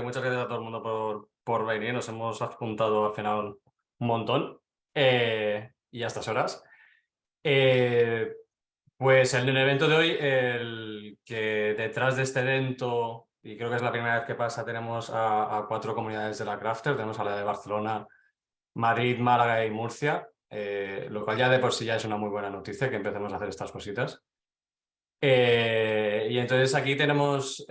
Muchas gracias a todo el mundo por venir. Nos hemos adjuntado al final un montón y a estas horas. Eh, pues en el evento de hoy, el que detrás de este evento, y creo que es la primera vez que pasa, tenemos a 4 comunidades de la Crafter. Tenemos a la de Barcelona, Madrid, Málaga y Murcia, lo cual ya de por sí ya es una muy buena noticia que empecemos a hacer estas cositas. Y entonces aquí tenemos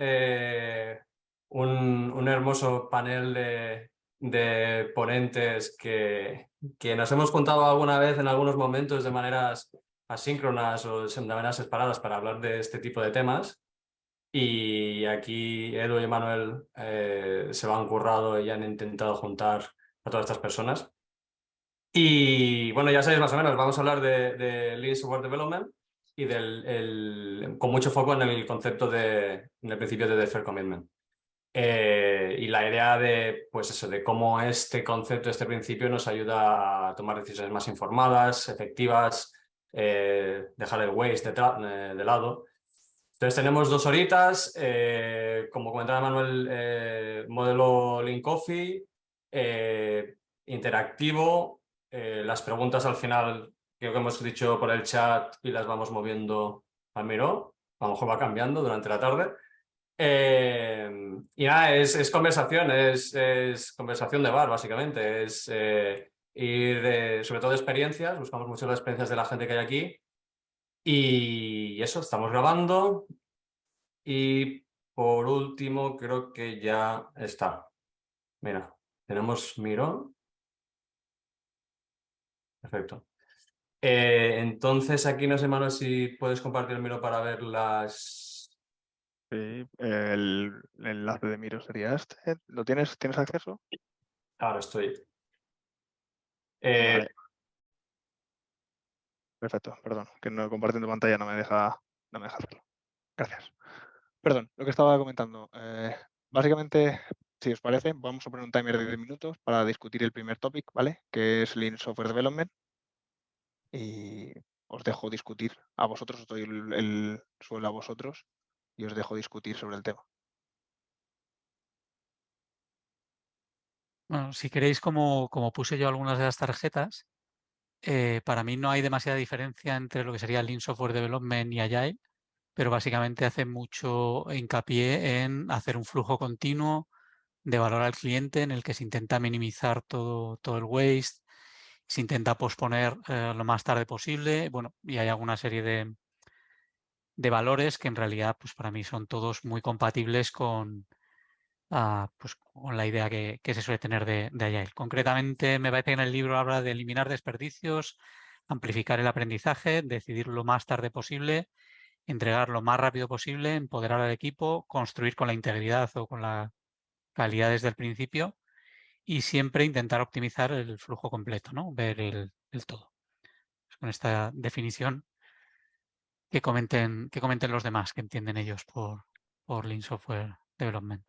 un hermoso panel de ponentes que nos hemos juntado alguna vez en algunos momentos de maneras asíncronas o de maneras separadas para hablar de este tipo de temas. Y aquí Edu y Manuel se lo han currado y han intentado juntar a todas estas personas. Y bueno, ya sabéis más o menos, vamos a hablar de Lean Software Development y con mucho foco en el concepto en el principio de Deferred Commitment. Y la idea de, pues eso, de cómo este concepto, este principio nos ayuda a tomar decisiones más informadas, efectivas, dejar el waste de lado. Entonces tenemos 2 horitas, como comentaba Manuel, modelo Lean Coffee, interactivo, las preguntas al final creo que hemos dicho por el chat y las vamos moviendo al miró, a lo mejor va cambiando durante la tarde. Y nada, es conversación, es conversación de bar, básicamente. Es ir sobre todo de experiencias, buscamos mucho las experiencias de la gente que hay aquí. Y eso, estamos grabando. Y por último, creo que ya está. Mira, tenemos Mirón. Perfecto. Entonces aquí no sé, Manuel, si puedes compartir el Miro para ver las... Sí, el enlace de Miro sería este. ¿Lo tienes? ¿Tienes acceso? Ahora estoy. Eh, Vale, perfecto. Perdón, que no compartiendo pantalla no me deja hacerlo. Gracias. Perdón, lo que estaba comentando. Básicamente, si os parece, vamos a poner un timer de 10 minutos para discutir el primer topic, ¿vale? Que es Lean Software Development. Y os dejo discutir a vosotros, os doy el suelo a vosotros y os dejo discutir sobre el tema. Bueno, si queréis, como puse yo algunas de las tarjetas, para mí no hay demasiada diferencia entre lo que sería Lean Software Development y Agile, pero básicamente hace mucho hincapié en hacer un flujo continuo de valor al cliente en el que se intenta minimizar todo el waste, se intenta posponer lo más tarde posible, bueno, y hay alguna serie de valores que en realidad pues para mí son todos muy compatibles pues, con la idea que se suele tener de Agile. Concretamente, me parece que en el libro habla de eliminar desperdicios, amplificar el aprendizaje, decidir lo más tarde posible, entregar lo más rápido posible, empoderar al equipo, construir con la integridad o con la calidad desde el principio y siempre intentar optimizar el flujo completo, ¿no? Ver el todo. Pues con esta definición que comenten los demás, que entienden ellos por Lean Software Development.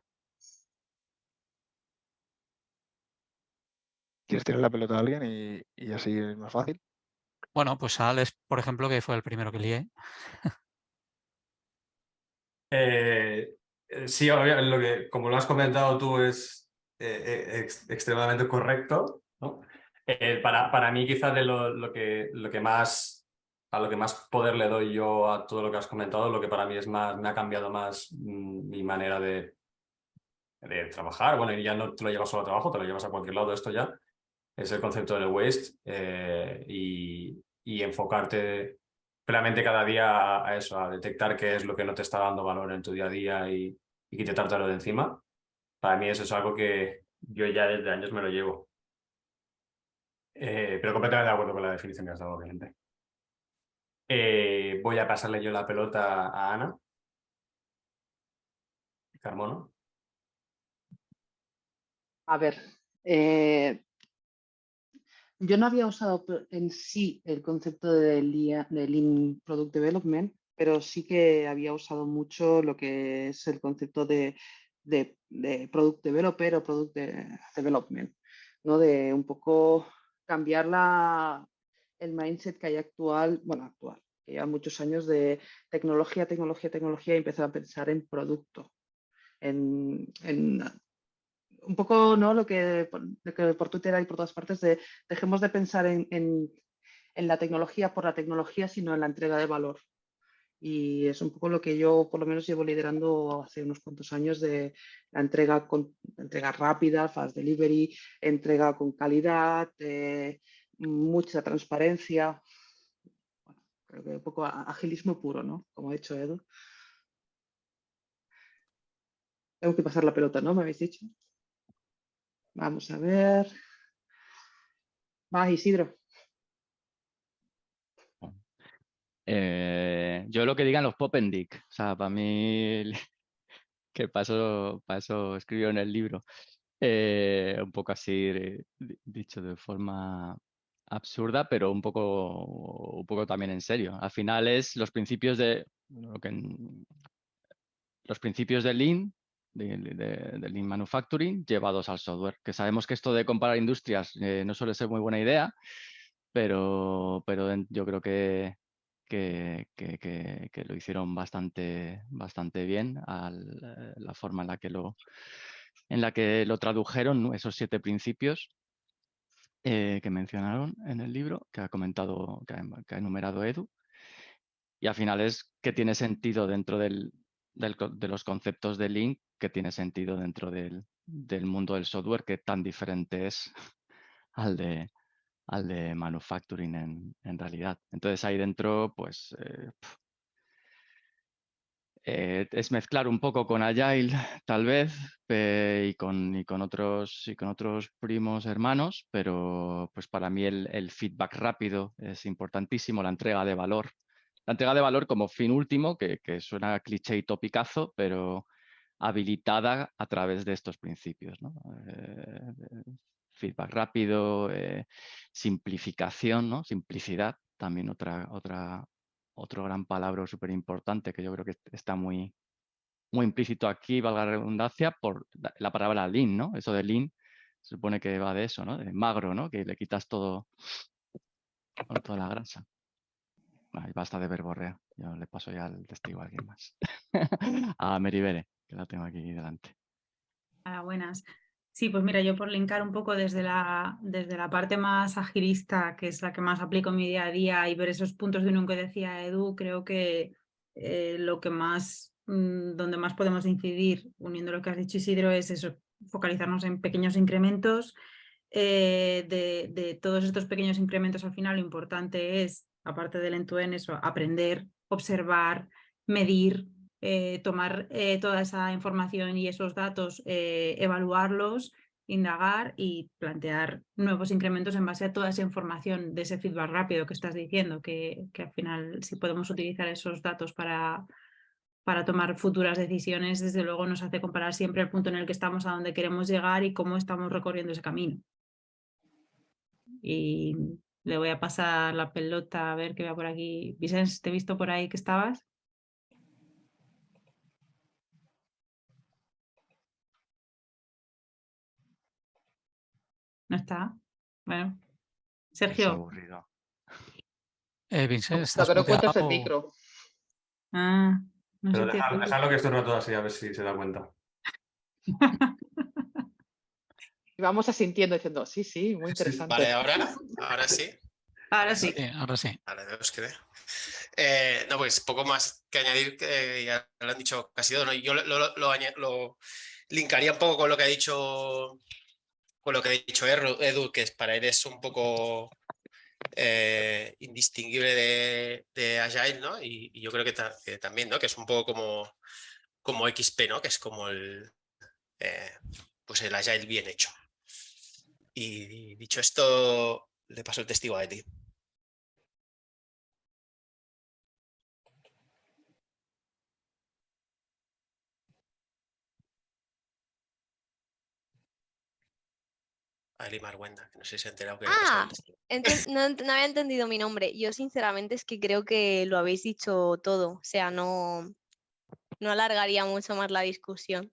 ¿Quieres tirar la pelota a alguien y así es más fácil? Bueno, pues Alex, por ejemplo, que fue el primero que lié. sí, como lo has comentado tú, es extremadamente correcto, ¿no? Para mí, quizás de lo que más, a lo que más poder le doy yo a todo lo que has comentado, lo que para mí me ha cambiado más mi manera de trabajar. Bueno, y ya no te lo llevas solo a trabajo, te lo llevas a cualquier lado, esto ya es el concepto del waste y enfocarte plenamente cada día a eso, a detectar qué es lo que no te está dando valor en tu día a día y quitártelo de encima. Para mí eso es algo que yo ya desde años me lo llevo. Pero completamente de acuerdo con la definición que has dado, obviamente. Voy a pasarle yo la pelota a Ana Carmono. A ver, yo no había usado en sí el concepto de Lean Product Development, pero sí que había usado mucho lo que es el concepto de Product Developer o Product Development, ¿no? De un poco cambiar el mindset que hay actual, que lleva muchos años de tecnología, y empezar a pensar en producto, en un poco, ¿no? Lo que por Twitter hay por todas partes, de dejemos de pensar en la tecnología por la tecnología, sino en la entrega de valor. Y es un poco lo que yo por lo menos llevo liderando hace unos cuantos años, de la entrega rápida, fast delivery, entrega con calidad, mucha transparencia. Bueno, creo que un poco agilismo puro, ¿no? Como ha dicho Edu. Tengo que pasar la pelota, ¿no? Me habéis dicho. Vamos a ver. Va, Isidro. Yo lo que digan los Poppendick, o sea, para mí, que para eso escribió en el libro, un poco así dicho de forma absurda, pero un poco también en serio. Al final es los principios de los principios de Lean, de Lean Manufacturing, llevados al software. Que sabemos que esto de comparar industrias no suele ser muy buena idea, pero yo creo que lo hicieron bastante bien la forma en la que lo tradujeron, ¿no? Esos 7 principios que mencionaron en el libro, que ha comentado, que ha enumerado Edu. Y al final es que tiene sentido dentro de los conceptos de Lean, que tiene sentido dentro del mundo del software, que tan diferente es al de manufacturing en realidad. Entonces ahí dentro, pues, es mezclar un poco con Agile, tal vez, y con otros primos hermanos, pero pues para mí el feedback rápido es importantísimo, la entrega de valor. La entrega de valor como fin último, que suena cliché y topicazo, pero habilitada a través de estos principios, ¿no? Feedback rápido, simplificación, ¿no? Simplicidad, también otro gran palabra súper importante que yo creo que está muy implícito aquí, valga la redundancia, por la palabra lean, ¿no? Eso de lean se supone que va de eso, ¿no? De magro, ¿no? Que le quitas toda la grasa. Ay, basta de verborrea. Yo le paso ya el testigo a alguien más. A Meribere, que la tengo aquí delante. Buenas. Sí, pues mira, yo por linkar un poco desde la parte más agilista, que es la que más aplico en mi día a día, y ver esos puntos de unión que decía Edu, creo que lo que más, donde más podemos incidir, uniendo lo que has dicho, Isidro, es eso, focalizarnos en pequeños incrementos. De todos estos pequeños incrementos, al final lo importante es, aparte del end-to-end, eso, aprender, observar, medir, tomar toda esa información y esos datos, evaluarlos, indagar y plantear nuevos incrementos en base a toda esa información, de ese feedback rápido que estás diciendo, que al final, si podemos utilizar esos datos para tomar futuras decisiones, desde luego nos hace comparar siempre el punto en el que estamos, a dónde queremos llegar y cómo estamos recorriendo ese camino. Y le voy a pasar la pelota a ver qué vea por aquí. Vicens, ¿te he visto por ahí que estabas? ¿No está? Bueno. Es Sergio. aburrido. Vincent, Lo ¿estás que no cuenta es el muteado? micro. No Pero sé qué dejarlo que esté un rato así, a ver si se da cuenta. Y vamos asintiendo diciendo, sí, sí, muy Sí. interesante. Vale, ahora sí. Ahora sí. Ahora sí. Ahora Dios que no, pues poco más que añadir, que ya lo han dicho casi todo, ¿no? Yo lo linkaría un poco con lo que ha dicho Edu, que para él es un poco indistinguible de Agile, ¿no? Y yo creo que también, ¿no? Que es un poco como XP, ¿no? Que es como pues el Agile bien hecho. Y dicho esto, le paso el testigo a Eti. A Eli Marwenda, que no sé si se ha enterado que le ha pasado el testigo. Entonces no había entendido mi nombre. Yo sinceramente es que creo que lo habéis dicho todo. O sea, no alargaría mucho más la discusión.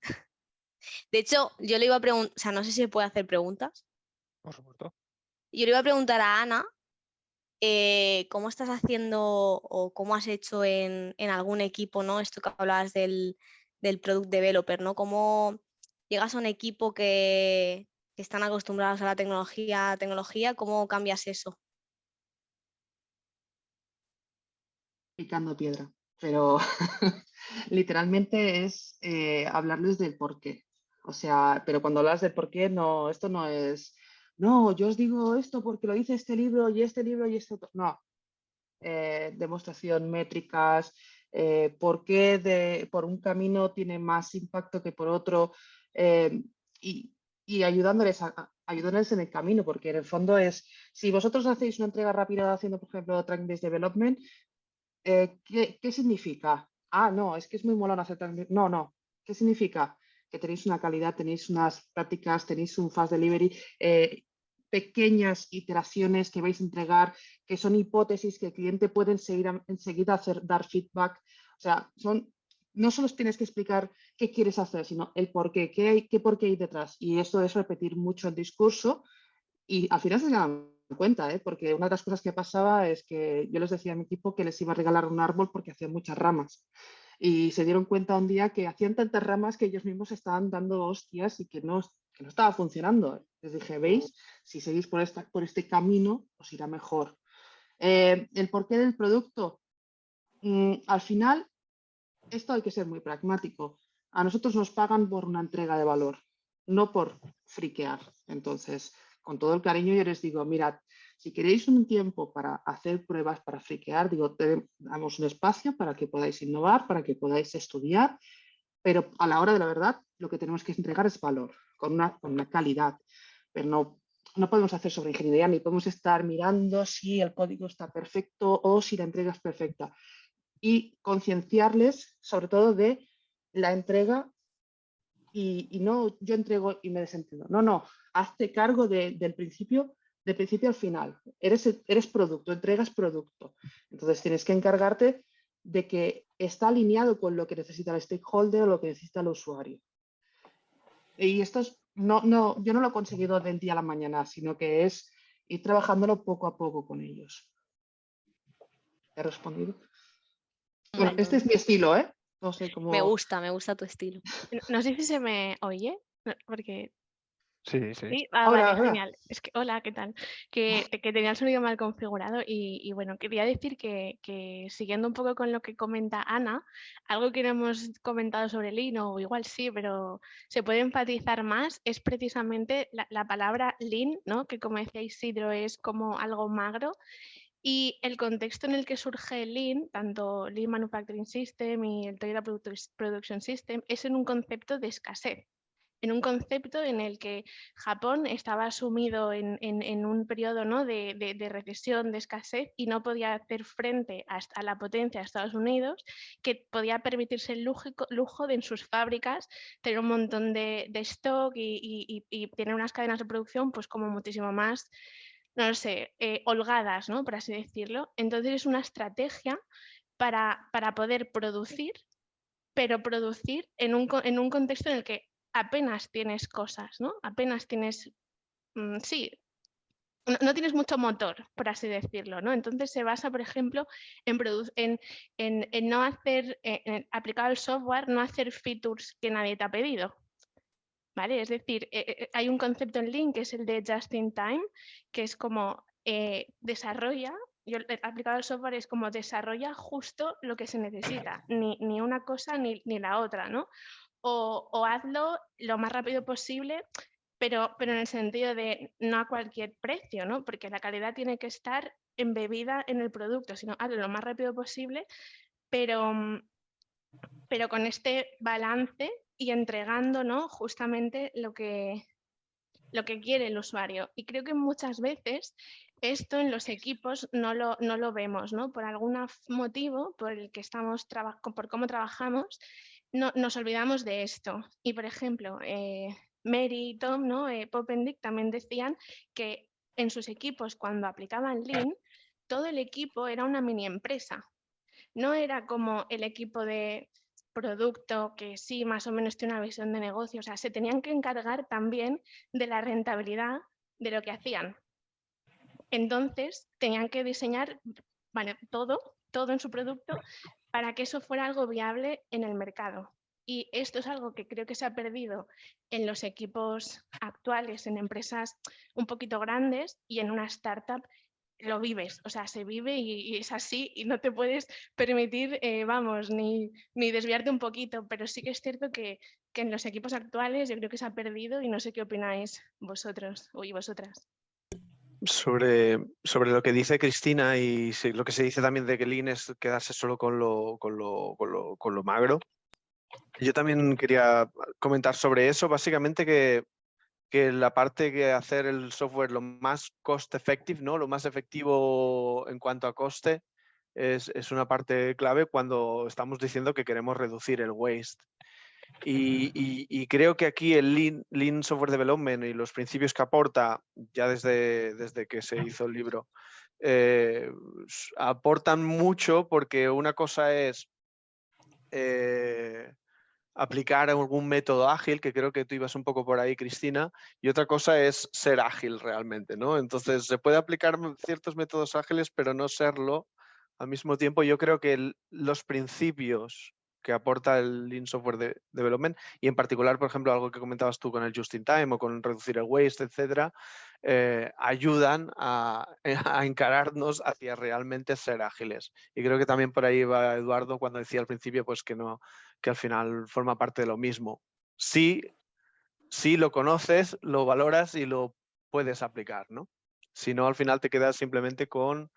De hecho, yo le iba a preguntar, o sea, no sé si se puede hacer preguntas. Por supuesto. Yo le iba a preguntar a Ana, ¿cómo estás haciendo o cómo has hecho en algún equipo, ¿no? Esto que hablabas del product developer, ¿no? ¿Cómo llegas a un equipo que están acostumbrados a la tecnología, ¿cómo cambias eso? Picando piedra, pero literalmente es hablarles del por qué. O sea, pero cuando hablas del por qué, no, esto no es, no, yo os digo esto porque lo dice este libro y este libro y este otro. No, demostración, métricas, por qué por un camino tiene más impacto que por otro, y, y ayudándoles, ayudándoles en el camino, porque en el fondo es, si vosotros hacéis una entrega rápida haciendo, por ejemplo, Tracking-Based Development, ¿qué significa? Ah, no, es que es muy molón hacer Tracking-Based. No, no. ¿Qué significa? Que tenéis una calidad, tenéis unas prácticas, tenéis un fast delivery, pequeñas iteraciones que vais a entregar, que son hipótesis que el cliente puede enseguida dar feedback. O sea, no solo tienes que explicar qué quieres hacer, sino el por qué, qué por qué hay detrás. Y esto es repetir mucho el discurso y al final se dan cuenta, porque una de las cosas que pasaba es que yo les decía a mi equipo que les iba a regalar un árbol porque hacían muchas ramas. Y se dieron cuenta un día que hacían tantas ramas que ellos mismos estaban dando hostias y que no estaba funcionando. Les dije, ¿veis? Si seguís por este camino, os irá mejor. El porqué del producto. Al final, esto hay que ser muy pragmático. A nosotros nos pagan por una entrega de valor, no por friquear. Entonces, con todo el cariño yo les digo, mirad, si queréis un tiempo para hacer pruebas, para friquear, digo, te damos un espacio para que podáis innovar, para que podáis estudiar, pero a la hora de la verdad lo que tenemos que entregar es valor, con una calidad, pero no podemos hacer sobre ingeniería ni podemos estar mirando si el código está perfecto o si la entrega es perfecta. Y concienciarles sobre todo de la entrega y no yo entrego y me desentiendo. No, hazte cargo del principio al final. Eres producto, entregas producto. Entonces tienes que encargarte de que está alineado con lo que necesita el stakeholder o lo que necesita el usuario. Y esto yo no lo he conseguido del día a la mañana, sino que es ir trabajándolo poco a poco con ellos. ¿He respondido? Bueno, este es mi estilo, ¿eh? No sé cómo... Me gusta tu estilo. No sé si se me oye, porque... Sí. Sí, Ahora, vale, genial. Es que, hola, ¿qué tal? Que tenía el sonido mal configurado y bueno, quería decir que siguiendo un poco con lo que comenta Ana, algo que no hemos comentado sobre Lean, o igual sí, pero se puede enfatizar más, es precisamente la palabra Lean, ¿no? Que como decía Isidro, es como algo magro. Y el contexto en el que surge Lean, tanto Lean Manufacturing System y el Toyota Production System, es en un concepto de escasez. En un concepto en el que Japón estaba sumido en un periodo, ¿no? de recesión, de escasez, y no podía hacer frente a la potencia de Estados Unidos, que podía permitirse el lujo de en sus fábricas tener un montón de stock y tener unas cadenas de producción pues como muchísimo más, no lo sé, holgadas, ¿no? Por así decirlo. Entonces es una estrategia para poder producir, pero producir en un contexto en el que apenas tienes cosas, ¿no? Apenas tienes, sí, no tienes mucho motor, por así decirlo, ¿no? Entonces se basa, por ejemplo, en no hacer, aplicado al software, no hacer features que nadie te ha pedido, ¿vale? Es decir, hay un concepto en Lean que es el de just in time, que es como desarrolla, aplicado al software es como desarrolla justo lo que se necesita, ni una cosa ni la otra, ¿no? O hazlo lo más rápido posible, pero en el sentido de no a cualquier precio, ¿no? Porque la calidad tiene que estar embebida en el producto, sino hazlo lo más rápido posible, pero con este balance y entregando, ¿no? Justamente lo que quiere el usuario. Y creo que muchas veces esto en los equipos no lo vemos, ¿no? Por algún motivo por el que estamos por cómo trabajamos, nos olvidamos de esto. Y por ejemplo, Mary y Tom, ¿no? Popendick también decían que en sus equipos cuando aplicaban Lean, todo el equipo era una mini empresa. No era como el equipo de producto que sí, más o menos tiene una visión de negocio. O sea, se tenían que encargar también de la rentabilidad de lo que hacían. Entonces, tenían que diseñar todo en su producto para que eso fuera algo viable en el mercado. Y esto es algo que creo que se ha perdido en los equipos actuales, en empresas un poquito grandes, y en una startup lo vives, o sea, se vive y es así y no te puedes permitir, vamos, ni desviarte un poquito, pero sí que es cierto que en los equipos actuales yo creo que se ha perdido y no sé qué opináis vosotros y vosotras. Sobre lo que dice Cristina y lo que se dice también de que Lean es quedarse solo con lo magro. Yo también quería comentar sobre eso, básicamente que la parte que hacer el software lo más cost effective, ¿no? Lo más efectivo en cuanto a coste es una parte clave cuando estamos diciendo que queremos reducir el waste. Y creo que aquí el Lean Software Development y los principios que aporta ya desde que se hizo el libro aportan mucho, porque una cosa es aplicar algún método ágil, que creo que tú ibas un poco por ahí, Cristina, y otra cosa es ser ágil realmente, ¿no? Entonces se puede aplicar ciertos métodos ágiles, pero no serlo al mismo tiempo. Yo creo que los principios que aporta el Lean Software Development, y en particular, por ejemplo, algo que comentabas tú con el Just in Time o con reducir el waste, etcétera, ayudan a encararnos hacia realmente ser ágiles. Y creo que también por ahí va Eduardo cuando decía al principio pues que al final forma parte de lo mismo. Sí lo conoces, lo valoras y lo puedes aplicar, ¿no? Si no, al final te quedas simplemente con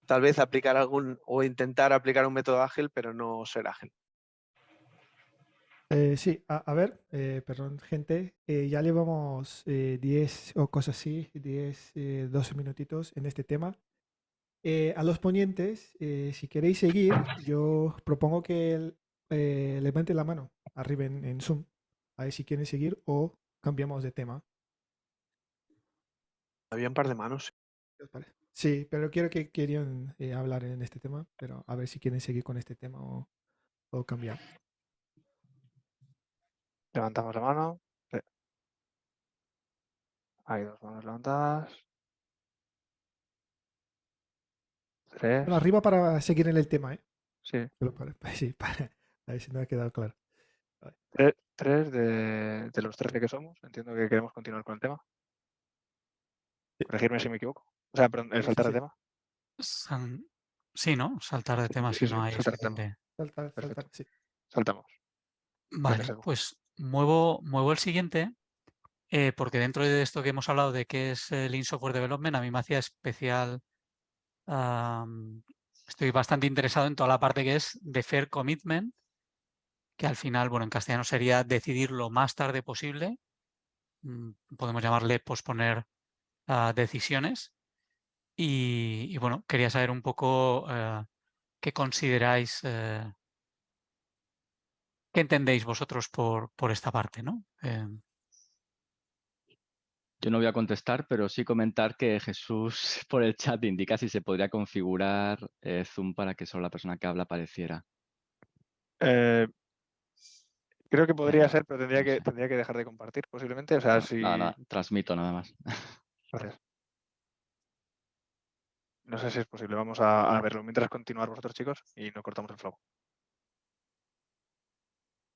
tal vez aplicar o intentar aplicar un método ágil, pero no ser ágil. Sí, a ver, perdón, gente, ya llevamos 10 o cosas así, 10, 12 minutitos en este tema. A los ponentes, si queréis seguir, yo propongo que levanten la mano arriba en Zoom, a ver si quieren seguir o cambiamos de tema. Había un par de manos. ¿Qué os parece? Sí, pero quiero que querían hablar en este tema, pero a ver si quieren seguir con este tema o cambiar. Levantamos la mano. Sí. Hay 2 manos levantadas. 3. Bueno, arriba para seguir en el tema, ¿eh? Sí. Sí, a ver si me ha quedado claro. 3 de los 13 que somos. Entiendo que queremos continuar con el tema. Corregirme si me equivoco. O sea, perdón, el saltar de tema. Sí, ¿no? Saltar de tema si no hay saltar de tema. suficiente. Saltar, sí. Saltamos. Vale, pues muevo el siguiente, porque dentro de esto que hemos hablado de qué es el Lean Software Development, a mí me hacía especial. Estoy bastante interesado en toda la parte que es de Fair Commitment, que al final, bueno, en castellano sería decidir lo más tarde posible. Podemos llamarle posponer decisiones. Y bueno, quería saber un poco qué consideráis, qué entendéis vosotros por esta parte, ¿no? Yo no voy a contestar, pero sí comentar que Jesús por el chat indica si se podría configurar Zoom para que solo la persona que habla apareciera. Creo que podría ser, pero tendría que dejar de compartir posiblemente. O sea, no, si... nada, transmito nada más. Gracias. No sé si es posible. Vamos a verlo mientras continuar vosotros, chicos, y no cortamos el flow.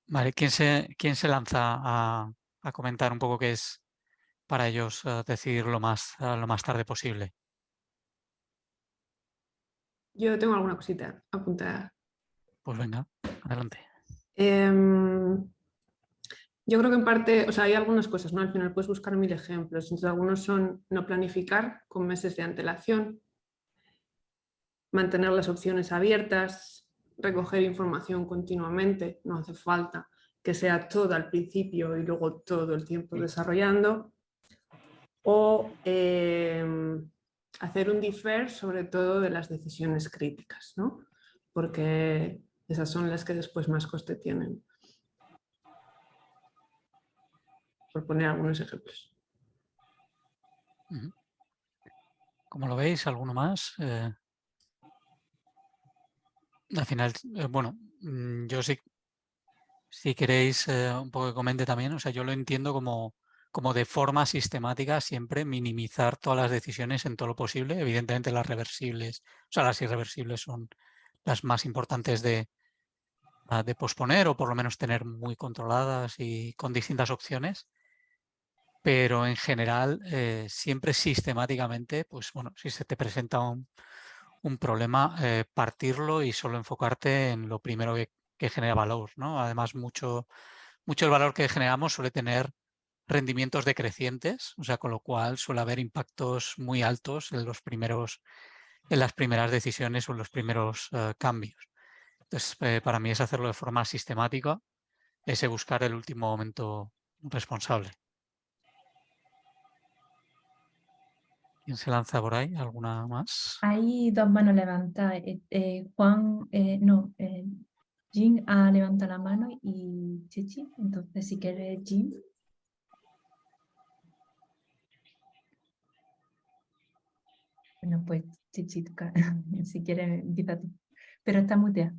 Vale, ¿quién se lanza a comentar un poco qué es para ellos decidir lo más tarde posible? Yo tengo alguna cosita apuntada. Pues venga, adelante. Yo creo que en parte, o sea, hay algunas cosas, ¿no? Al final puedes buscar 1000 ejemplos. Entonces, algunos son no planificar con meses de antelación, mantener las opciones abiertas, recoger información continuamente, no hace falta que sea todo al principio y luego todo el tiempo desarrollando, o hacer un defer sobre todo de las decisiones críticas, ¿no? Porque esas son las que después más coste tienen. Por poner algunos ejemplos. ¿Cómo lo veis? ¿Alguno más? Al final, bueno, yo sí, si queréis un poco que comente también, o sea, yo lo entiendo como de forma sistemática siempre minimizar todas las decisiones en todo lo posible. Evidentemente las reversibles, o sea, las irreversibles son las más importantes de de posponer o por lo menos tener muy controladas y con distintas opciones. Pero en general, siempre sistemáticamente, pues bueno, si se te presenta un problema, partirlo y solo enfocarte en lo primero que genera valor, ¿no? Además, mucho el valor que generamos suele tener rendimientos decrecientes, o sea, con lo cual suele haber impactos muy altos en las primeras decisiones o en los primeros cambios. Entonces, para mí es hacerlo de forma sistemática, ese buscar el último momento responsable. ¿Quién se lanza por ahí? ¿Alguna más? Hay dos manos levantadas. Jin ha levantado la mano y Chichi. Entonces, si quieres, Jin. Bueno, pues Chichi, si quieres, empieza tú. Pero está muteada.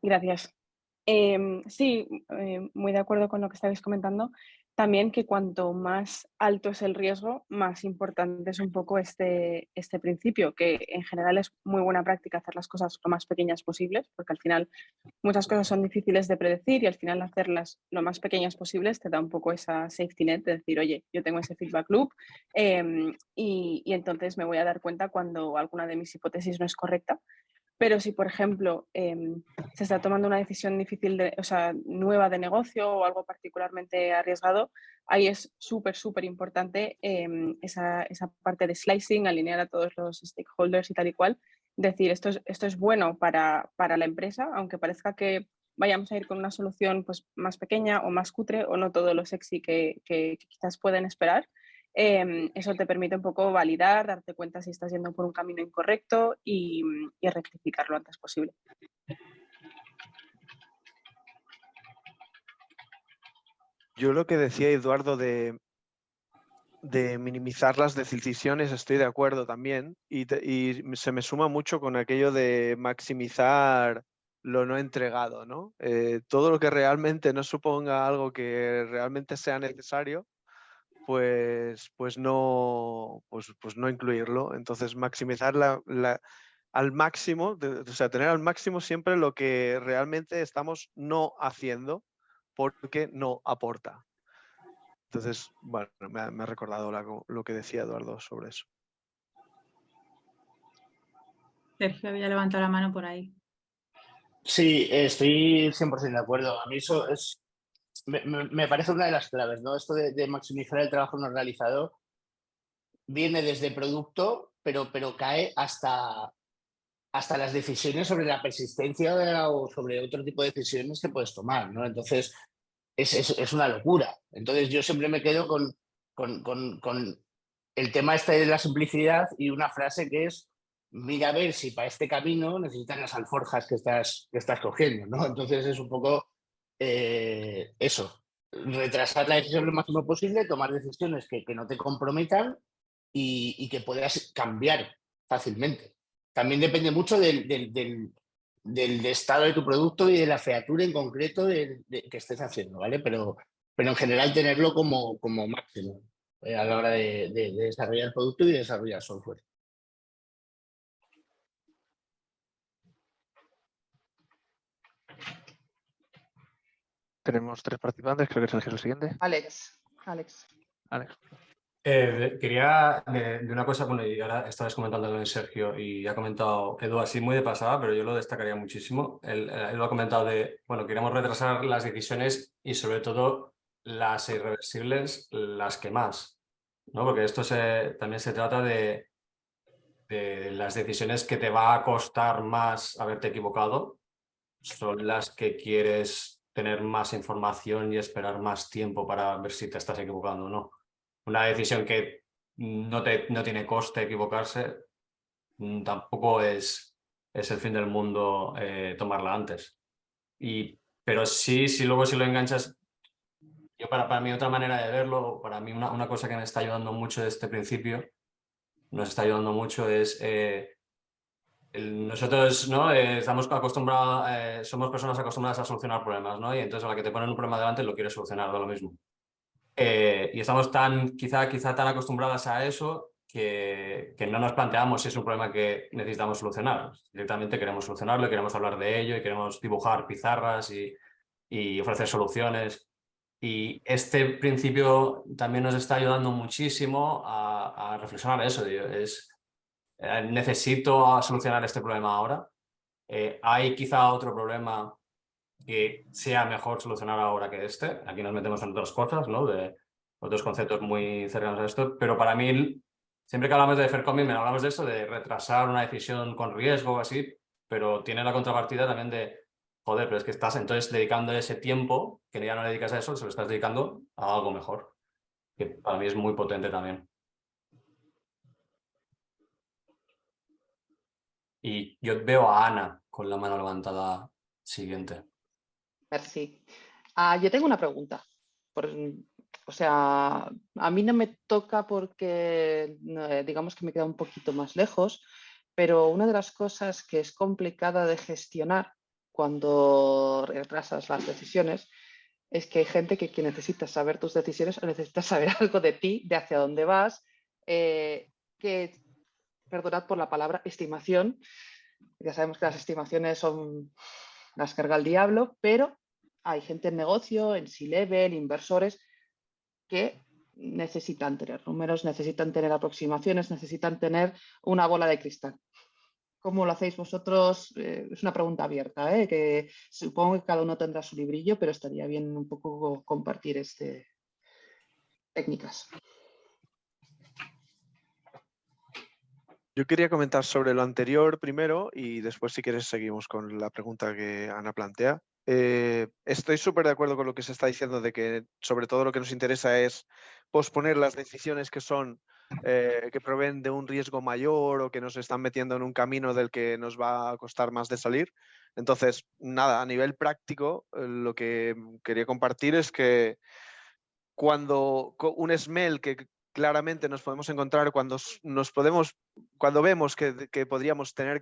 Gracias. Sí, muy de acuerdo con lo que estabais comentando. También que cuanto más alto es el riesgo, más importante es un poco este principio, que en general es muy buena práctica hacer las cosas lo más pequeñas posibles, porque al final muchas cosas son difíciles de predecir y al final hacerlas lo más pequeñas posibles te da un poco esa safety net de decir, oye, yo tengo ese feedback loop y entonces me voy a dar cuenta cuando alguna de mis hipótesis no es correcta. Pero si, por ejemplo, se está tomando una decisión difícil, nueva de negocio o algo particularmente arriesgado, ahí es súper importante esa parte de slicing, alinear a todos los stakeholders y tal y cual. Decir, esto es bueno para la empresa, aunque parezca que vayamos a ir con una solución pues, más pequeña o más cutre o no todo lo sexy que quizás pueden esperar. Eso te permite un poco validar, darte cuenta si estás yendo por un camino incorrecto y rectificar lo antes posible. Yo lo que decía Eduardo de minimizar las decisiones estoy de acuerdo también y se me suma mucho con aquello de maximizar lo no entregado, ¿no? Todo lo que realmente no suponga algo que realmente sea necesario, pues no incluirlo. Entonces, maximizar al máximo, tener al máximo siempre lo que realmente estamos no haciendo porque no aporta. Entonces, bueno, me ha recordado lo que decía Eduardo sobre eso. Sergio había levantado la mano por ahí. Sí, estoy 100% de acuerdo. A mí eso me parece una de las claves, ¿no? Esto de maximizar el trabajo no realizado viene desde producto, pero cae hasta las decisiones sobre la persistencia o sobre otro tipo de decisiones que puedes tomar, ¿no? Entonces, es una locura. Entonces, yo siempre me quedo con el tema este de la simplicidad y una frase que es: mira a ver si para este camino necesitan las alforjas que estás cogiendo, ¿no? Entonces, es un poco eso, retrasar la decisión lo máximo posible, tomar decisiones que no te comprometan y que puedas cambiar fácilmente. También depende mucho del estado de tu producto y de la featura en concreto que estés haciendo, ¿vale? Pero en general tenerlo como máximo a la hora de desarrollar el producto y desarrollar software. Tenemos 3 participantes, creo que Sergio es el siguiente. Alex. Quería de una cosa, bueno, y ahora estabas comentando con Sergio y ha comentado Edu así muy de pasada, pero yo lo destacaría muchísimo. Edu ha comentado bueno, queremos retrasar las decisiones y sobre todo las irreversibles, las que más, ¿no? Porque esto también se trata de las decisiones que te va a costar más haberte equivocado, son las que quieres tener más información y esperar más tiempo para ver si te estás equivocando o no. Una decisión que no tiene coste equivocarse, tampoco es el fin del mundo tomarla antes. Pero sí, luego si lo enganchas, yo para mí otra manera de verlo, para mí una cosa que me está ayudando mucho de este principio, nos está ayudando mucho es nosotros, ¿no? Estamos acostumbrados, somos personas acostumbradas a solucionar problemas, ¿no? Y entonces a la que te ponen un problema delante lo quieres solucionar, da lo mismo. Y estamos quizá tan acostumbradas a eso que no nos planteamos si es un problema que necesitamos solucionar. Directamente queremos solucionarlo, y queremos hablar de ello y queremos dibujar pizarras y ofrecer soluciones. Y este principio también nos está ayudando muchísimo a reflexionar eso. Necesito solucionar este problema ahora. Hay quizá otro problema que sea mejor solucionar ahora que este. Aquí nos metemos en otras cosas, ¿no? De otros conceptos muy cercanos a esto. Pero para mí, siempre que hablamos de fair commitment, hablamos de esto, de retrasar una decisión con riesgo o así, pero tiene la contrapartida también de, joder, pero es que estás entonces dedicando ese tiempo, que ya no le dedicas a eso, se lo estás dedicando a algo mejor, que para mí es muy potente también. Y yo veo a Ana con la mano levantada siguiente. Merci. Yo tengo una pregunta. O sea, a mí no me toca porque digamos que me queda un poquito más lejos, pero una de las cosas que es complicada de gestionar cuando retrasas las decisiones es que hay gente que necesita saber tus decisiones o necesita saber algo de ti, de hacia dónde vas, que, perdonad por la palabra, estimación. Ya sabemos que las estimaciones las carga el diablo, pero hay gente en negocio, en C-level, inversores, que necesitan tener números, necesitan tener aproximaciones, necesitan tener una bola de cristal. ¿Cómo lo hacéis vosotros? Es una pregunta abierta, que supongo que cada uno tendrá su librillo, pero estaría bien un poco compartir técnicas. Yo quería comentar sobre lo anterior primero y después, si quieres, seguimos con la pregunta que Ana plantea. Estoy súper de acuerdo con lo que se está diciendo de que sobre todo lo que nos interesa es posponer las decisiones que son que proveen de un riesgo mayor o que nos están metiendo en un camino del que nos va a costar más de salir. Entonces, nada, a nivel práctico, lo que quería compartir es que cuando un SMEL que claramente nos podemos encontrar cuando vemos que podríamos tener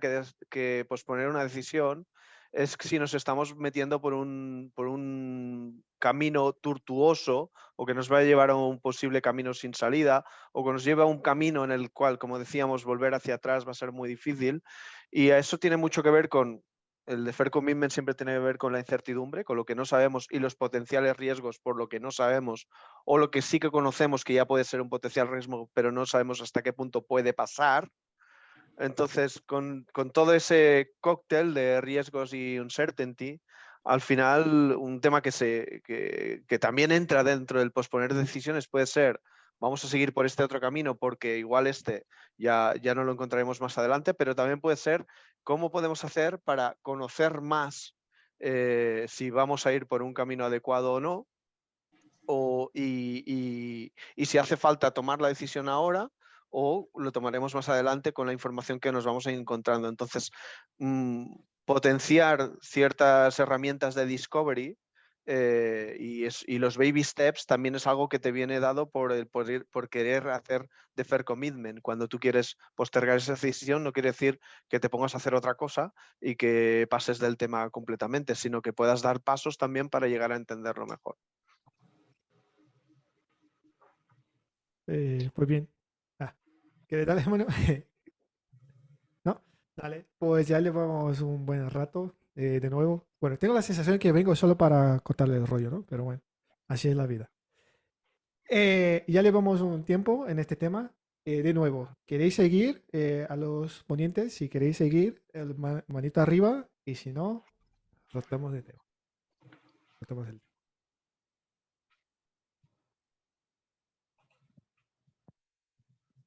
que posponer una decisión, es si nos estamos metiendo por un camino tortuoso o que nos va a llevar a un posible camino sin salida o que nos lleva a un camino en el cual, como decíamos, volver hacia atrás va a ser muy difícil. Y eso tiene mucho que ver con el de fair commitment, siempre tiene que ver con la incertidumbre, con lo que no sabemos y los potenciales riesgos por lo que no sabemos, o lo que sí que conocemos que ya puede ser un potencial riesgo, pero no sabemos hasta qué punto puede pasar. Entonces, con todo ese cóctel de riesgos y uncertainty, al final un tema que también entra dentro del posponer decisiones puede ser: vamos a seguir por este otro camino porque igual ya no lo encontraremos más adelante, pero también puede ser cómo podemos hacer para conocer más si vamos a ir por un camino adecuado o no, y si hace falta tomar la decisión ahora o lo tomaremos más adelante con la información que nos vamos a ir encontrando. Entonces, potenciar ciertas herramientas de discovery y los baby steps también es algo que te viene dado por querer hacer de fair commitment. Cuando tú quieres postergar esa decisión, no quiere decir que te pongas a hacer otra cosa y que pases del tema completamente, sino que puedas dar pasos también para llegar a entenderlo mejor. Pues bien. ¿Quieres darle mano? ¿No? Dale. Pues ya llevamos un buen rato de nuevo. Bueno, tengo la sensación que vengo solo para cortarle el rollo, ¿no? Pero bueno, así es la vida. Ya llevamos un tiempo en este tema. De nuevo, ¿queréis seguir a los ponentes? Si queréis seguir, el manito arriba. Y si no, rotamos de tema. Rotamos el tema.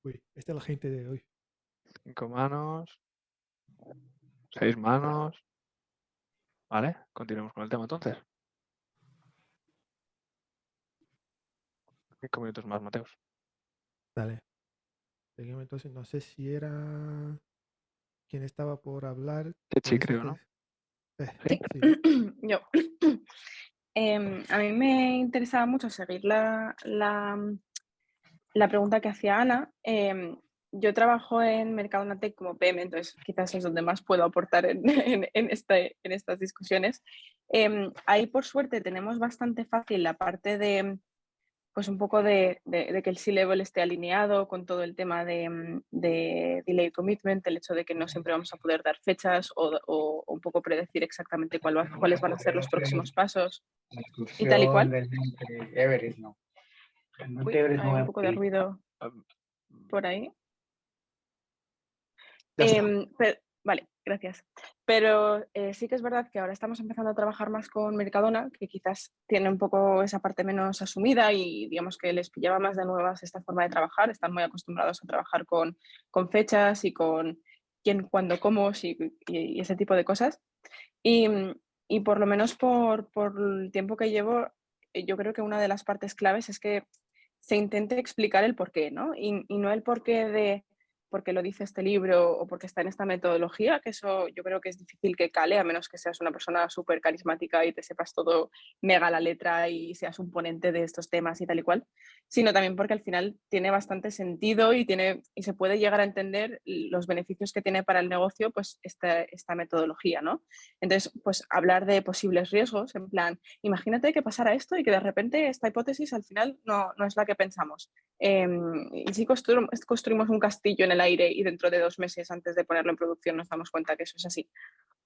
Uy, esta es la gente de hoy. 5 manos. 6 manos. Vale, continuemos con el tema entonces. 5 minutos más, Mateus. Dale. Seguimos entonces. No sé si era quien estaba por hablar. Sí, creo, ¿no? Sí. Yo. A mí me interesaba mucho seguir la pregunta que hacía Ana. Yo trabajo en Mercado Natec como PM, entonces quizás es donde más puedo aportar en estas discusiones. Ahí, por suerte, tenemos bastante fácil la parte de pues un poco de que el C-Level esté alineado con todo el tema de delay commitment, el hecho de que no siempre vamos a poder dar fechas o un poco predecir exactamente cuáles van a ser los próximos pasos y tal y cual. Uy, hay un poco de ruido por ahí. Vale, gracias. Pero sí que es verdad que ahora estamos empezando a trabajar más con Mercadona, que quizás tiene un poco esa parte menos asumida y digamos que les pillaba más de nuevas esta forma de trabajar. Están muy acostumbrados a trabajar con fechas y con quién, cuándo, cómo y ese tipo de cosas. Y por lo menos por el tiempo que llevo, yo creo que una de las partes claves es que se intente explicar el porqué, ¿no? Y no el porqué de porque lo dice este libro o porque está en esta metodología, que eso yo creo que es difícil que cale, a menos que seas una persona súper carismática y te sepas todo mega a la letra y seas un ponente de estos temas y tal y cual, sino también porque al final tiene bastante sentido y se puede llegar a entender los beneficios que tiene para el negocio pues esta metodología, ¿no? Entonces, pues hablar de posibles riesgos, en plan, imagínate que pasara esto y que de repente esta hipótesis al final no es la que pensamos. Y si construimos un castillo en el aire y dentro de 2 meses antes de ponerlo en producción nos damos cuenta que eso es así.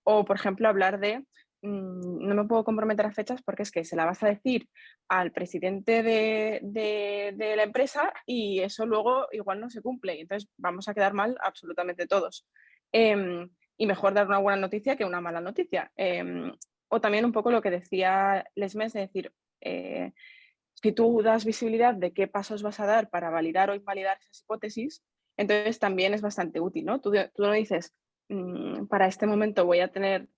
O, por ejemplo, hablar de no me puedo comprometer a fechas porque es que se la vas a decir al presidente de la empresa y eso luego igual no se cumple y entonces vamos a quedar mal absolutamente todos. Y mejor dar una buena noticia que una mala noticia. O también un poco lo que decía Lesmes, de decir, si tú das visibilidad de qué pasos vas a dar para validar o invalidar esas hipótesis, entonces también es bastante útil, ¿no? Tú no dices, para este momento voy a tener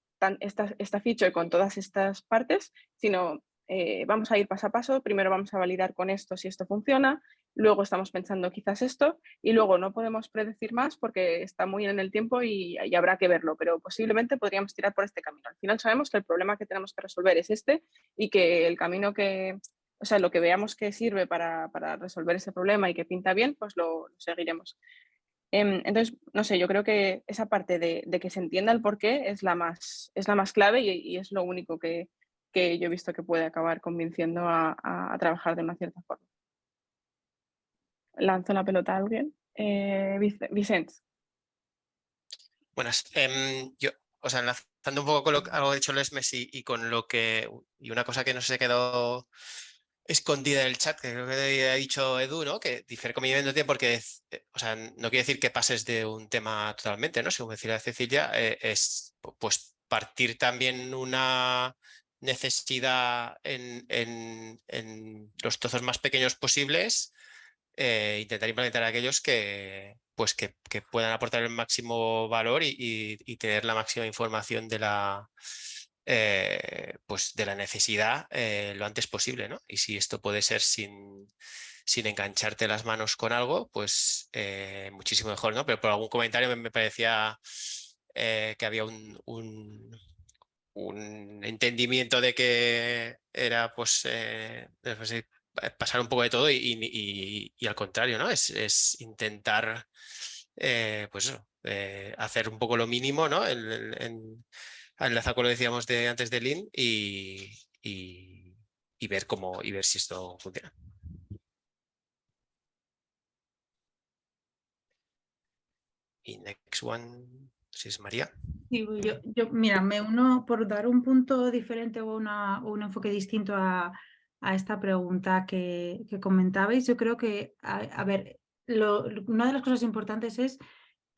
esta feature con todas estas partes, sino vamos a ir paso a paso, primero vamos a validar con esto si esto funciona, luego estamos pensando quizás esto y luego no podemos predecir más porque está muy en el tiempo y habrá que verlo, pero posiblemente podríamos tirar por este camino. Al final sabemos que el problema que tenemos que resolver es este y que el camino o sea, lo que veamos que sirve para resolver ese problema y que pinta bien, pues lo seguiremos. Entonces, no sé, yo creo que esa parte de que se entienda el porqué es la más clave y es lo único que yo he visto que puede acabar convenciendo a trabajar de una cierta forma. Lanzo la pelota a alguien. Vicente. Buenas. Yo, o sea, enlazando un poco con algo que ha dicho Lesmes y con lo que. Y una cosa que no se quedó escondida en el chat, que creo que ha dicho Edu, ¿no? Que difiere con mi tiempo porque, o sea, no quiere decir que pases de un tema totalmente, ¿no? Según decía Cecilia, es pues partir también una necesidad en los trozos más pequeños posibles, intentar implementar aquellos que puedan aportar el máximo valor y tener la máxima información de la pues de la necesidad lo antes posible, ¿no? Y si esto puede ser sin engancharte las manos con algo, pues muchísimo mejor, ¿no? Pero por algún comentario me parecía que había un entendimiento de que era pues pasar un poco de todo y al contrario, ¿no? Es intentar pues eso, hacer un poco lo mínimo, ¿no? Enlazar con lo que decíamos antes de Lean y ver si esto funciona. Y next one, si es María. Sí, yo mira, me uno por dar un punto diferente o un enfoque distinto a esta pregunta que comentabais. Yo creo que, a ver, una de las cosas importantes es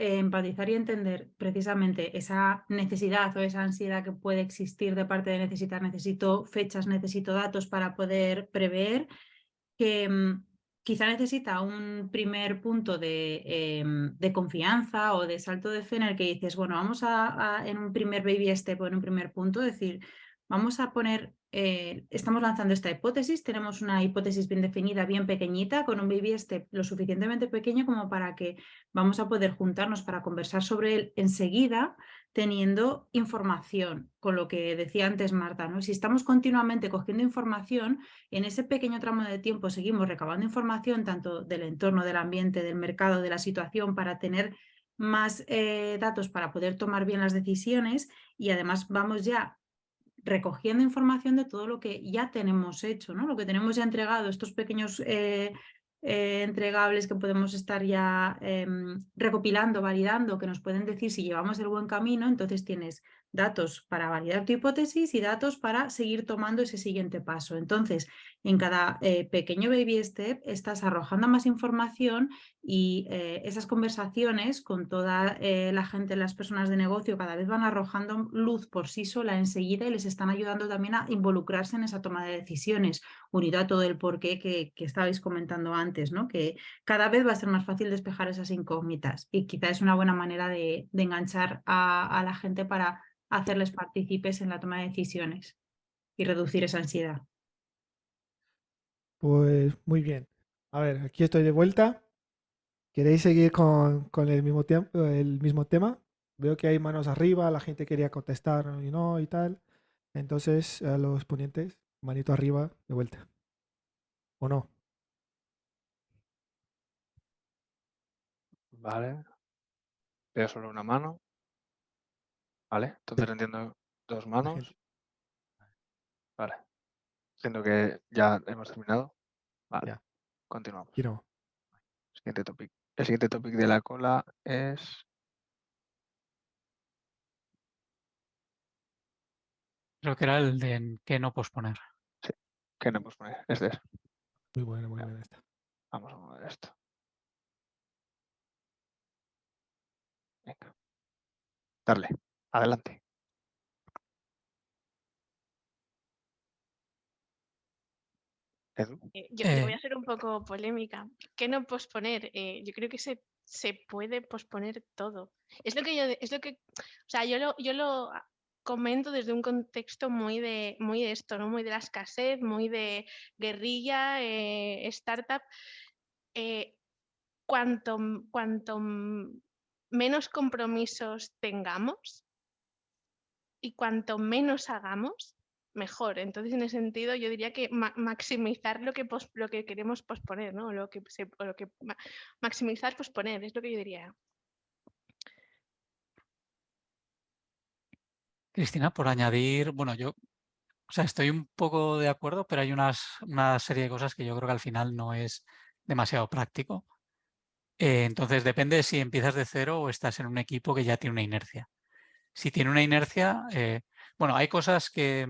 empatizar y entender precisamente esa necesidad o esa ansiedad que puede existir de parte de necesito fechas, necesito datos para poder prever, que quizá necesita un primer punto de confianza o de salto de fe en el que dices, bueno, vamos en un primer baby step o en un primer punto decir, vamos a poner, estamos lanzando esta hipótesis, tenemos una hipótesis bien definida, bien pequeñita, con un baby step lo suficientemente pequeño como para que vamos a poder juntarnos para conversar sobre él enseguida, teniendo información, con lo que decía antes Marta, ¿no? Si estamos continuamente cogiendo información, en ese pequeño tramo de tiempo seguimos recabando información tanto del entorno, del ambiente, del mercado, de la situación, para tener más datos para poder tomar bien las decisiones y además vamos ya recogiendo información de todo lo que ya tenemos hecho, ¿no? Lo que tenemos ya entregado, estos pequeños entregables que podemos estar ya recopilando, validando, que nos pueden decir si llevamos el buen camino. Entonces tienes datos para validar tu hipótesis y datos para seguir tomando ese siguiente paso. Entonces, en cada pequeño baby step estás arrojando más información y esas conversaciones con toda la gente, las personas de negocio, cada vez van arrojando luz por sí sola enseguida y les están ayudando también a involucrarse en esa toma de decisiones, unido a todo el porqué que estabais comentando antes, ¿no? Que cada vez va a ser más fácil despejar esas incógnitas y quizá es una buena manera de enganchar a la gente para hacerles partícipes en la toma de decisiones y reducir esa ansiedad. Pues muy bien. A ver, aquí estoy de vuelta. ¿Queréis seguir con el mismo tema? Veo que hay manos arriba, la gente quería contestar y no y tal. Entonces, a los ponentes, manito arriba, de vuelta. ¿O no? Vale. Veo solo una mano. Vale, entonces entiendo 2 manos. Vale. Entiendo que ya hemos terminado. Vale, Ya. continuamos. Quiero. Siguiente topic. El siguiente topic de la cola es... Creo que era el de qué no posponer. Sí, que no posponer. Este es. Muy buena esta. Vamos a mover esto. Venga. Darle. Adelante. Edu. Yo voy a ser un poco polémica. ¿Qué no posponer? Yo creo que se puede posponer todo. Es lo que o sea, yo lo comento desde un contexto muy de esto, ¿no? Muy de la escasez, muy de guerrilla, startup. Cuanto menos compromisos tengamos y cuanto menos hagamos, mejor. Entonces, en ese sentido, yo diría que maximizar lo que queremos posponer, ¿no? Maximizar, posponer, es lo que yo diría. Cristina, por añadir, bueno, yo estoy un poco de acuerdo, pero hay una serie de cosas que yo creo que al final no es demasiado práctico. Entonces, depende si empiezas de cero o estás en un equipo que ya tiene una inercia. Si tiene una inercia, bueno, hay cosas que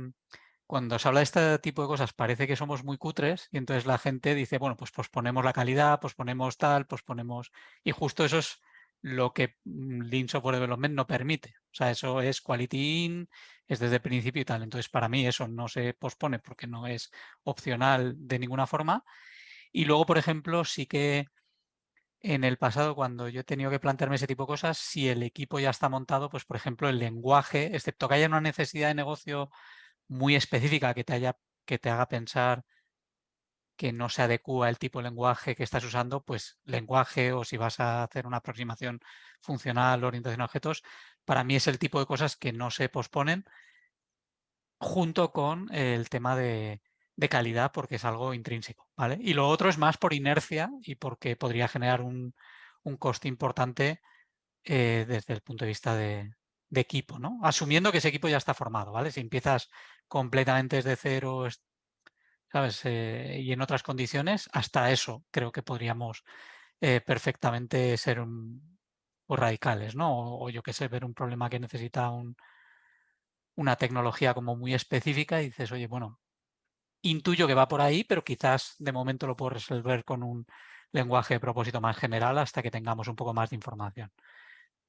cuando se habla de este tipo de cosas parece que somos muy cutres y entonces la gente dice, bueno, pues posponemos la calidad, posponemos tal, posponemos... Y justo eso es lo que Lean Software Development no permite. O sea, eso es quality in, es desde el principio y tal. Entonces, para mí eso no se pospone porque no es opcional de ninguna forma. Y luego, por ejemplo, sí que en el pasado, cuando yo he tenido que plantearme ese tipo de cosas, si el equipo ya está montado, pues por ejemplo, el lenguaje, excepto que haya una necesidad de negocio muy específica que te haga pensar que no se adecúa el tipo de lenguaje que estás usando, pues lenguaje o si vas a hacer una aproximación funcional, orientación a objetos, para mí es el tipo de cosas que no se posponen junto con el tema de calidad porque es algo intrínseco, ¿vale? Y lo otro es más por inercia y porque podría generar un coste importante desde el punto de vista de equipo, ¿no? Asumiendo que ese equipo ya está formado, ¿vale? Si empiezas completamente desde cero, ¿sabes? Y en otras condiciones, hasta eso creo que podríamos perfectamente ser pues radicales, ¿no? O yo qué sé, ver un problema que necesita una tecnología como muy específica y dices, oye, bueno, intuyo que va por ahí, pero quizás de momento lo puedo resolver con un lenguaje de propósito más general hasta que tengamos un poco más de información.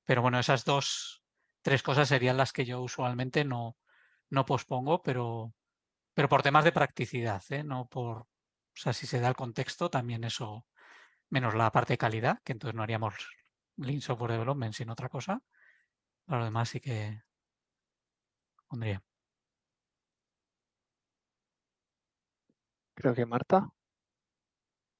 Pero bueno, esas 2, 3 cosas serían las que yo usualmente no pospongo, pero por temas de practicidad, no por, o sea, si se da el contexto, también eso, menos la parte de calidad, que entonces no haríamos Lean Software Development, sino otra cosa. Para lo demás sí que pondría. Creo que Marta.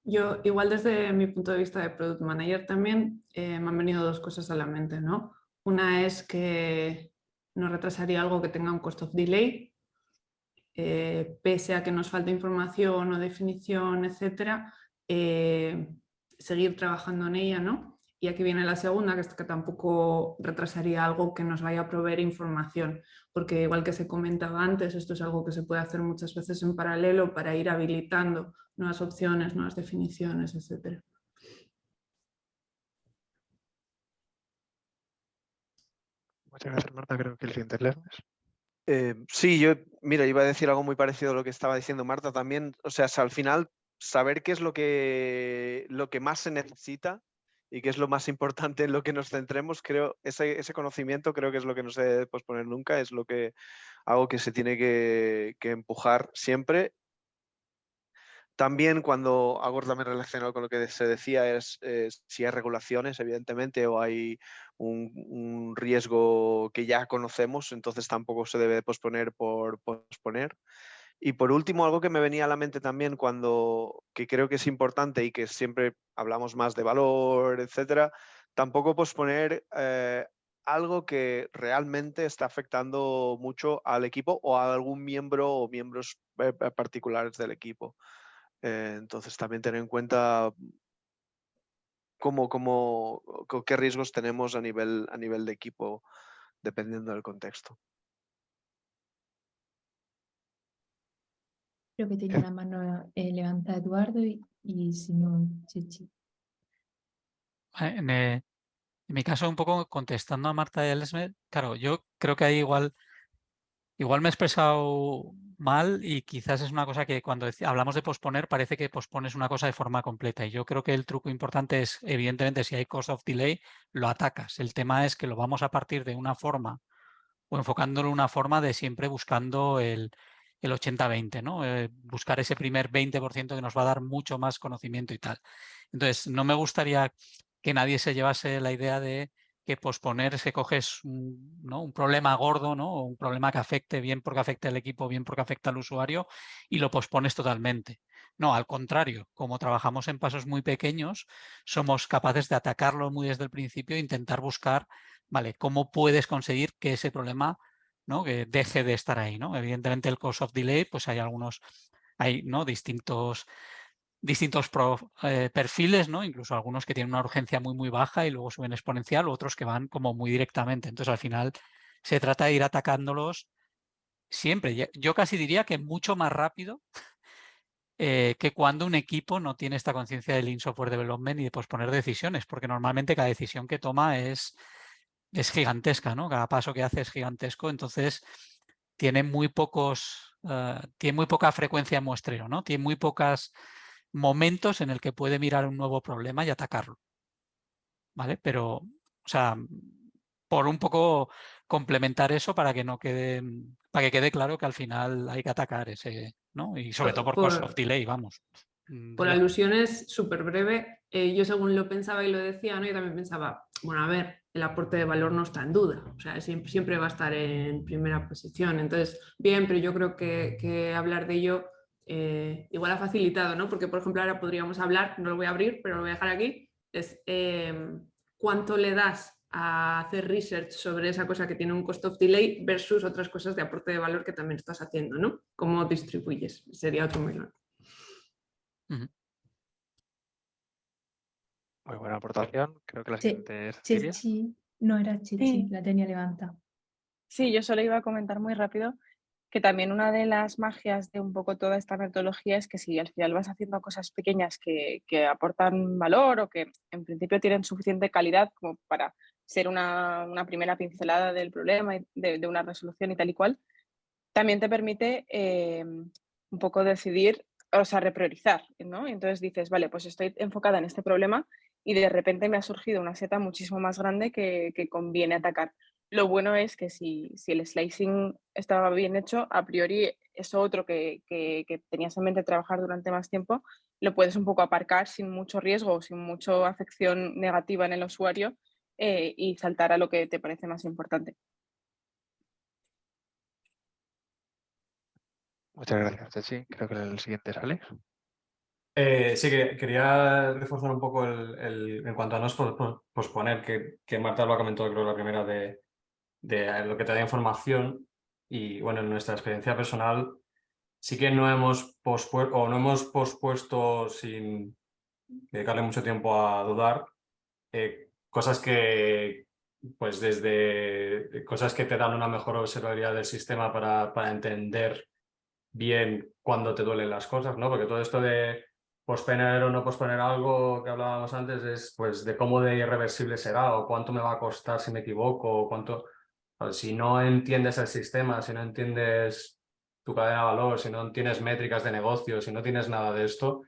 Yo, igual desde mi punto de vista de Product Manager también, me han venido 2 cosas a la mente, ¿no? Una es que no retrasaría algo que tenga un cost of delay, pese a que nos falte información o definición, etcétera, seguir trabajando en ella, ¿no? Y aquí viene la segunda, que es que tampoco retrasaría algo que nos vaya a proveer información, porque igual que se comentaba antes, esto es algo que se puede hacer muchas veces en paralelo para ir habilitando nuevas opciones, nuevas definiciones, etc. Muchas gracias, Marta. Creo que el siguiente es Lesmes. Sí, mira, iba a decir algo muy parecido a lo que estaba diciendo Marta también. O sea, al final, saber qué es lo que más se necesita y qué es lo más importante en lo que nos centremos, creo, ese conocimiento creo que es lo que no se debe posponer nunca, es algo que se tiene que empujar siempre. También cuando algo también relacionado con lo que se decía es si hay regulaciones, evidentemente, o hay un riesgo que ya conocemos, entonces tampoco se debe posponer por posponer. Y por último, algo que me venía a la mente también que creo que es importante y que siempre hablamos más de valor, etcétera, tampoco posponer algo que realmente está afectando mucho al equipo o a algún miembro o miembros particulares del equipo. Entonces también tener en cuenta qué riesgos tenemos a nivel de equipo dependiendo del contexto. Creo que tenía la mano levantada Eduardo y si no, Chichi. En mi caso, un poco contestando a Marta y a Lesme, claro, yo creo que ahí igual me he expresado mal y quizás es una cosa que cuando hablamos de posponer parece que pospones una cosa de forma completa y yo creo que el truco importante es, evidentemente, si hay cost of delay, lo atacas. El tema es que lo vamos a partir de una forma o enfocándolo de una forma de siempre buscando el 80-20, ¿no? Buscar ese primer 20% que nos va a dar mucho más conocimiento y tal. Entonces, no me gustaría que nadie se llevase la idea de que posponer se coges un problema gordo, ¿no? O un problema que afecte, bien porque afecte al equipo, bien porque afecta al usuario, y lo pospones totalmente. No, al contrario, como trabajamos en pasos muy pequeños, somos capaces de atacarlo muy desde el principio e intentar buscar, vale, cómo puedes conseguir que ese problema, ¿no? Que deje de estar ahí, ¿no? Evidentemente el cost of delay, pues hay ¿no? distintos perfiles, ¿no? Incluso algunos que tienen una urgencia muy, muy baja y luego suben exponencial, otros que van como muy directamente. Entonces, al final, se trata de ir atacándolos siempre. Yo casi diría que mucho más rápido que cuando un equipo no tiene esta conciencia del Lean Software Development y de posponer decisiones, porque normalmente cada decisión que toma es gigantesca, ¿no? Cada paso que hace es gigantesco, entonces tiene muy poca frecuencia de muestreo, ¿no? Tiene muy pocos momentos en el que puede mirar un nuevo problema y atacarlo, ¿vale? Pero, o sea, por un poco complementar eso para que quede claro que al final hay que atacar ese, ¿no? Y sobre todo por cost of delay, vamos. Por alusiones, súper breve, yo según lo pensaba y lo decía, ¿no? Yo también pensaba, bueno, a ver, el aporte de valor no está en duda, o sea, siempre va a estar en primera posición. Entonces, bien, pero yo creo que hablar de ello igual ha facilitado, ¿no? Porque, por ejemplo, ahora podríamos hablar, no lo voy a abrir, pero lo voy a dejar aquí, es cuánto le das a hacer research sobre esa cosa que tiene un cost of delay versus otras cosas de aporte de valor que también estás haciendo, ¿no? ¿Cómo distribuyes? Sería otro melón. Muy buena aportación. Creo que la Sí, siguiente es Silvia. Chichi, no era Chichi, Sí. la tenía levantada. Sí, yo solo iba a comentar muy rápido que también una de las magias de un poco toda esta metodología es que si al final vas haciendo cosas pequeñas que aportan valor o que en principio tienen suficiente calidad como para ser una primera pincelada del problema y de una resolución y tal y cual, también te permite un poco decidir, o sea, repriorizar, ¿no? Y entonces dices, vale, pues estoy enfocada en este problema y de repente me ha surgido una seta muchísimo más grande que conviene atacar. Lo bueno es que si el slicing estaba bien hecho, a priori eso otro que tenías en mente trabajar durante más tiempo, lo puedes un poco aparcar sin mucho riesgo o sin mucha afección negativa en el usuario y saltar a lo que te parece más importante. Muchas gracias, Chechi. Creo que el siguiente es Alex. Sí, que quería reforzar un poco en cuanto a no posponer, que Marta lo ha comentado, creo, la primera, de lo que te da información. Y bueno, en nuestra experiencia personal, sí que no hemos pospuesto sin dedicarle mucho tiempo a dudar cosas que, pues desde cosas que te dan una mejor observabilidad del sistema para entender bien cuándo te duelen las cosas, ¿no? Porque todo esto de posponer o no posponer algo que hablábamos antes es pues de cómo de irreversible será o cuánto me va a costar si me equivoco o cuánto... Si no entiendes el sistema, si no entiendes tu cadena de valor, si no tienes métricas de negocio, si no tienes nada de esto,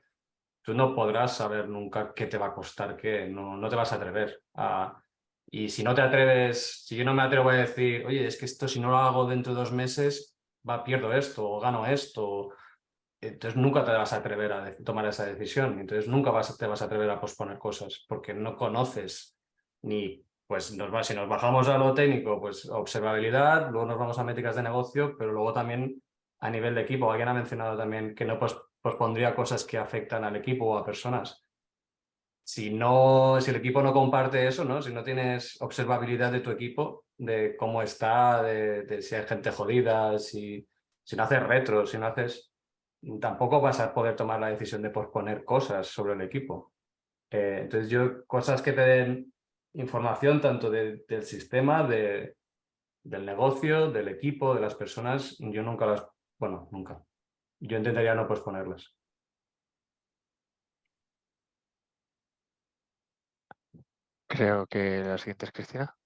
tú no podrás saber nunca qué te va a costar, qué, no te vas a atrever a... Y si no te atreves, si yo no me atrevo a decir, oye, es que esto si no lo hago dentro de 2 meses, pierdo esto o gano esto, entonces nunca te vas a atrever a tomar esa decisión. Entonces nunca te vas a atrever a posponer cosas porque no conoces ni, pues si nos bajamos a lo técnico, pues observabilidad, luego nos vamos a métricas de negocio, pero luego también a nivel de equipo. Alguien ha mencionado también que no pospondría cosas que afectan al equipo o a personas. Si el equipo no comparte eso, ¿no? Si no tienes observabilidad de tu equipo, de cómo está, de si hay gente jodida, si no haces retros, si no haces... Tampoco vas a poder tomar la decisión de posponer cosas sobre el equipo. Entonces cosas que te den información tanto del sistema, del negocio, del equipo, de las personas, yo nunca nunca. Yo intentaría no posponerlas. Creo que la siguiente es Cristina.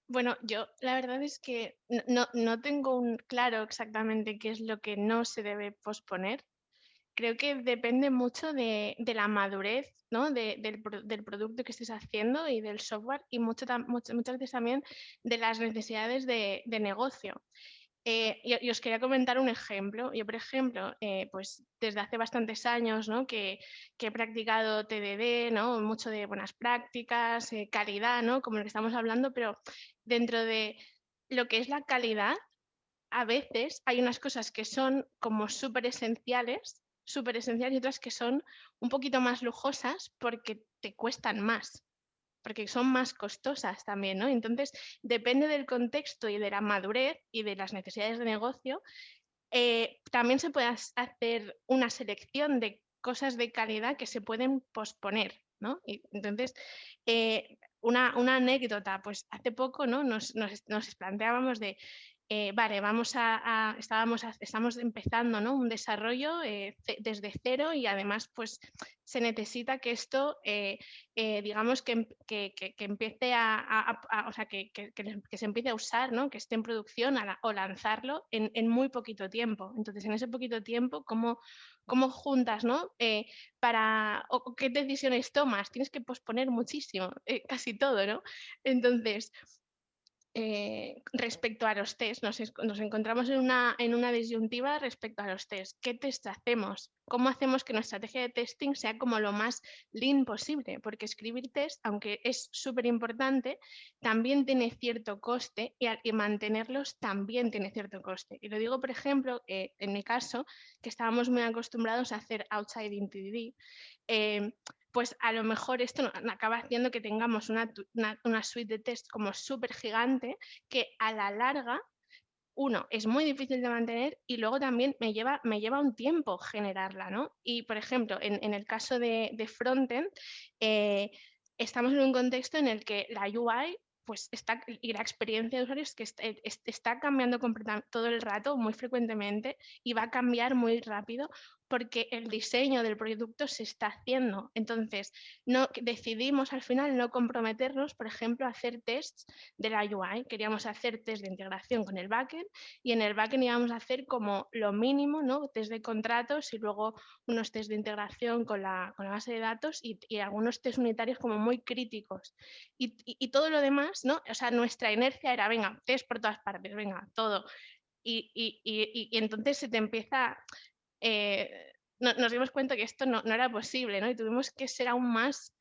Bueno, yo la verdad es que no tengo claro exactamente qué es lo que no se debe posponer. Creo que depende mucho de la madurez, ¿no? del producto que estés haciendo y del software y muchas veces también de las necesidades de negocio. Y os quería comentar un ejemplo. Yo, por ejemplo, pues desde hace bastantes años, ¿no? que he practicado TDD, ¿no? Mucho de buenas prácticas, calidad, ¿no? Como lo que estamos hablando, pero dentro de lo que es la calidad, a veces hay unas cosas que son como súper esenciales y otras que son un poquito más lujosas porque te cuestan más, porque son más costosas también, ¿no? Entonces, depende del contexto y de la madurez y de las necesidades de negocio, también se puede hacer una selección de cosas de calidad que se pueden posponer, ¿no? Y entonces, una anécdota, pues hace poco, ¿no? nos planteábamos de, vale, estamos empezando, ¿no? Un desarrollo desde cero y además pues se necesita que esto, digamos, que empiece o sea, que se empiece a usar, ¿no? Que esté en producción o lanzarlo en muy poquito tiempo. Entonces, en ese poquito tiempo, ¿cómo juntas, ¿no? O qué decisiones tomas? Tienes que posponer muchísimo, casi todo, ¿no? Entonces, respecto a los test, nos encontramos en una disyuntiva respecto a los test. ¿Qué test hacemos? ¿Cómo hacemos que nuestra estrategia de testing sea como lo más lean posible? Porque escribir test, aunque es súper importante, también tiene cierto coste y mantenerlos también tiene cierto coste. Y lo digo, por ejemplo, en mi caso, que estábamos muy acostumbrados a hacer outside in TDD, pues a lo mejor esto acaba haciendo que tengamos una suite de test como súper gigante que a la larga, uno, es muy difícil de mantener y luego también me lleva un tiempo generarla, ¿no? Y, por ejemplo, en el caso de frontend, estamos en un contexto en el que la UI pues y la experiencia de usuarios que está cambiando todo el rato, muy frecuentemente, y va a cambiar muy rápido porque el diseño del producto se está haciendo. Entonces, decidimos al final no comprometernos, por ejemplo, a hacer tests de la UI. Queríamos hacer test de integración con el backend y en el backend íbamos a hacer como lo mínimo, ¿no? Test de contratos y luego unos test de integración con la base de datos y algunos test unitarios como muy críticos. Y todo lo demás, ¿no? O sea, nuestra inercia era, venga, test por todas partes, venga, todo. Y entonces se te empieza... nos dimos cuenta que esto no era posible, ¿no? Y tuvimos que ser aún más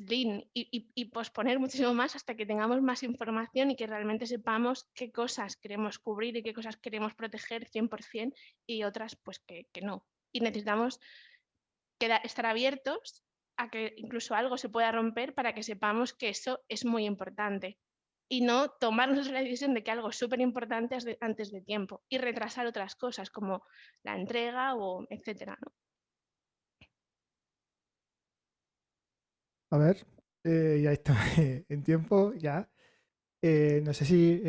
lean y posponer muchísimo más hasta que tengamos más información y que realmente sepamos qué cosas queremos cubrir y qué cosas queremos proteger 100% y otras pues que no. Y necesitamos estar abiertos a que incluso algo se pueda romper para que sepamos que eso es muy importante y no tomarnos la decisión de que algo es súper importante antes de tiempo y retrasar otras cosas como la entrega o etcétera, ¿no? A ver, ya está en tiempo, ya. No sé si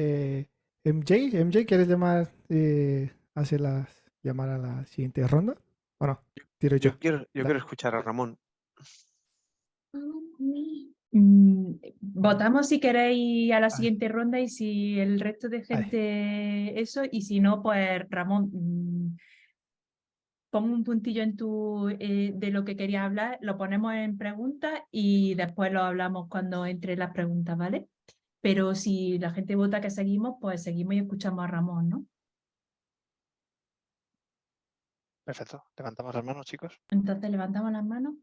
MJ, ¿quieres llamar, llamar a la siguiente ronda? ¿O no? Tiro yo. Yo quiero Dale. escuchar a Ramón. Votamos si queréis a la siguiente ronda y si el resto de gente eso, y si no, pues Ramón, pon un puntillo en de lo que querías hablar, lo ponemos en preguntas y después lo hablamos cuando entre las preguntas, ¿vale? Pero si la gente vota que seguimos, pues seguimos y escuchamos a Ramón, ¿no? Perfecto. Levantamos las manos, chicos. Entonces levantamos las manos.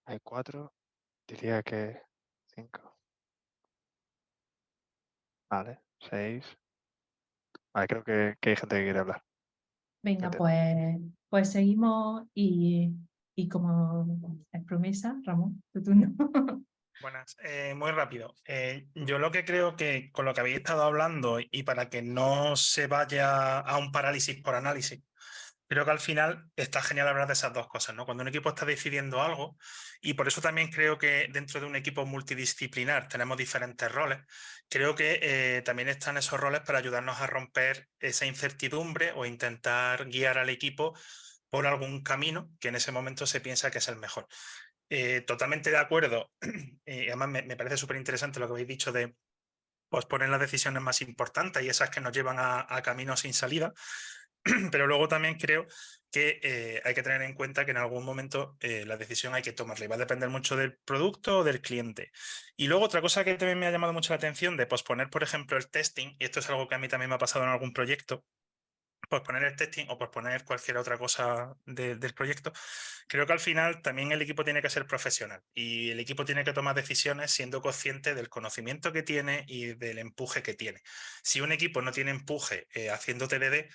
Hay 4. Diría que 5. Vale, 6. Vale, creo que hay gente que quiere hablar. Venga, Entiendo. pues seguimos y como es promesa, Ramón, tu turno. Buenas, muy rápido. Yo lo que creo que con lo que habéis estado hablando y para que no se vaya a un parálisis por análisis, creo que al final está genial hablar de esas dos cosas, ¿no? Cuando un equipo está decidiendo algo, y por eso también creo que dentro de un equipo multidisciplinar tenemos diferentes roles, creo que también están esos roles para ayudarnos a romper esa incertidumbre o intentar guiar al equipo por algún camino que en ese momento se piensa que es el mejor. Totalmente de acuerdo. Además, me parece súper interesante lo que habéis dicho de posponer las decisiones más importantes y esas que nos llevan a caminos sin salida. Pero luego también creo que hay que tener en cuenta que en algún momento la decisión hay que tomarla y va a depender mucho del producto o del cliente. Y luego otra cosa que también me ha llamado mucho la atención de posponer, por ejemplo, el testing, y esto es algo que a mí también me ha pasado en algún proyecto, posponer el testing o posponer cualquier otra cosa del proyecto, creo que al final también el equipo tiene que ser profesional y el equipo tiene que tomar decisiones siendo consciente del conocimiento que tiene y del empuje que tiene. Si un equipo no tiene empuje haciendo TDD,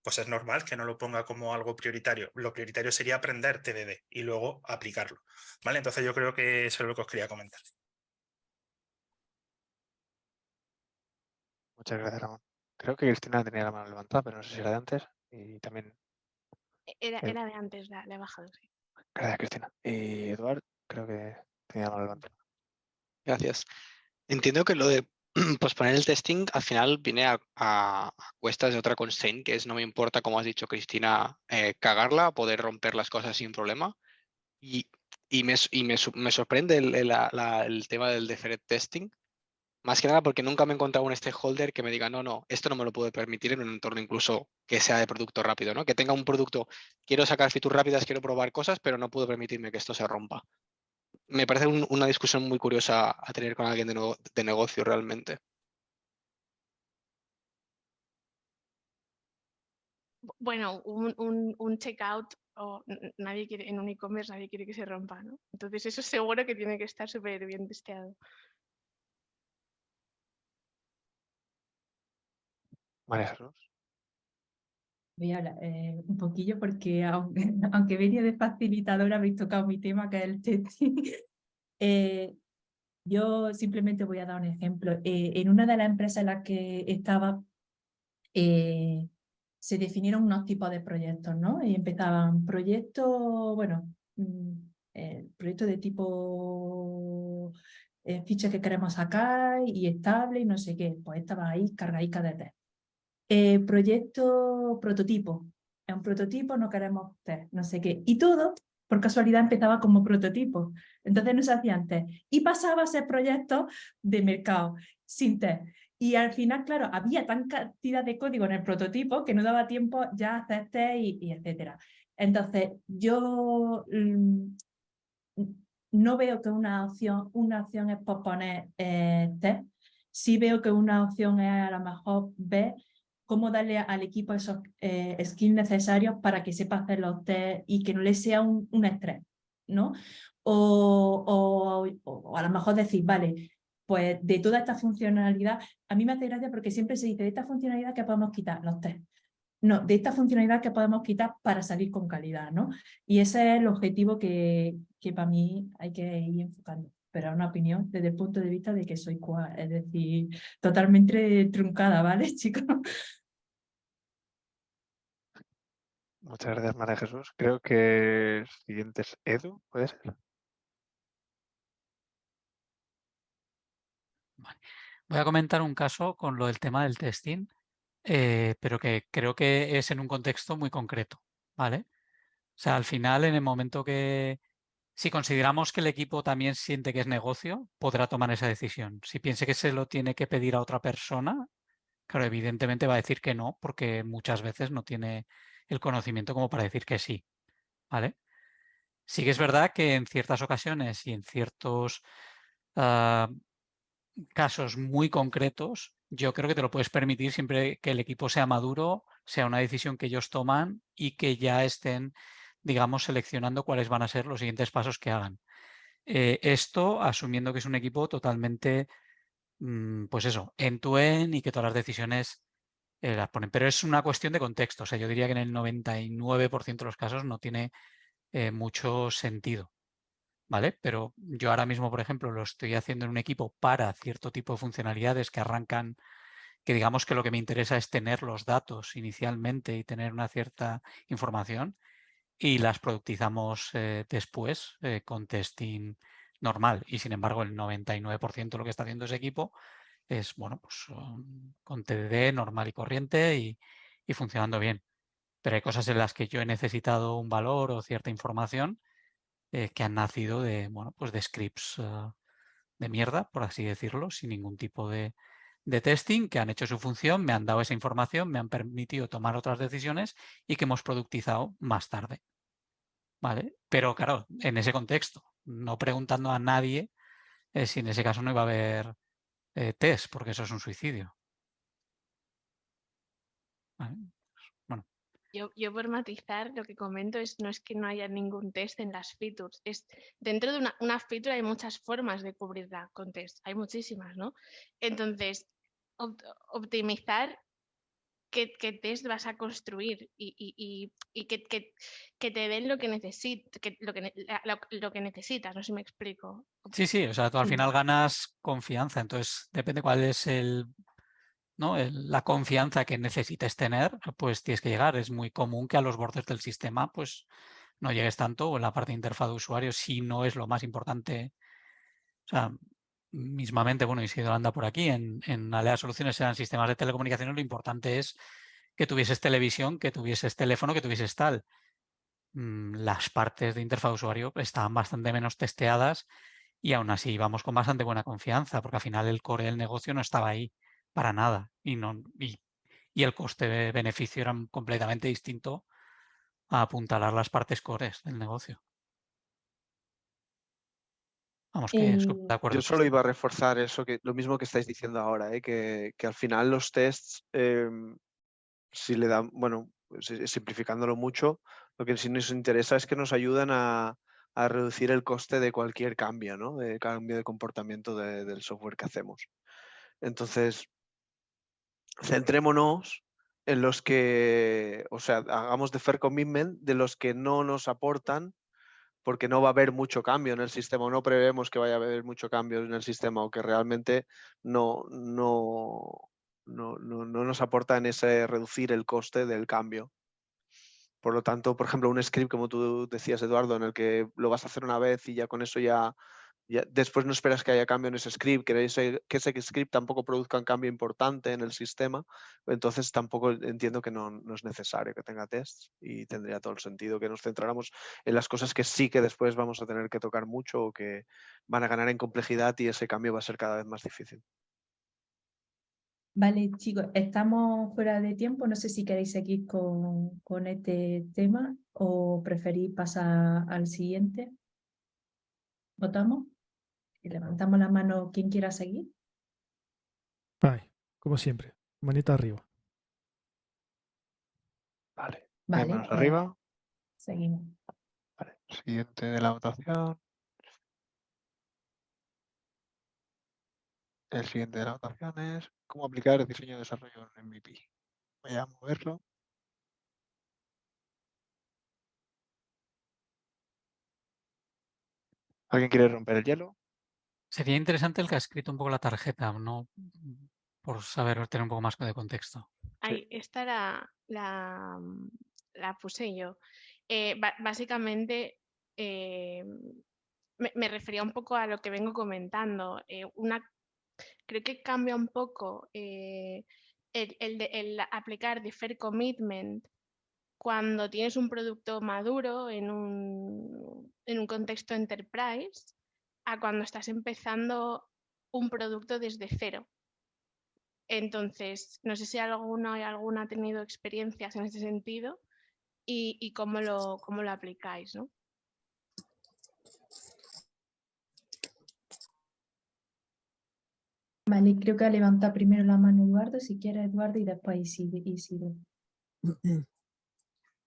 pues es normal que no lo ponga como algo prioritario. Lo prioritario sería aprender TDD y luego aplicarlo, ¿vale? Entonces yo creo que eso es lo que os quería comentar. Muchas gracias, Ramón. Creo que Cristina tenía la mano levantada, pero no sé si era de antes. Y también. Era de antes, la he bajado, sí. Gracias, Cristina. Y Eduard, creo que tenía la mano levantada. Gracias. Entiendo que lo de posponer el testing al final viene a cuestas de otra constraint, que es no me importa, como has dicho, Cristina, cagarla, poder romper las cosas sin problema. Y me sorprende el tema del deferred testing, más que nada porque nunca me he encontrado un stakeholder que me diga, no, esto no me lo puedo permitir en un entorno incluso que sea de producto rápido, ¿no? Que tenga un producto, quiero sacar features rápidas, quiero probar cosas, pero no puedo permitirme que esto se rompa. Me parece una discusión muy curiosa a tener con alguien de negocio realmente. Bueno, un checkout nadie quiere, en un e-commerce nadie quiere que se rompa, ¿no? Entonces eso seguro que tiene que estar súper bien testeado. María Jesús. Voy a hablar un poquillo porque aunque venía de facilitadora habéis tocado mi tema que es el testing. Yo simplemente voy a dar un ejemplo. En una de las empresas en las que estaba se definieron unos tipos de proyectos, ¿no? Y empezaban proyectos, bueno, proyectos de tipo ficha que queremos sacar y estable y no sé qué. Pues estaba ahí cargadica de test. Proyecto prototipo. Es un prototipo, no queremos test, no sé qué. Y todo, por casualidad, empezaba como prototipo. Entonces no se hacían test. Y pasaba a ser proyectos de mercado, sin test. Y al final, claro, había tan cantidad de código en el prototipo que no daba tiempo ya a hacer test y etcétera. Entonces, yo no veo que una opción es posponer test. Sí veo que una opción es a lo mejor ver cómo darle al equipo esos skills necesarios para que sepa hacer los test y que no le sea un estrés, ¿no? O a lo mejor decir, vale, pues de toda esta funcionalidad, a mí me hace gracia porque siempre se dice, de esta funcionalidad que podemos quitar los test. No, de esta funcionalidad que podemos quitar para salir con calidad, ¿no? Y ese es el objetivo que para mí hay que ir enfocando. Pero es una opinión desde el punto de vista de que soy QA, es decir, totalmente truncada, ¿vale, chicos? Muchas gracias, María Jesús. Creo que el siguiente es Edu, ¿puede ser? Voy a comentar un caso con lo del tema del testing, pero que creo que es en un contexto muy concreto, ¿vale? O sea, al final, en el momento que, si consideramos que el equipo también siente que es negocio, podrá tomar esa decisión. Si piense que se lo tiene que pedir a otra persona, claro, evidentemente va a decir que no, porque muchas veces no tiene el conocimiento como para decir que sí, ¿vale? Sí que es verdad que en ciertas ocasiones y en ciertos casos muy concretos, yo creo que te lo puedes permitir siempre que el equipo sea maduro, sea una decisión que ellos toman y que ya estén, digamos, seleccionando cuáles van a ser los siguientes pasos que hagan. Esto asumiendo que es un equipo totalmente, pues eso, end-to-end y que todas las decisiones las ponen. Pero es una cuestión de contexto. O sea, yo diría que en el 99% de los casos no tiene mucho sentido. ¿Vale? Pero yo ahora mismo, por ejemplo, lo estoy haciendo en un equipo para cierto tipo de funcionalidades que arrancan, que digamos que lo que me interesa es tener los datos inicialmente y tener una cierta información y las productizamos después con testing normal. Y sin embargo, el 99% de lo que está haciendo ese equipo es, bueno, pues con TDD normal y corriente y funcionando bien. Pero hay cosas en las que yo he necesitado un valor o cierta información que han nacido de, bueno, pues de scripts de mierda, por así decirlo, sin ningún tipo de testing, que han hecho su función, me han dado esa información, me han permitido tomar otras decisiones y que hemos productizado más tarde. ¿Vale? Pero claro, en ese contexto, no preguntando a nadie si en ese caso no iba a haber test, porque eso es un suicidio. ¿Vale? Bueno. Yo por matizar lo que comento no es que no haya ningún test en las features, es dentro de una feature hay muchas formas de cubrirla con test, hay muchísimas, ¿no? Entonces, optimizar qué test vas a construir y que te den lo que lo que necesitas, no sé si me explico. Sí, sí, o sea, tú al final ganas confianza, entonces depende cuál es ¿no? la confianza que necesites tener, pues tienes que llegar. Es muy común que a los bordes del sistema pues no llegues tanto o en la parte de interfaz de usuario si no es lo más importante. O sea, mismamente, bueno, Isidro anda por aquí, en Alea Soluciones eran sistemas de telecomunicaciones, lo importante es que tuvieses televisión, que tuvieses teléfono, que tuvieses tal. Las partes de interfaz de usuario estaban bastante menos testeadas y aún así íbamos con bastante buena confianza, porque al final el core del negocio no estaba ahí para nada y el coste-beneficio era completamente distinto a apuntalar las partes cores del negocio. Vamos, que de acuerdo. Yo solo iba a reforzar eso, que lo mismo que estáis diciendo ahora, que al final los tests, si le dan, bueno, simplificándolo mucho, lo que sí nos interesa es que nos ayudan a reducir el coste de cualquier cambio, ¿no? De cambio de comportamiento del software que hacemos. Entonces, centrémonos en los que, o sea, hagamos de fair commitment de los que no nos aportan, porque no va a haber mucho cambio en el sistema, o no prevemos que vaya a haber mucho cambio en el sistema, o que realmente no nos aporta en ese reducir el coste del cambio. Por lo tanto, por ejemplo, un script, como tú decías, Eduardo, en el que lo vas a hacer una vez y ya con eso ya después no esperas que haya cambio en ese script, que ese script tampoco produzca un cambio importante en el sistema, entonces tampoco entiendo que no es necesario que tenga tests y tendría todo el sentido que nos centráramos en las cosas que sí que después vamos a tener que tocar mucho o que van a ganar en complejidad y ese cambio va a ser cada vez más difícil. Vale, chicos, estamos fuera de tiempo. No sé si queréis seguir con este tema o preferís pasar al siguiente. ¿Votamos? Y levantamos la mano quien quiera seguir. Vale, como siempre, manita arriba. Vale, Vale, manos arriba. seguimos. Vale, siguiente de la votación. El siguiente de la votación es cómo aplicar el diseño de desarrollo en MVP. Voy a moverlo. ¿Alguien quiere romper el hielo? Sería interesante el que ha escrito un poco la tarjeta, ¿no? Por saber, tener un poco más de contexto. Ahí está la puse yo. Básicamente, me refería un poco a lo que vengo comentando. Creo que cambia un poco el aplicar defer commitment cuando tienes un producto maduro en un contexto enterprise a cuando estás empezando un producto desde cero. Entonces, no sé si alguna ha tenido experiencias en ese sentido y cómo lo aplicáis, ¿no? Vale, creo que levanta primero la mano Eduardo, si quiere Eduardo, y después Isidro.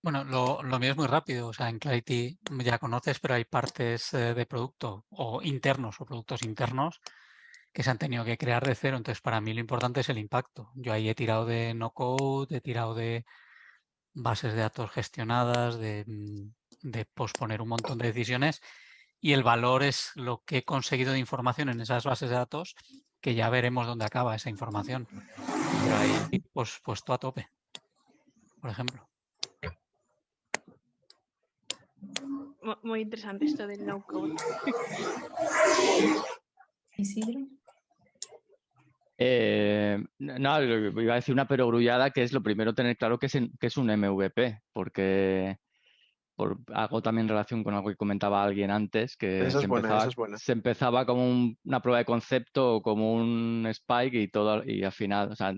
Bueno, lo mío es muy rápido. O sea, en Clarity ya conoces, pero hay partes de producto o internos o productos internos que se han tenido que crear de cero. Entonces, para mí lo importante es el impacto. Yo ahí he tirado de no code, he tirado de bases de datos gestionadas, de posponer un montón de decisiones, y el valor es lo que he conseguido de información en esas bases de datos, que ya veremos dónde acaba esa información. Pero ahí pues puesto a tope, por ejemplo. Muy interesante esto del no code. Isidro. No, iba a decir una perogrullada, que es lo primero tener claro que es un MVP, porque hago también relación con algo que comentaba alguien antes, que Esa es buena, esa es buena. se empezaba como una prueba de concepto o como un spike y al final, o sea,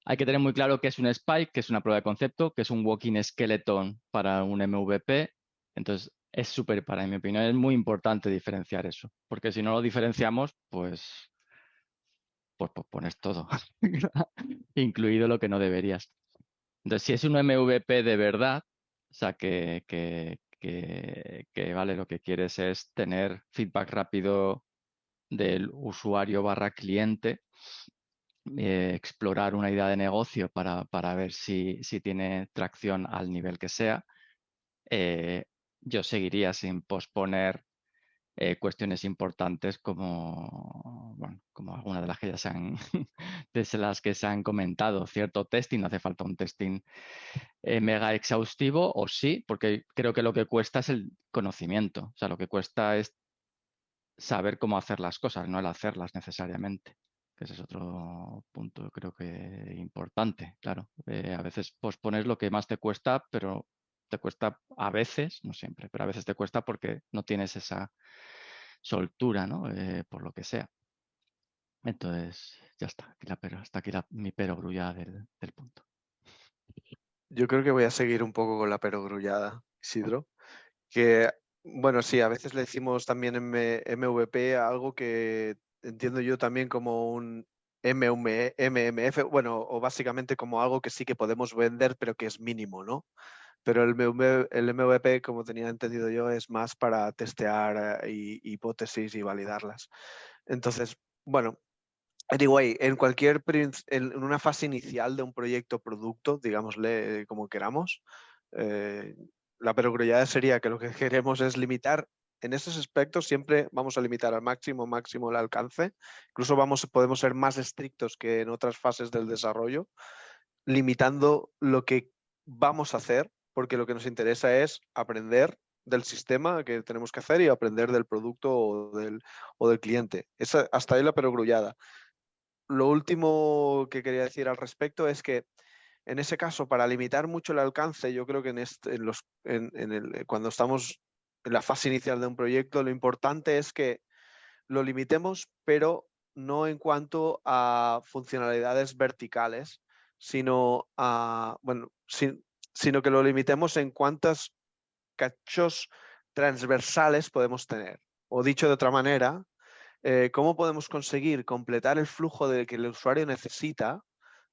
hay que tener muy claro qué es un spike, qué es una prueba de concepto, qué es un walking skeleton para un MVP. Entonces, es súper, para mi opinión, es muy importante diferenciar eso, porque si no lo diferenciamos, pues pones todo, incluido lo que no deberías. Entonces, si es un MVP de verdad, o sea, que vale, lo que quieres es tener feedback rápido del usuario / cliente, explorar una idea de negocio para ver si tiene tracción al nivel que sea, yo seguiría sin posponer cuestiones importantes como, bueno, como algunas de las que ya se han comentado. Cierto testing, no hace falta un testing mega exhaustivo, o sí, porque creo que lo que cuesta es el conocimiento. O sea, lo que cuesta es saber cómo hacer las cosas, no el hacerlas necesariamente. Que ese es otro punto, creo que importante, claro. A veces pospones lo que más te cuesta, pero te cuesta a veces, no siempre, pero a veces te cuesta porque no tienes esa soltura, ¿no? Por lo que sea. Entonces, ya está, hasta aquí mi perogrullada del punto. Yo creo que voy a seguir un poco con la perogrullada, Isidro, que, bueno, sí, a veces le decimos también MVP a algo que entiendo yo también como un MMF, bueno, o básicamente como algo que sí que podemos vender, pero que es mínimo, ¿no? Pero el MVP, como tenía entendido yo, es más para testear hipótesis y validarlas. Entonces, bueno, anyway, en una fase inicial de un proyecto producto, digámosle como queramos, la perogrullada sería que lo que queremos es limitar. En esos aspectos siempre vamos a limitar al máximo el alcance. Incluso podemos ser más estrictos que en otras fases del desarrollo, limitando lo que vamos a hacer, porque lo que nos interesa es aprender del sistema que tenemos que hacer y aprender del producto o del cliente. Hasta ahí la perogrullada. Lo último que quería decir al respecto es que en ese caso, para limitar mucho el alcance, yo creo que cuando estamos en la fase inicial de un proyecto, lo importante es que lo limitemos, pero no en cuanto a funcionalidades verticales, sino que lo limitemos en cuántos cachos transversales podemos tener. O dicho de otra manera, ¿cómo podemos conseguir completar el flujo que el usuario necesita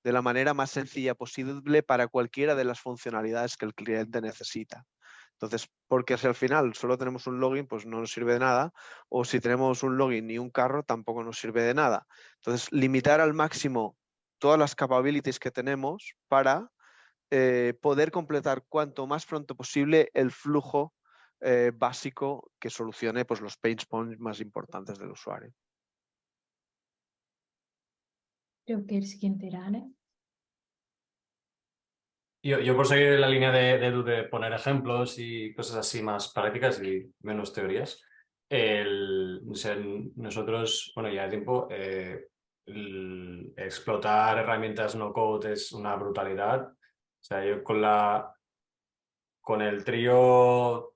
de la manera más sencilla posible para cualquiera de las funcionalidades que el cliente necesita? Entonces, porque si al final solo tenemos un login, pues no nos sirve de nada, o si tenemos un login y un carro, tampoco nos sirve de nada. Entonces, limitar al máximo todas las capabilities que tenemos para poder completar cuanto más pronto posible el flujo básico que solucione pues, los pain points más importantes del usuario. Creo que el siguiente era Ale. Yo por seguir la línea de Edu de poner ejemplos y cosas así más prácticas y menos teorías, o sea, nosotros, bueno, ya de tiempo, explotar herramientas no code es una brutalidad. O sea, yo con el trío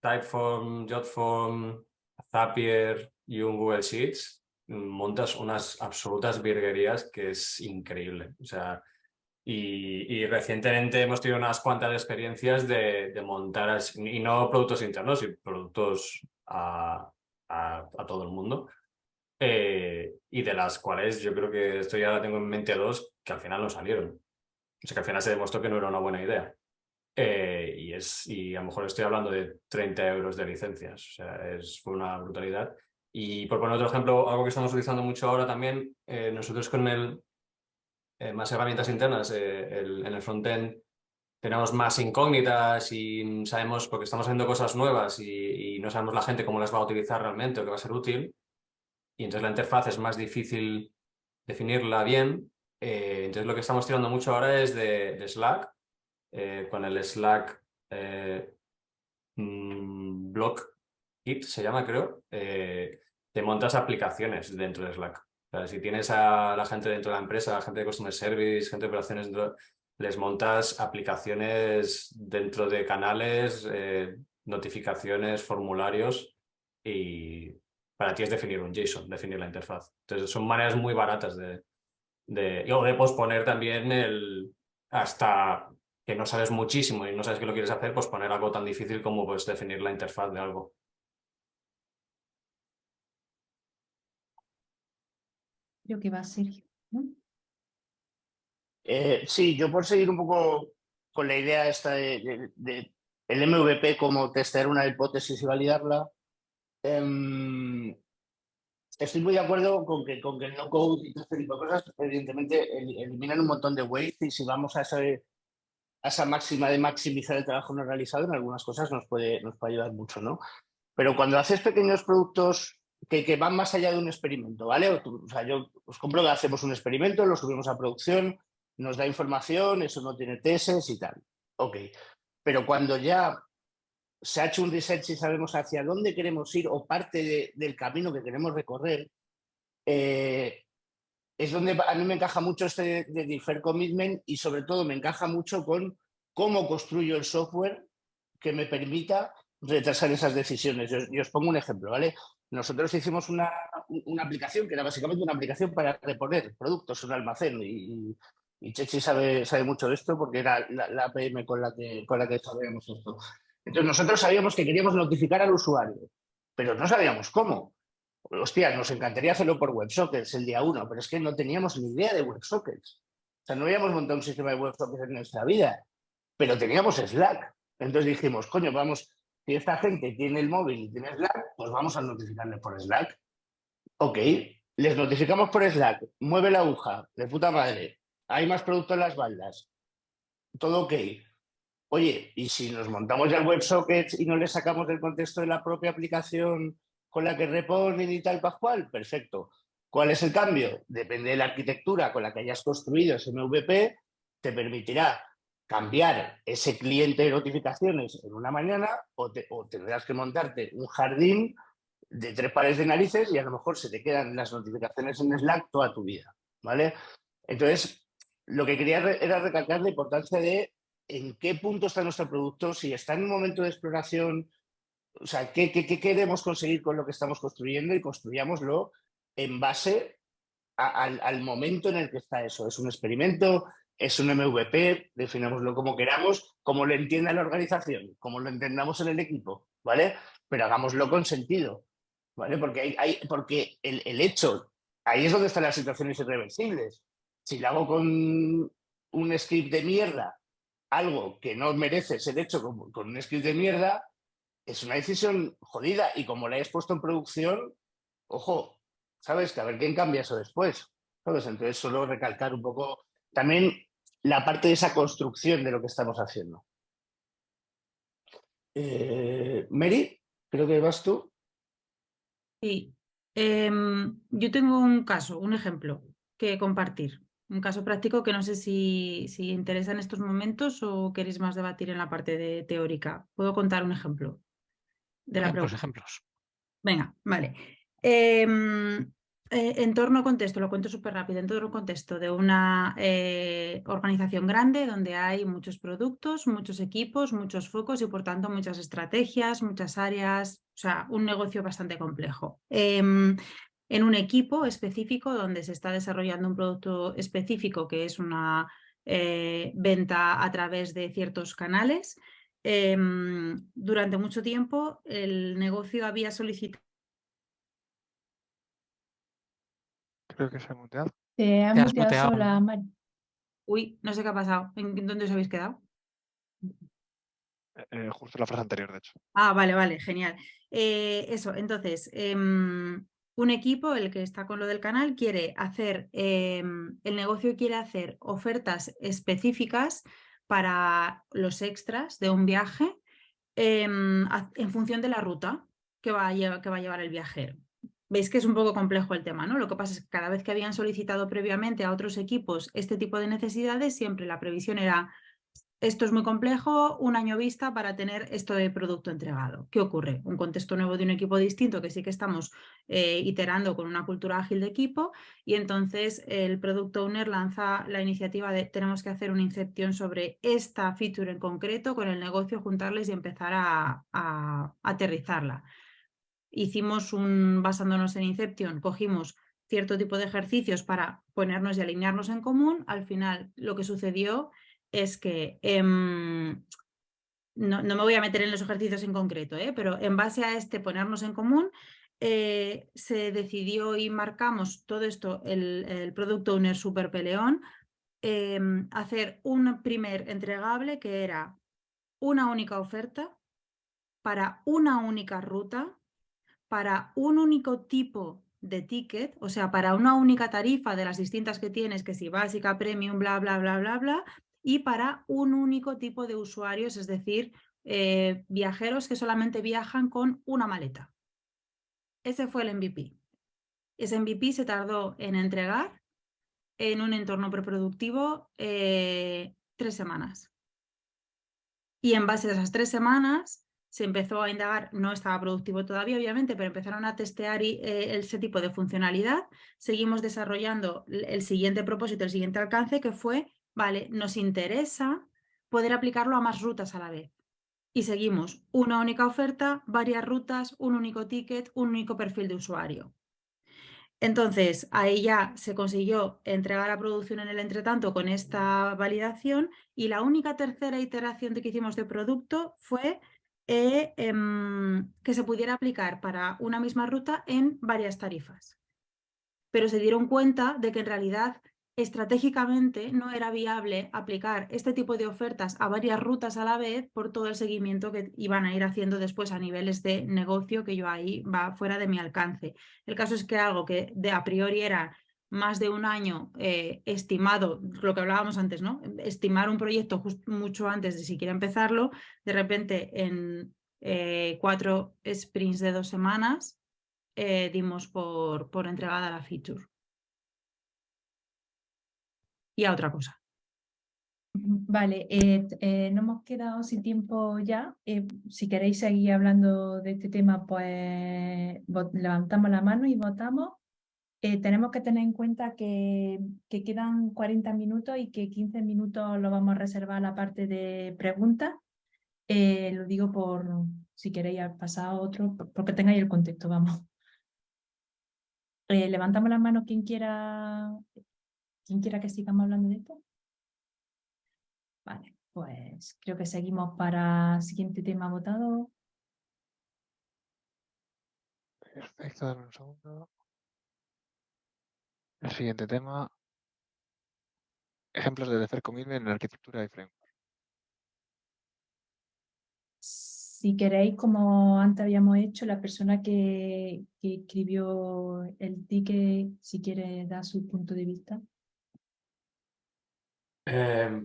Typeform, Jotform, Zapier y un Google Sheets, montas unas absolutas virguerías que es increíble. O sea, y recientemente hemos tenido unas cuantas experiencias de montar, y no productos internos, sino productos a todo el mundo. Y de las cuales yo creo que esto ya tengo en mente dos que al final no salieron. O sea, que al final se demostró que no era una buena idea. Y a lo mejor estoy hablando de 30 euros de licencias. O sea, fue una brutalidad. Y por poner otro ejemplo, algo que estamos utilizando mucho ahora también, nosotros con más herramientas internas, en el frontend tenemos más incógnitas y sabemos, porque estamos haciendo cosas nuevas y no sabemos la gente cómo las va a utilizar realmente o qué va a ser útil. Y entonces la interfaz es más difícil definirla bien. Entonces lo que estamos tirando mucho ahora es de Slack, con el Slack Block Kit, se llama, creo. Te montas aplicaciones dentro de Slack. O sea, si tienes a la gente dentro de la empresa, la gente de Customer Service, gente de operaciones, les montas aplicaciones dentro de canales, notificaciones, formularios, y para ti es definir un JSON, definir la interfaz. Entonces son maneras muy baratas de posponer también hasta que no sabes muchísimo y no sabes qué lo quieres hacer, pues poner algo tan difícil como pues definir la interfaz de algo. Creo que va Sergio, ¿no? Sí, yo por seguir un poco con la idea esta de el MVP como testear una hipótesis y validarla, estoy muy de acuerdo con que el no-code y todo este tipo de cosas, evidentemente, eliminan un montón de waste, y si vamos a esa máxima de maximizar el trabajo no realizado, en algunas cosas nos puede ayudar mucho, ¿no? Pero cuando haces pequeños productos que van más allá de un experimento, ¿vale? O sea, yo os compro que hacemos un experimento, lo subimos a producción, nos da información, eso no tiene tesis y tal. Ok. Pero cuando ya se ha hecho un research y sabemos hacia dónde queremos ir o parte del camino que queremos recorrer, es donde a mí me encaja mucho este de defer commitment, y sobre todo me encaja mucho con cómo construyo el software que me permita retrasar esas decisiones. Yo os pongo un ejemplo, ¿vale? Nosotros hicimos una aplicación que era básicamente una aplicación para reponer productos en un almacén, y Chechi sabe mucho de esto porque era la APM con la que sabíamos esto. Entonces nosotros sabíamos que queríamos notificar al usuario, pero no sabíamos cómo. Hostia, nos encantaría hacerlo por WebSockets el día 1, pero es que no teníamos ni idea de WebSockets. O sea, no habíamos montado un sistema de WebSockets en nuestra vida, pero teníamos Slack. Entonces dijimos, coño, vamos, si esta gente tiene el móvil y tiene Slack, pues vamos a notificarles por Slack. Ok, les notificamos por Slack, mueve la aguja, de puta madre, hay más producto en las baldas, todo ok. Oye, y si nos montamos ya el WebSockets y no le sacamos del contexto de la propia aplicación con la que reponen y tal pascual, perfecto. ¿Cuál es el cambio? Depende de la arquitectura con la que hayas construido ese MVP, te permitirá cambiar ese cliente de notificaciones en una mañana, o tendrás que montarte un jardín de 3 pares de narices y a lo mejor se te quedan las notificaciones en Slack toda tu vida, ¿vale? Entonces, lo que quería era recalcar la importancia de en qué punto está nuestro producto, si está en un momento de exploración, o sea, qué queremos conseguir con lo que estamos construyendo, y construyámoslo en base al momento en el que está eso. Es un experimento, es un MVP, definámoslo como queramos, como lo entienda la organización, como lo entendamos en el equipo, ¿vale? Pero hagámoslo con sentido, ¿vale? Porque el hecho, ahí es donde están las situaciones irreversibles. Si lo hago con un script de mierda, algo que no merece ser hecho con un script de mierda, es una decisión jodida, y como la hayas puesto en producción, ojo, ¿sabes? Que a ver quién cambia eso después, ¿sabes? Entonces solo recalcar un poco también la parte de esa construcción de lo que estamos haciendo. Mary, creo que vas tú. Sí. Yo tengo un caso, un ejemplo que compartir. Un caso práctico que no sé si interesa en estos momentos o queréis más debatir en la parte de teórica. Puedo contar un ejemplo de la pregunta. Ejemplos. Venga, vale. Entorno contexto, lo cuento súper rápido. Entorno contexto de una organización grande donde hay muchos productos, muchos equipos, muchos focos y por tanto muchas estrategias, muchas áreas, o sea, un negocio bastante complejo. En un equipo específico donde se está desarrollando un producto específico que es una venta a través de ciertos canales. Durante mucho tiempo el negocio había solicitado. Creo que se ha muteado. Te has Te has muteado muteado. sola, Mari. Uy, no sé qué ha pasado. ¿En dónde os habéis quedado? Justo la frase anterior, de hecho. Ah, vale, genial. Eso, entonces, un equipo, el que está con lo del canal, quiere hacer, el negocio quiere hacer ofertas específicas para los extras de un viaje en función de la ruta que va a llevar el viajero. Veis que es un poco complejo el tema, ¿no? Lo que pasa es que cada vez que habían solicitado previamente a otros equipos este tipo de necesidades, siempre la previsión era: esto es muy complejo, un año vista para tener esto de producto entregado. ¿Qué ocurre? Un contexto nuevo de un equipo distinto que sí que estamos iterando con una cultura ágil de equipo y entonces el Product Owner lanza la iniciativa de tenemos que hacer una inception sobre esta feature en concreto con el negocio, juntarles y empezar a aterrizarla. Hicimos basándonos en Inception, cogimos cierto tipo de ejercicios para ponernos y alinearnos en común. Al final lo que sucedió es que no me voy a meter en los ejercicios en concreto, pero en base a ponernos en común, se decidió y marcamos todo esto, el Product Owner super peleón, hacer un primer entregable que era una única oferta para una única ruta, para un único tipo de ticket, o sea, para una única tarifa de las distintas que tienes, que si básica, premium, bla, bla, bla, bla, bla, y para un único tipo de usuarios, es decir, viajeros que solamente viajan con una maleta. Ese fue el MVP. Ese MVP se tardó en entregar en un entorno preproductivo 3 semanas. Y en base a esas 3 semanas se empezó a indagar, no estaba productivo todavía, obviamente, pero empezaron a testear ese tipo de funcionalidad. Seguimos desarrollando el siguiente propósito, el siguiente alcance, que fue, vale, nos interesa poder aplicarlo a más rutas a la vez. Y seguimos una única oferta, varias rutas, un único ticket, un único perfil de usuario. Entonces, ahí ya se consiguió entregar a producción en el entretanto con esta validación y la única tercera iteración que hicimos de producto fue que se pudiera aplicar para una misma ruta en varias tarifas. Pero se dieron cuenta de que en realidad estratégicamente no era viable aplicar este tipo de ofertas a varias rutas a la vez por todo el seguimiento que iban a ir haciendo después a niveles de negocio que yo ahí va fuera de mi alcance. El caso es que algo que de a priori era más de un año estimado, lo que hablábamos antes, ¿no? Estimar un proyecto mucho antes de siquiera empezarlo, de repente en 4 sprints de 2 semanas dimos por entregada la feature. Y a otra cosa. Vale, nos hemos quedado sin tiempo ya. Si queréis seguir hablando de este tema, pues levantamos la mano y votamos. Tenemos que tener en cuenta que quedan 40 minutos y que 15 minutos lo vamos a reservar a la parte de preguntas. Lo digo por si queréis pasar a otro, porque tengáis el contexto, vamos. Levantamos las manos quien quiera que sigamos hablando de esto. Vale, pues creo que seguimos para el siguiente tema votado. Perfecto, dame un segundo. El siguiente tema. Ejemplos de defer commitment en arquitectura y framework. Si queréis, como antes habíamos hecho, la persona que escribió el ticket, si quiere dar su punto de vista.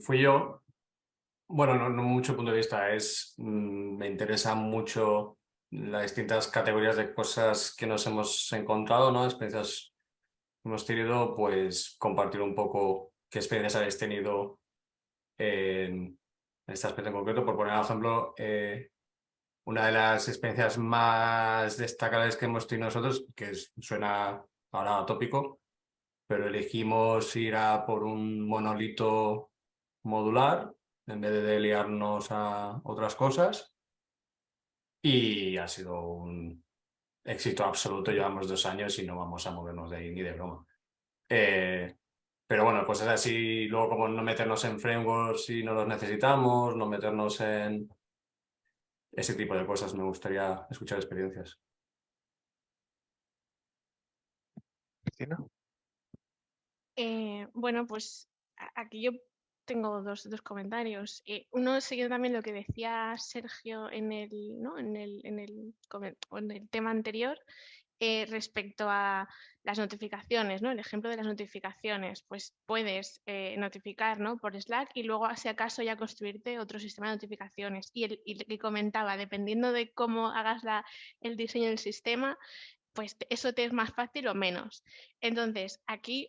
Fui yo. Bueno, no mucho punto de vista. Me interesa mucho las distintas categorías de cosas que nos hemos encontrado, ¿no? Experiencias hemos tenido, pues compartir un poco qué experiencias habéis tenido en este aspecto en concreto. Por poner un ejemplo, una de las experiencias más destacables que hemos tenido nosotros, que suena ahora atópico, pero elegimos ir a por un monolito modular en vez de liarnos a otras cosas, y ha sido un éxito absoluto. Llevamos 2 años y no vamos a movernos de ahí ni de broma. Pero bueno, pues es así. Luego, como no meternos en frameworks si no los necesitamos, no meternos en ese tipo de cosas. Me gustaría escuchar experiencias. Cristina. Bueno, pues aquí yo tengo dos comentarios. Uno, siguiendo también lo que decía Sergio en el, ¿no? en el tema anterior, respecto a las notificaciones, ¿no? El ejemplo de las notificaciones, pues puedes notificar, ¿no? por Slack y luego, si acaso, ya construirte otro sistema de notificaciones. Y el que comentaba, dependiendo de cómo hagas el diseño del sistema, pues eso te es más fácil o menos. Entonces, aquí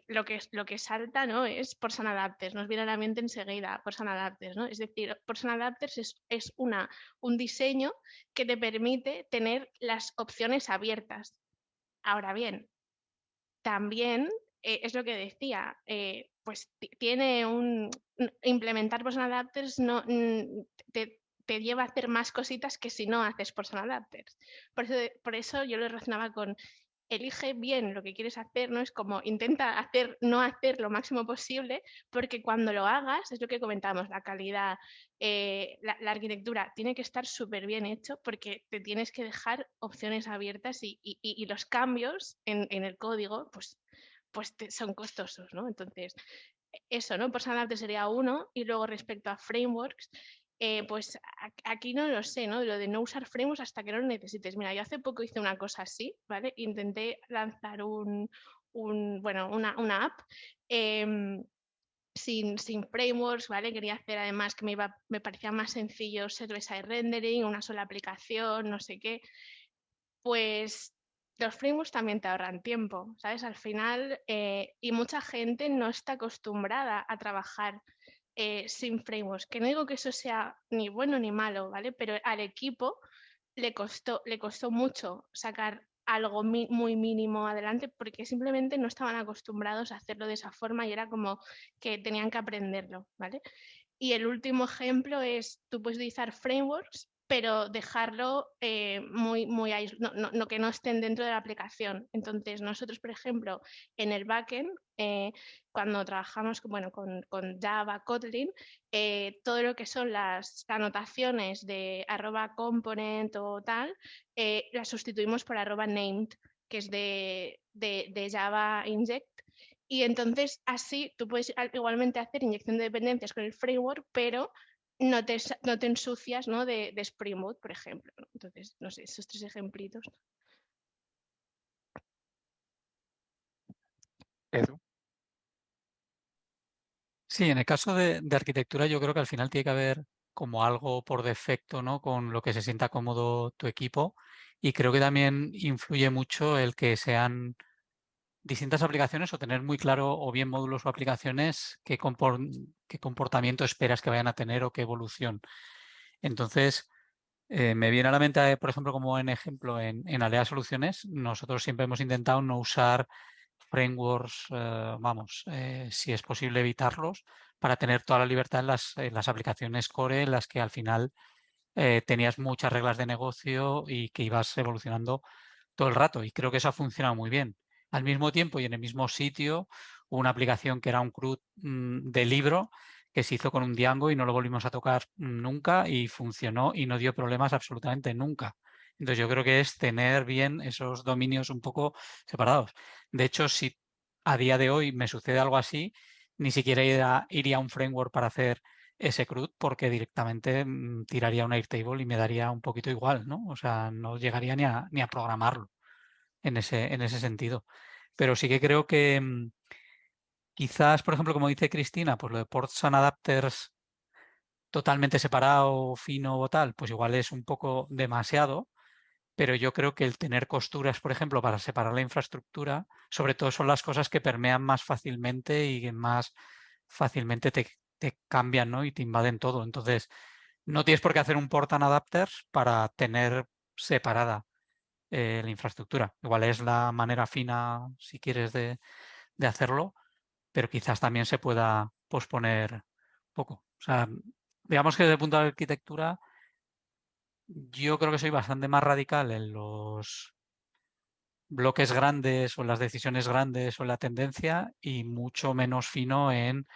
lo que salta, ¿no? es Person Adapters, nos viene a la mente enseguida Person Adapters, ¿no? Es decir, Person Adapters es un diseño que te permite tener las opciones abiertas. Ahora bien, también es lo que decía, pues tiene implementar Person Adapters no, te lleva a hacer más cositas que si no haces Person Adapters. Por eso yo lo relacionaba con elige bien lo que quieres hacer, ¿no? Es como intenta no hacer lo máximo posible, porque cuando lo hagas, es lo que comentábamos, la calidad, la arquitectura tiene que estar súper bien hecho, porque te tienes que dejar opciones abiertas y los cambios en el código, pues son costosos, ¿no? Entonces, eso, ¿no? Person Adapters sería uno, y luego respecto a frameworks, pues aquí no lo sé, ¿no? Lo de no usar frameworks hasta que no lo necesites. Mira, yo hace poco hice una cosa así, ¿vale? Intenté lanzar una app sin frameworks, ¿vale? Quería hacer además que me parecía más sencillo server-side rendering, una sola aplicación, no sé qué. Pues los frameworks también te ahorran tiempo, ¿sabes? Al final, y mucha gente no está acostumbrada a trabajar sin frameworks, que no digo que eso sea ni bueno ni malo, ¿vale? Pero al equipo le costó mucho sacar algo muy mínimo adelante, porque simplemente no estaban acostumbrados a hacerlo de esa forma y era como que tenían que aprenderlo, ¿vale? Y el último ejemplo es, tú puedes utilizar frameworks, pero dejarlo muy aislado, que no estén dentro de la aplicación. Entonces, nosotros, por ejemplo, en el backend, cuando trabajamos con Java, Kotlin, todo lo que son las anotaciones de @component o tal, las sustituimos por @named, que es de Java Inject. Y entonces así tú puedes igualmente hacer inyección de dependencias con el framework, pero no te ensucias, ¿no? de Spring Boot, por ejemplo. Entonces, no sé, esos 3 ejemplitos. Edu. Sí, en el caso de arquitectura yo creo que al final tiene que haber como algo por defecto, ¿no? Con lo que se sienta cómodo tu equipo, y creo que también influye mucho el que sean distintas aplicaciones o tener muy claro, o bien módulos o aplicaciones, qué comportamiento esperas que vayan a tener o qué evolución. Entonces, me viene a la mente, por ejemplo, como en ejemplo, en Alea Soluciones, nosotros siempre hemos intentado no usar frameworks, si es posible evitarlos, para tener toda la libertad en las aplicaciones core, en las que al final tenías muchas reglas de negocio y que ibas evolucionando todo el rato. Y creo que eso ha funcionado muy bien. Al mismo tiempo y en el mismo sitio, una aplicación que era un CRUD de libro que se hizo con un Django y no lo volvimos a tocar nunca, y funcionó y no dio problemas absolutamente nunca. Entonces yo creo que es tener bien esos dominios un poco separados. De hecho, si a día de hoy me sucede algo así, ni siquiera iría a un framework para hacer ese CRUD, porque directamente tiraría un Airtable y me daría un poquito igual, ¿no? O sea, no llegaría ni a programarlo en ese sentido. Pero sí que creo que quizás, por ejemplo, como dice Cristina, pues lo de ports and adapters totalmente separado, fino o tal, pues igual es un poco demasiado, pero yo creo que el tener costuras, por ejemplo, para separar la infraestructura, sobre todo son las cosas que permean más fácilmente y que más fácilmente te cambian, ¿no? Y te invaden todo. Entonces, no tienes por qué hacer un port and adapters para tener separada la infraestructura. Igual es la manera fina, si quieres, de hacerlo, pero quizás también se pueda posponer poco. O sea, digamos que desde el punto de arquitectura, yo creo que soy bastante más radical en los bloques grandes o en las decisiones grandes o en la tendencia y mucho menos fino en,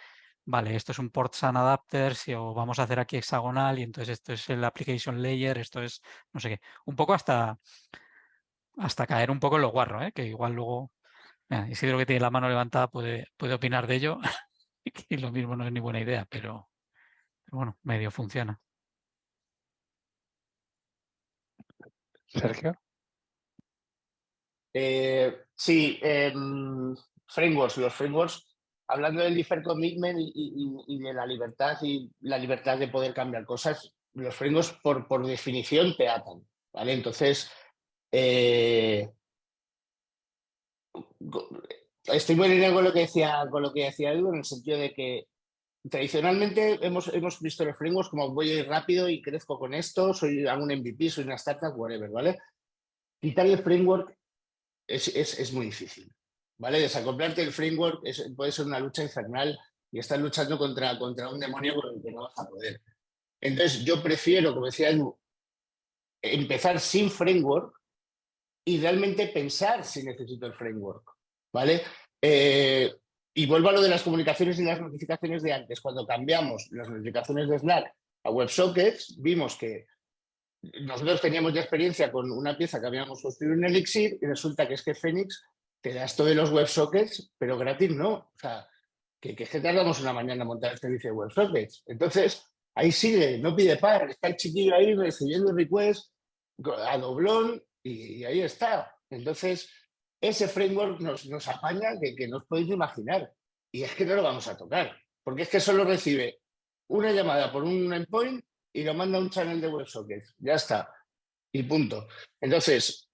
vale, esto es un ports and adapters o vamos a hacer aquí hexagonal y entonces esto es el application layer, esto es no sé qué. Un poco hasta caer un poco en lo guarro, ¿eh? Que igual luego Isidro, que tiene la mano levantada, puede opinar de ello y lo mismo no es ni buena idea, pero bueno, medio funciona. Sergio. Sí, frameworks, los frameworks, hablando del defer commitment y de la libertad de poder cambiar cosas, los frameworks por definición te atan, ¿vale? Entonces, estoy muy en línea con lo que decía Edu, en el sentido de que tradicionalmente hemos visto los frameworks como voy a ir rápido y crezco con esto, hago un MVP, soy una startup, whatever, ¿vale? Quitar el framework es muy difícil, ¿vale? Desacoplarte del framework puede ser una lucha infernal y estás luchando contra un demonio con el que no vas a poder. Entonces, yo prefiero, como decía Edu, empezar sin framework y realmente pensar si necesito el framework, ¿vale? Y vuelvo a lo de las comunicaciones y las notificaciones de antes. Cuando cambiamos las notificaciones de Slack a WebSockets, vimos que nosotros teníamos ya experiencia con una pieza que habíamos construido en Elixir y resulta que es que Phoenix te da esto de los WebSockets, pero gratis no. O sea, que tardamos una mañana en montar el servicio de WebSockets. Entonces, ahí sigue, no pide par, está el chiquillo ahí recibiendo requests a doblón y ahí está. Entonces, ese framework nos apaña que no os podéis imaginar. Y es que no lo vamos a tocar, porque es que solo recibe una llamada por un endpoint y lo manda a un channel de WebSockets. Ya está. Y punto. Entonces,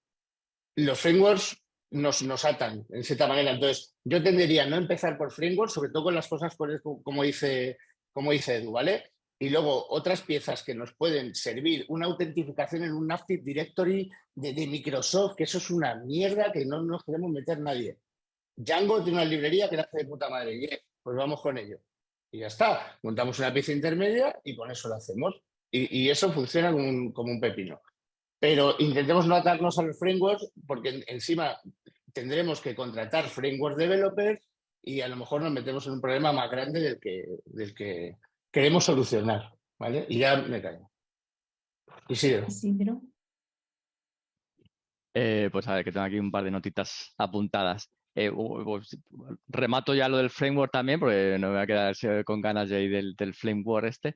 los frameworks nos atan, en cierta manera. Entonces, yo tendería a no empezar por frameworks, sobre todo con las cosas como dice Edu, ¿vale? Y luego otras piezas que nos pueden servir, una autentificación en un Active Directory de Microsoft, que eso es una mierda que no nos queremos meter nadie. Django tiene una librería que la hace de puta madre. Pues vamos con ello. Y ya está. Montamos una pieza intermedia y con eso lo hacemos. Y eso funciona como un pepino. Pero intentemos no atarnos a los frameworks porque encima tendremos que contratar framework developers y a lo mejor nos metemos en un problema más grande del que queremos solucionar. ¿Vale? Y ya me callo. Isidro. Pues a ver, que tengo aquí un par de notitas apuntadas. Pues, remato ya lo del framework también, porque no me voy a quedar con ganas de ahí del framework este.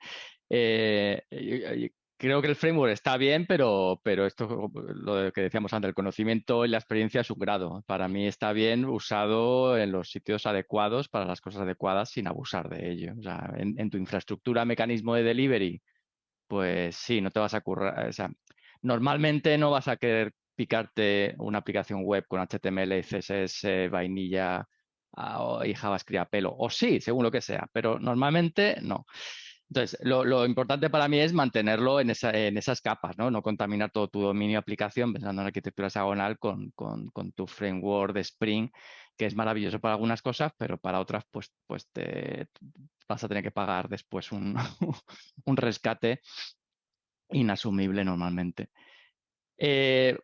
Creo que el framework está bien, pero esto, lo que decíamos antes, el conocimiento y la experiencia es un grado. Para mí está bien usado en los sitios adecuados, para las cosas adecuadas, sin abusar de ello. O sea, en tu infraestructura, mecanismo de delivery, pues sí, no te vas a currar. O sea, normalmente no vas a querer picarte una aplicación web con HTML, CSS, vainilla y JavaScript a pelo. O sí, según lo que sea, pero normalmente no. Entonces, lo importante para mí es mantenerlo en esas capas, ¿no? No contaminar todo tu dominio de aplicación pensando en arquitectura hexagonal con tu framework de Spring, que es maravilloso para algunas cosas, pero para otras pues te vas a tener que pagar después un rescate inasumible normalmente.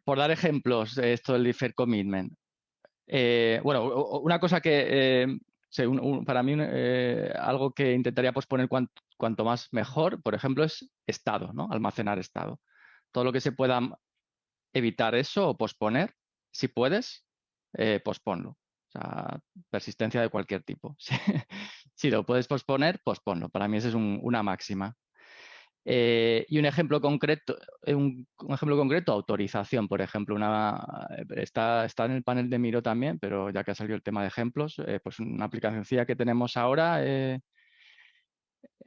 Por dar ejemplos, esto del defer commitment. Bueno, una cosa que para mí algo que intentaría posponer cuanto más mejor, por ejemplo, es estado, ¿no? Almacenar estado. Todo lo que se pueda evitar eso o posponer, si puedes, posponlo. O sea, persistencia de cualquier tipo. Si lo puedes posponer, posponlo. Para mí esa es una máxima. Y un ejemplo concreto, autorización, por ejemplo, está en el panel de Miro también, pero ya que ha salido el tema de ejemplos, pues una aplicación sencilla que tenemos ahora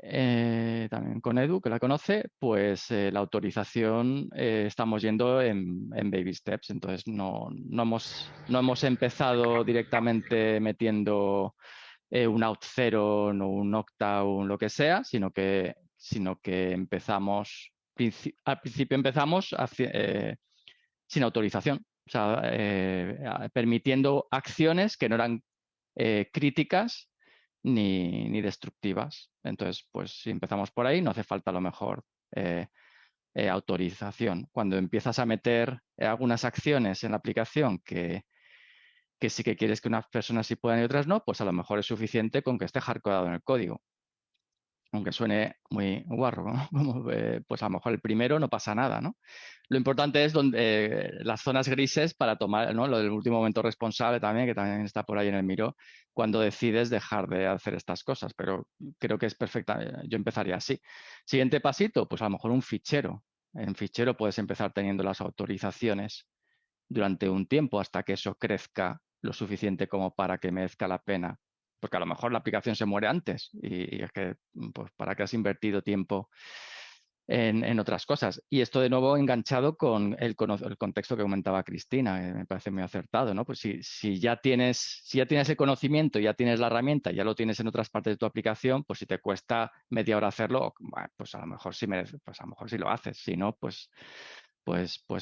también con Edu, que la conoce, pues la autorización estamos yendo en baby steps. Entonces no hemos empezado directamente metiendo un out 0 o un octa o lo que sea, sino que empezamos, al principio empezamos sin autorización, o sea, permitiendo acciones que no eran críticas ni destructivas. Entonces, pues si empezamos por ahí, no hace falta a lo mejor autorización. Cuando empiezas a meter algunas acciones en la aplicación que sí que quieres que unas personas sí puedan y otras no, pues a lo mejor es suficiente con que esté hardcodeado en el código. Aunque suene muy guarro, ¿no? Pues a lo mejor el primero no pasa nada, ¿no? Lo importante es las zonas grises para tomar, ¿no? Lo del último momento responsable también, que también está por ahí en el Miro, cuando decides dejar de hacer estas cosas. Pero creo que es perfecta. Yo empezaría así. Siguiente pasito, pues a lo mejor un fichero. En fichero puedes empezar teniendo las autorizaciones durante un tiempo hasta que eso crezca lo suficiente como para que merezca la pena. Porque a lo mejor la aplicación se muere antes y es que, pues, ¿para qué has invertido tiempo en otras cosas? Y esto de nuevo enganchado con el contexto que comentaba Cristina, me parece muy acertado, ¿no? Pues si ya tienes el conocimiento, ya tienes la herramienta, ya lo tienes en otras partes de tu aplicación, pues si te cuesta media hora hacerlo, bueno, pues a lo mejor sí pues a lo mejor sí lo haces. Si no, pues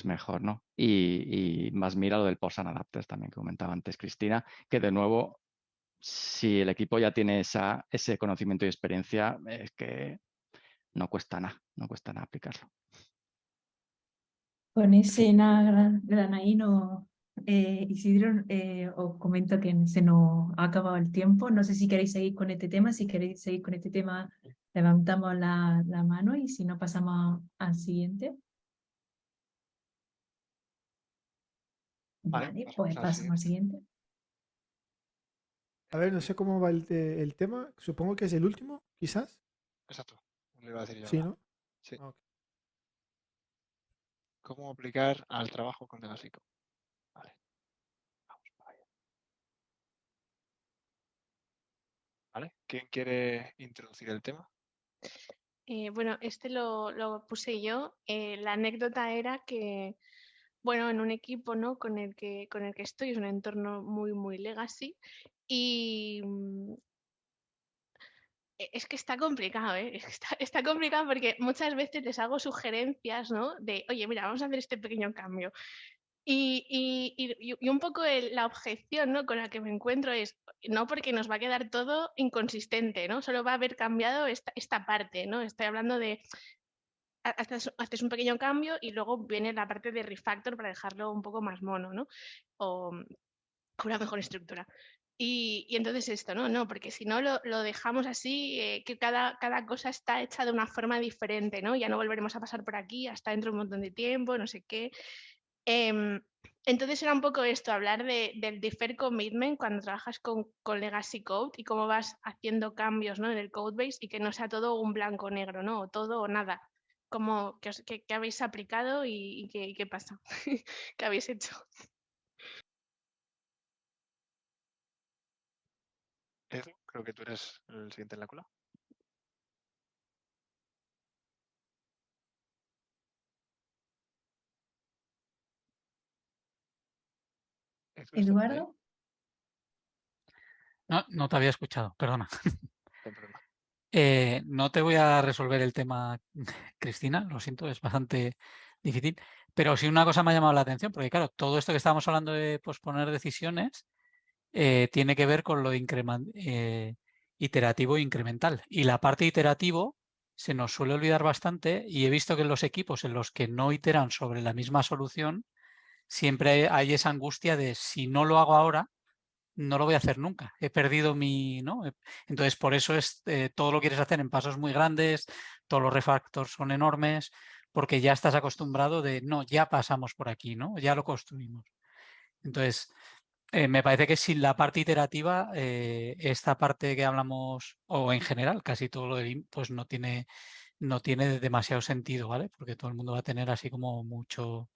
mejor, ¿no? Y más mira lo del post adapters también que comentaba antes Cristina, que de nuevo, si el equipo ya tiene ese conocimiento y experiencia, es que no cuesta nada aplicarlo. Con ese nada granaíno, Isidro, os comento que se nos ha acabado el tiempo. No sé si queréis seguir con este tema. Si queréis seguir con este tema, levantamos la mano y si no, pasamos al siguiente. Vale, pues pasamos al siguiente. A ver, no sé cómo va el tema. Supongo que es el último, quizás. Exacto. Le iba a decir yo Sí, ahora. ¿no? Sí. Ah, ok. ¿Cómo aplicar al trabajo con Legacy Code? Vale. Vamos para allá. ¿Vale? ¿Quién quiere introducir el tema? Bueno, este lo puse yo. La anécdota era que, bueno, en un equipo, ¿no? con el que estoy, es un entorno muy, muy legacy y es que está complicado, ¿eh? Está complicado porque muchas veces les hago sugerencias, ¿no? De, oye, mira, vamos a hacer este pequeño cambio. Y un poco la objeción, ¿no? con la que me encuentro es, no porque nos va a quedar todo inconsistente, ¿no? Solo va a haber cambiado esta parte, ¿no? Estoy hablando de, haces un pequeño cambio y luego viene la parte de refactor para dejarlo un poco más mono, ¿no? O con una mejor estructura. Y entonces esto, ¿no? No, porque si no lo dejamos así, que cada cosa está hecha de una forma diferente, ¿no? Ya no volveremos a pasar por aquí hasta dentro de un montón de tiempo, no sé qué. Entonces era un poco esto, hablar del defer commitment cuando trabajas con Legacy Code y cómo vas haciendo cambios, ¿no? en el codebase y que no sea todo un blanco-negro, ¿no? O todo o nada. Como ¿qué habéis aplicado y qué pasa? ¿Qué habéis hecho? Edu, creo que tú eres el siguiente en la cola. Eduardo. No te había escuchado, perdona. No hay problema. No te voy a resolver el tema, Cristina, lo siento, es bastante difícil, pero sí una cosa me ha llamado la atención, porque claro, todo esto que estábamos hablando de posponer decisiones tiene que ver con lo iterativo e incremental. Y la parte iterativo se nos suele olvidar bastante y he visto que en los equipos en los que no iteran sobre la misma solución, siempre hay esa angustia de si no lo hago ahora, no lo voy a hacer nunca. He perdido ¿no? Entonces, por eso todo lo quieres hacer en pasos muy grandes, todos los refactors son enormes, porque ya estás acostumbrado de, no, ya pasamos por aquí, ¿no? Ya lo construimos. Entonces, me parece que sin la parte iterativa, esta parte que hablamos, o en general, casi todo lo del pues no tiene demasiado sentido, ¿vale? Porque todo el mundo va a tener así como mucho,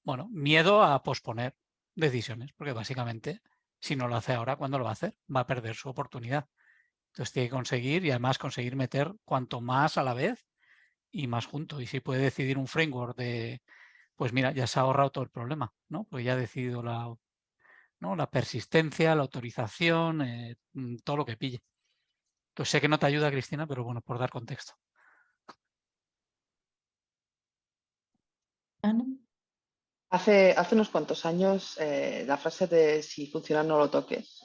bueno, miedo a posponer decisiones, porque básicamente si no lo hace ahora, ¿cuándo lo va a hacer? Va a perder su oportunidad. Entonces tiene que conseguir, y además conseguir meter cuanto más a la vez y más junto. Y si puede decidir un framework de, pues mira, ya se ha ahorrado todo el problema, ¿no? Pues ya ha decidido la persistencia, la autorización, todo lo que pille. Entonces sé que no te ayuda, Cristina, pero bueno, por dar contexto. Ana. Hace unos cuantos años, la frase de si funciona no lo toques,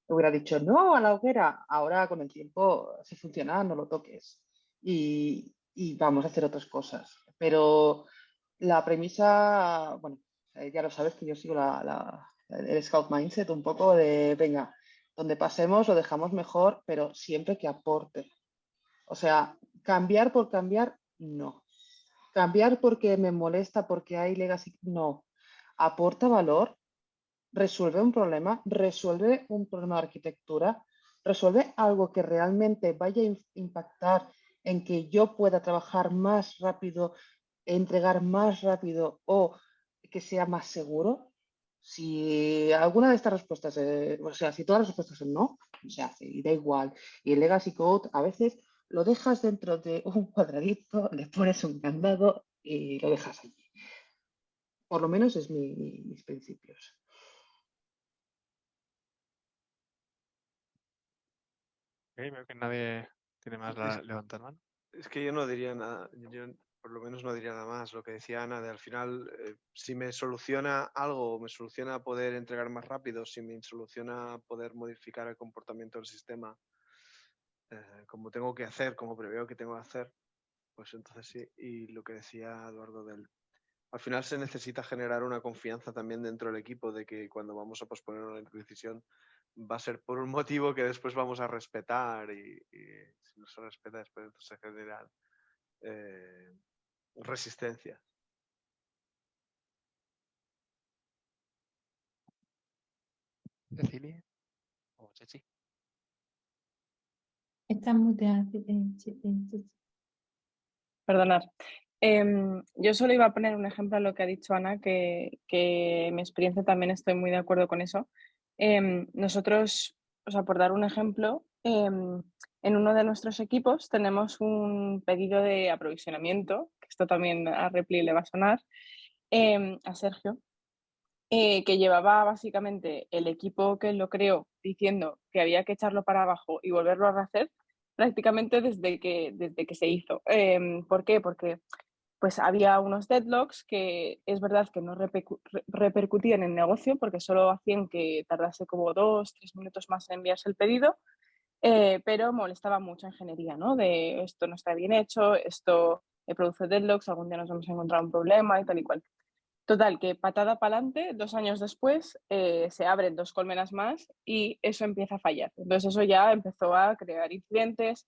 hubiera dicho no a la hoguera. Ahora con el tiempo, si funciona no lo toques. Y vamos a hacer otras cosas. Pero la premisa, bueno, ya lo sabes que yo sigo el Scout Mindset un poco de, venga, donde pasemos lo dejamos mejor, pero siempre que aporte. O sea, cambiar por cambiar, no. Cambiar porque me molesta, porque hay legacy, no. Aporta valor, resuelve un problema de arquitectura, resuelve algo que realmente vaya a impactar en que yo pueda trabajar más rápido, entregar más rápido o que sea más seguro. Si alguna de estas respuestas, o sea, si todas las respuestas son no, se hace y da igual. Y el legacy code a veces lo dejas dentro de un cuadradito, le pones un candado y lo dejas allí. Por lo menos es mis principios. Ok, veo que nadie tiene más levantar mano. Es que yo no diría nada, yo por lo menos no diría nada más. Lo que decía Ana, de al final, si me soluciona algo, me soluciona poder entregar más rápido, si me soluciona poder modificar el comportamiento del sistema, como tengo que hacer, como preveo que tengo que hacer, pues entonces sí. Y lo que decía Eduardo al final se necesita generar una confianza también dentro del equipo de que cuando vamos a posponer una decisión va a ser por un motivo que después vamos a respetar y si no se respeta después entonces se generan resistencia. Cecilia o Chechi. Está muteada. Perdonad. Yo solo iba a poner un ejemplo a lo que ha dicho Ana, que en mi experiencia también estoy muy de acuerdo con eso. Nosotros, o sea, por dar un ejemplo, en uno de nuestros equipos tenemos un pedido de aprovisionamiento, que esto también a Repli le va a sonar, a Sergio, que llevaba básicamente el equipo que lo creó diciendo que había que echarlo para abajo y volverlo a rehacer prácticamente desde que se hizo. ¿Por qué? Porque pues había unos deadlocks que es verdad que no repercutían en el negocio porque solo hacían que tardase como 2-3 minutos más en enviarse el pedido, pero molestaba mucho en ingeniería, ¿no? De esto no está bien hecho, esto produce deadlocks, algún día nos vamos a encontrar un problema y tal y cual. Total, que patada para adelante, 2 años después se abren 2 colmenas más y eso empieza a fallar. Entonces eso ya empezó a crear incidentes,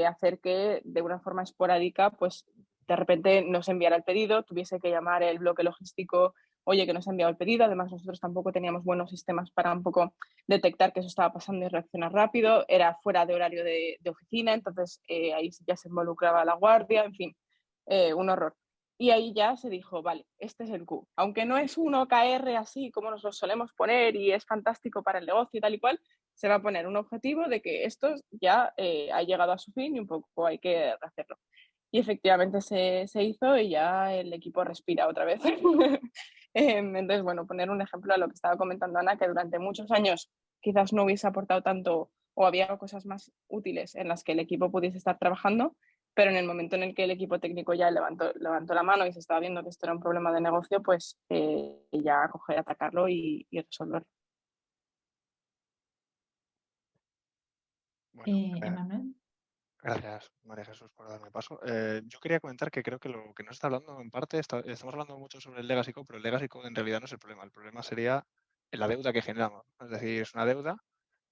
hacer que de una forma esporádica, pues de repente no se enviara el pedido, tuviese que llamar el bloque logístico, oye, que no se ha enviado el pedido. Además nosotros tampoco teníamos buenos sistemas para un poco detectar que eso estaba pasando y reaccionar rápido. Era fuera de horario de oficina, entonces ahí ya se involucraba la guardia, en fin, un horror. Y ahí ya se dijo, vale, este es el Q. Aunque no es un OKR así como nos lo solemos poner y es fantástico para el negocio y tal y cual, se va a poner un objetivo de que esto ya ha llegado a su fin y un poco hay que hacerlo. Y efectivamente se hizo y ya el equipo respira otra vez. Entonces, bueno, poner un ejemplo a lo que estaba comentando Ana, que durante muchos años quizás no hubiese aportado tanto o había cosas más útiles en las que el equipo pudiese estar trabajando, pero en el momento en el que el equipo técnico ya levantó la mano y se estaba viendo que esto era un problema de negocio, pues ya coger, atacarlo y resolverlo. Emanuel. Gracias, María Jesús, por darme paso. Yo quería comentar que creo que lo que nos está hablando, en parte, estamos hablando mucho sobre el Legacy Code, pero el Legacy Code en realidad no es el problema. El problema sería la deuda que generamos. Es decir, es una deuda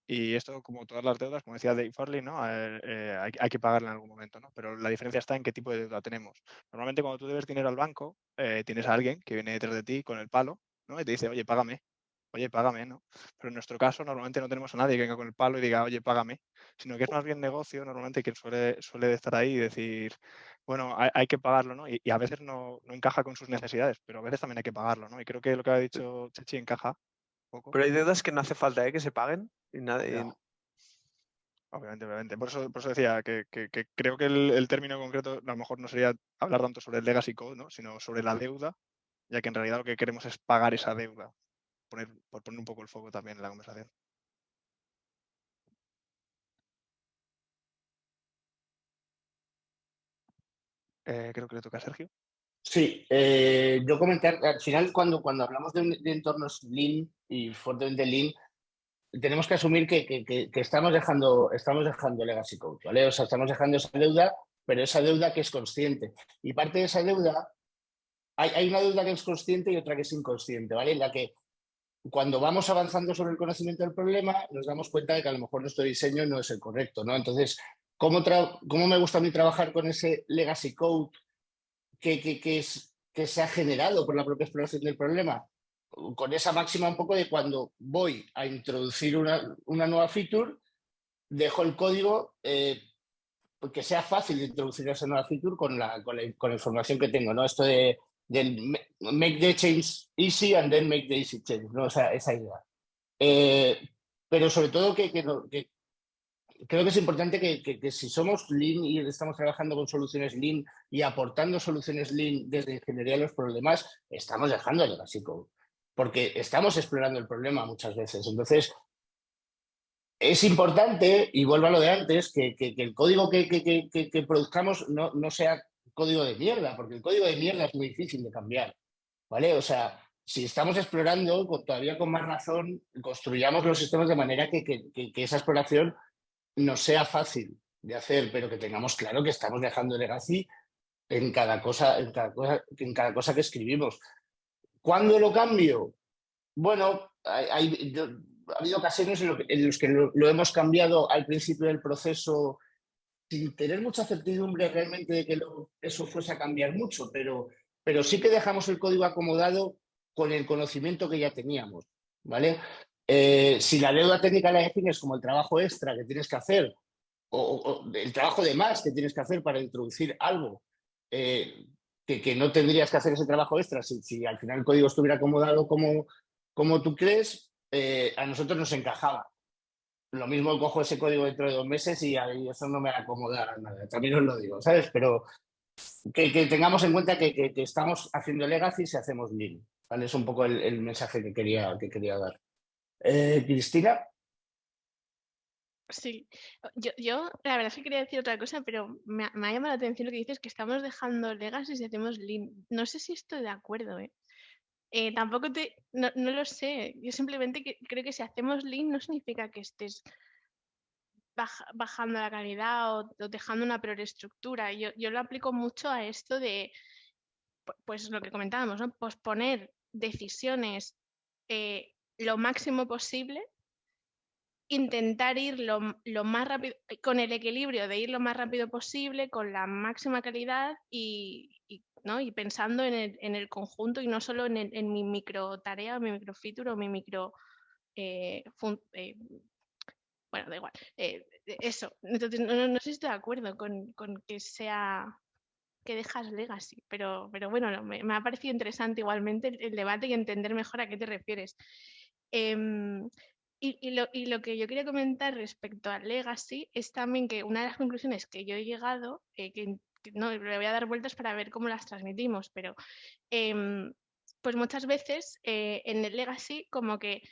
y esto, como todas las deudas, como decía Dave Farley, ¿no? Hay que pagarla en algún momento, ¿no? Pero la diferencia está en qué tipo de deuda tenemos. Normalmente cuando tú debes dinero al banco, tienes a alguien que viene detrás de ti con el palo, ¿no? Y te dice, oye, págame, ¿no? Pero en nuestro caso normalmente no tenemos a nadie que venga con el palo y diga, oye, págame, sino que es más bien negocio normalmente quien suele estar ahí y decir, bueno, hay que pagarlo, ¿no? Y a veces no encaja con sus necesidades, pero a veces también hay que pagarlo, ¿no? Y creo que lo que ha dicho Chechi encaja un poco. Pero hay deudas que no hace falta que se paguen. Y nada, Obviamente. Por eso decía que creo que el término concreto a lo mejor no sería hablar tanto sobre el legacy code, ¿no? Sino sobre la deuda, ya que en realidad lo que queremos es pagar esa deuda, por poner un poco el foco también en la conversación. Creo que le toca a Sergio. Sí, yo comentar, al final cuando hablamos de entornos Lean y fuertemente Lean, tenemos que asumir que estamos dejando legacy code, ¿vale? O sea, estamos dejando esa deuda, pero esa deuda que es consciente. Y parte de esa deuda, hay una deuda que es consciente y otra que es inconsciente, ¿vale? En la que cuando vamos avanzando sobre el conocimiento del problema, nos damos cuenta de que a lo mejor nuestro diseño no es el correcto, ¿no? Entonces, ¿cómo me gusta a mí trabajar con ese legacy code que se ha generado por la propia exploración del problema? Con esa máxima un poco de cuando voy a introducir una nueva feature, dejo el código que sea fácil de introducir esa nueva feature con la información que tengo, ¿no? Esto del make the change easy and then make the easy change, ¿no? O sea, esa idea. Pero sobre todo que creo que es importante que si somos Lean y estamos trabajando con soluciones Lean y aportando soluciones Lean desde ingeniería a los problemas, estamos dejando el legacy code, porque estamos explorando el problema muchas veces. Entonces, es importante, y vuelvo a lo de antes, que el código que produzcamos no sea código de mierda, porque el código de mierda es muy difícil de cambiar, ¿vale? O sea, si estamos explorando, todavía con más razón, construyamos los sistemas de manera que esa exploración nos sea fácil de hacer, pero que tengamos claro que estamos dejando legacy en cada cosa que escribimos. ¿Cuándo lo cambio? Bueno, ha habido ocasiones en los que lo hemos cambiado al principio del proceso sin tener mucha certidumbre realmente de que eso fuese a cambiar mucho, pero sí que dejamos el código acomodado con el conocimiento que ya teníamos, ¿vale? Si la deuda técnica la defines como el trabajo extra que tienes que hacer o el trabajo de más que tienes que hacer para introducir algo que no tendrías que hacer ese trabajo extra si al final el código estuviera acomodado como tú crees, a nosotros nos encajaba. Lo mismo cojo ese código dentro de 2 meses y eso no me acomoda nada. También os lo digo, ¿sabes? Pero que tengamos en cuenta que estamos haciendo legacy si hacemos Lean, ¿vale? Es un poco el mensaje que quería dar. Cristina. Sí, yo la verdad es que quería decir otra cosa, pero me ha llamado la atención lo que dices, que estamos dejando legacy si hacemos Lean. No sé si estoy de acuerdo, ¿eh? Tampoco no lo sé. Yo simplemente creo que si hacemos Lean no significa que estés bajando la calidad o dejando una peor estructura. Yo lo aplico mucho a esto de, pues lo que comentábamos, ¿no? Posponer decisiones lo máximo posible, intentar ir lo más rápido, con el equilibrio de ir lo más rápido posible, con la máxima calidad ¿no? Y pensando en el conjunto y no solo en mi micro tarea, o mi micro feature o mi micro bueno, da igual. Eso. Entonces, no sé si estoy de acuerdo con que sea que dejas legacy, pero bueno, me ha parecido interesante igualmente el debate y entender mejor a qué te refieres. Y lo que yo quería comentar respecto al legacy es también que una de las conclusiones que yo he llegado, que no le voy a dar vueltas para ver cómo las transmitimos, pero pues muchas veces en el legacy como que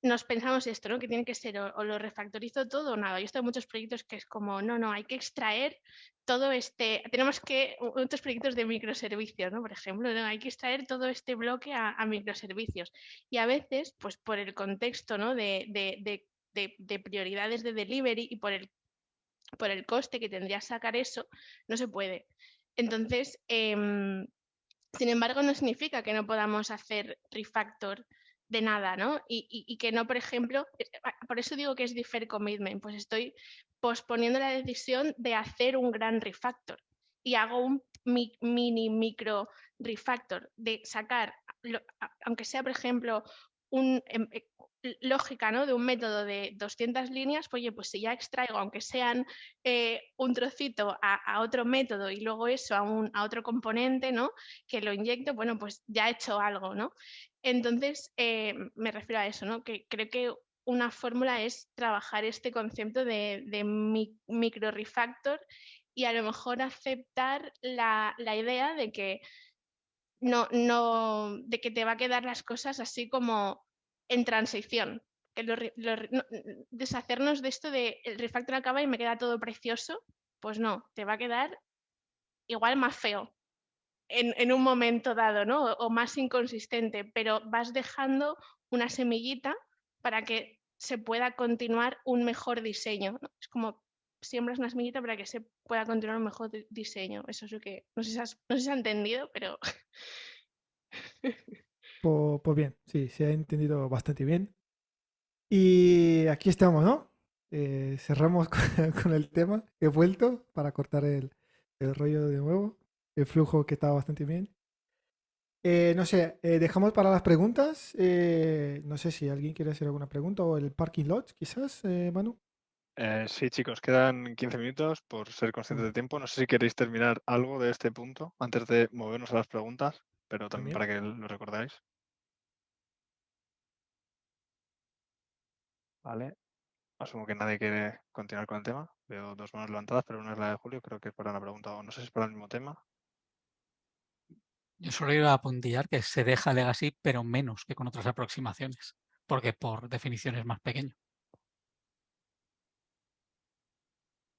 nos pensamos esto, ¿no? Que tiene que ser o lo refactorizo todo o nada. Yo estoy en muchos proyectos que es como, no, hay que extraer todo tenemos que, otros proyectos de microservicios, ¿no? Por ejemplo, ¿no? Hay que extraer todo este bloque a microservicios. Y a veces, pues por el contexto, ¿no? de prioridades de delivery y por el coste que tendría sacar eso, no se puede. Entonces, sin embargo, no significa que no podamos hacer refactor de nada, ¿no? Y que no, por ejemplo, por eso digo que es defer commitment, pues estoy posponiendo la decisión de hacer un gran refactor y hago un mini micro refactor de sacar, aunque sea, por ejemplo, lógica, ¿no? De un método de 200 líneas, pues, oye, pues si ya extraigo, aunque sean un trocito a otro método y luego eso a otro componente, ¿no? Que lo inyecto, bueno, pues ya he hecho algo, ¿no? Entonces, me refiero a eso, ¿no? Que creo que una fórmula es trabajar este concepto de micro refactor y a lo mejor aceptar la idea de que de que te va a quedar las cosas así como en transición. Que deshacernos de esto de el refactor acaba y me queda todo precioso, pues no, te va a quedar igual más feo en un momento dado, ¿no? O más inconsistente, pero vas dejando una semillita para que se pueda continuar un mejor diseño, ¿no? Es como siembras una semillita para que se pueda continuar un mejor diseño. Eso es lo que, no sé si se ha entendido, pero... Pues bien, sí, se ha entendido bastante bien. Y aquí estamos, ¿no? Cerramos con el tema. He vuelto para cortar el rollo de nuevo. El flujo que estaba bastante bien. No sé, dejamos para las preguntas. No sé si alguien quiere hacer alguna pregunta o el parking lot, quizás, Manu. Sí, chicos, quedan 15 minutos por ser conscientes de tiempo. No sé si queréis terminar algo de este punto antes de movernos a las preguntas, pero también para que lo recordáis. Vale. Asumo que nadie quiere continuar con el tema. Veo dos manos levantadas, pero una es la de Julio. Creo que es para una pregunta o no sé si es para el mismo tema. Yo solo iba a apuntillar que se deja Legacy, pero menos que con otras aproximaciones, porque por definición es más pequeño.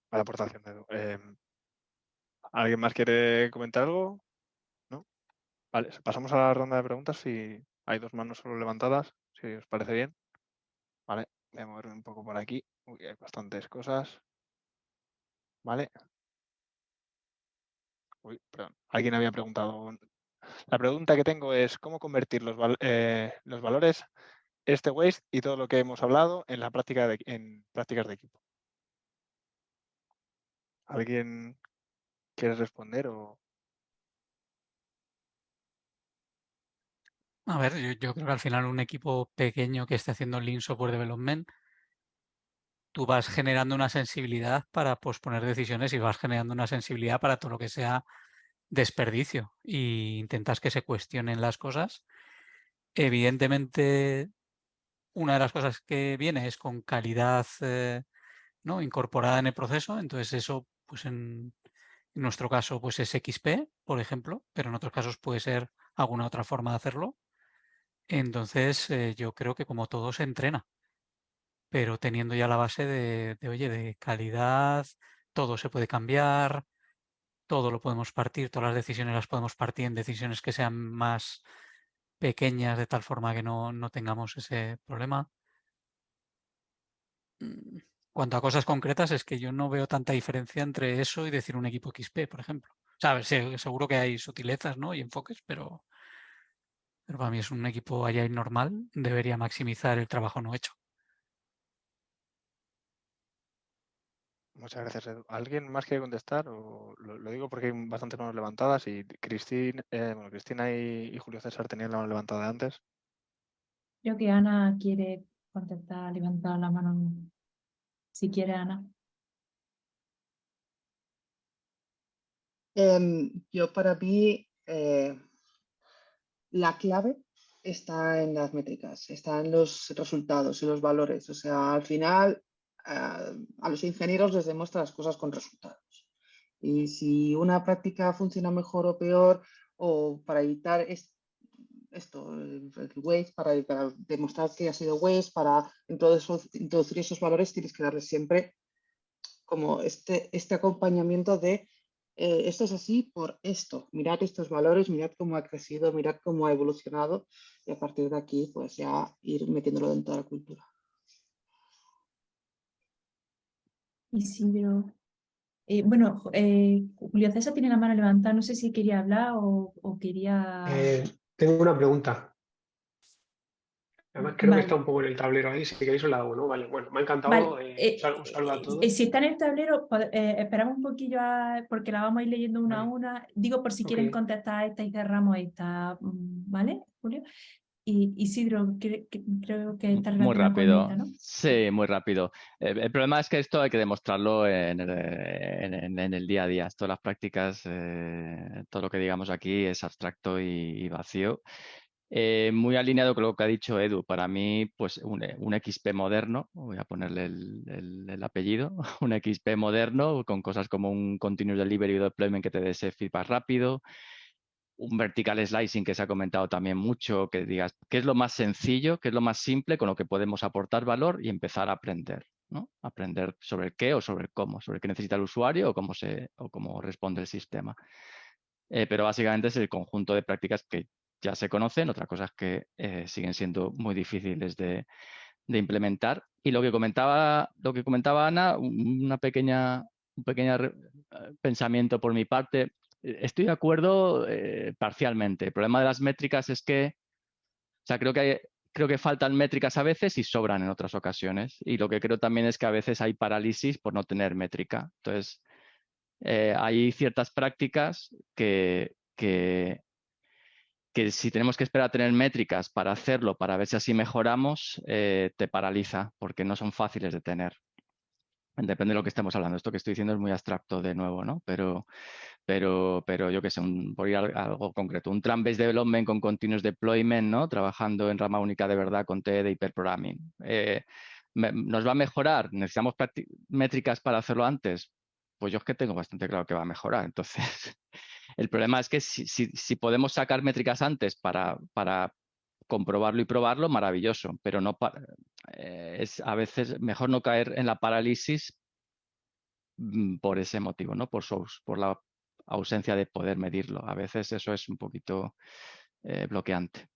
Para aportación de Edu. ¿Alguien más quiere comentar algo? ¿No? Vale, pasamos a la ronda de preguntas. Si hay dos manos solo levantadas, si os parece bien. Vale, voy a moverme un poco por aquí. Uy, hay bastantes cosas. Vale. Uy, perdón. Alguien había preguntado. La pregunta que tengo es cómo convertir los valores este waste y todo lo que hemos hablado en la práctica en prácticas de equipo. ¿Alguien quiere responder o...? A ver, yo creo que al final un equipo pequeño que esté haciendo Lean Software Development, tú vas generando una sensibilidad para posponer decisiones y vas generando una sensibilidad para todo lo que sea desperdicio e intentas que se cuestionen las cosas. Evidentemente, una de las cosas que viene es con calidad ¿no? incorporada en el proceso, entonces eso, pues en nuestro caso, pues es XP, por ejemplo, pero en otros casos puede ser alguna otra forma de hacerlo. Entonces, yo creo que como todo se entrena, pero teniendo ya la base oye, de calidad, todo se puede cambiar, todo lo podemos partir, todas las decisiones las podemos partir en decisiones que sean más pequeñas, de tal forma que no tengamos ese problema. Cuanto a cosas concretas, es que yo no veo tanta diferencia entre eso y decir un equipo XP, por ejemplo. ¿Sabes? Seguro que hay sutilezas, ¿no? y enfoques, pero para mí es un equipo Agile normal, debería maximizar el trabajo no hecho. Muchas gracias, Edu. ¿Alguien más quiere contestar? O lo digo porque hay bastantes manos levantadas y Cristina y Julio César tenían la mano levantada antes. Creo que Ana quiere contestar, levantar la mano. Si quiere, Ana. Yo para mí la clave está en las métricas, está en los resultados, en los valores. O sea, al final a los ingenieros les demuestra las cosas con resultados. Y si una práctica funciona mejor o peor, o para evitar esto, el waste, para demostrar que ha sido waste, para introducir esos valores, tienes que darles siempre como este acompañamiento de esto es así por esto, mirad estos valores, mirad cómo ha crecido, mirad cómo ha evolucionado y a partir de aquí pues ya ir metiéndolo dentro de la cultura. Isidro. Bueno, Julio César tiene la mano levantada, no sé si quería hablar o quería... Tengo una pregunta. Además, creo que Vale. está un poco en el tablero ahí, si queréis os la hago, ¿no? Vale, bueno, me ha encantado, Vale, un saludo a todos. si está en el tablero, esperamos un poquillo porque la vamos a ir leyendo una a una. Digo por si quieren contestar esta y cerramos esta, ¿vale, Julio? Y Isidro, creo que está Muy relacionado con rápido. esta, ¿no? Sí, muy rápido. El problema es que esto hay que demostrarlo en el día a día. Todas las prácticas, todo lo que digamos aquí es abstracto y vacío. Muy alineado con lo que ha dicho Edu. Para mí, pues un XP moderno, voy a ponerle el apellido, un XP moderno con cosas como un Continuous Delivery Deployment que te dé ese feedback rápido, un vertical slicing que se ha comentado también mucho, que digas qué es lo más sencillo, qué es lo más simple con lo que podemos aportar valor y empezar a aprender, ¿no? Aprender sobre el qué o sobre el cómo, sobre qué necesita el usuario o cómo responde el sistema. Pero básicamente es el conjunto de prácticas que ya se conocen, otras cosas que siguen siendo muy difíciles de implementar. Y lo que comentaba Ana, un pequeño pensamiento por mi parte. Estoy de acuerdo parcialmente. El problema de las métricas es que, o sea, creo que faltan métricas a veces y sobran en otras ocasiones. Y lo que creo también es que a veces hay parálisis por no tener métrica. Entonces, hay ciertas prácticas que si tenemos que esperar a tener métricas para hacerlo, para ver si así mejoramos, te paraliza porque no son fáciles de tener. Depende de lo que estemos hablando. Esto que estoy diciendo es muy abstracto de nuevo, ¿no? Pero yo qué sé, por ir a algo concreto, un Tram-based development con continuous deployment, ¿no? Trabajando en rama única de verdad con TE de hyperprogramming. ¿Nos va a mejorar? ¿Necesitamos métricas para hacerlo antes? Pues yo es que tengo bastante claro que va a mejorar. Entonces, el problema es que si podemos sacar métricas antes para comprobarlo y probarlo, maravilloso, pero no es a veces mejor no caer en la parálisis por ese motivo, ¿no? Por la ausencia de poder medirlo. A veces eso es un poquito bloqueante.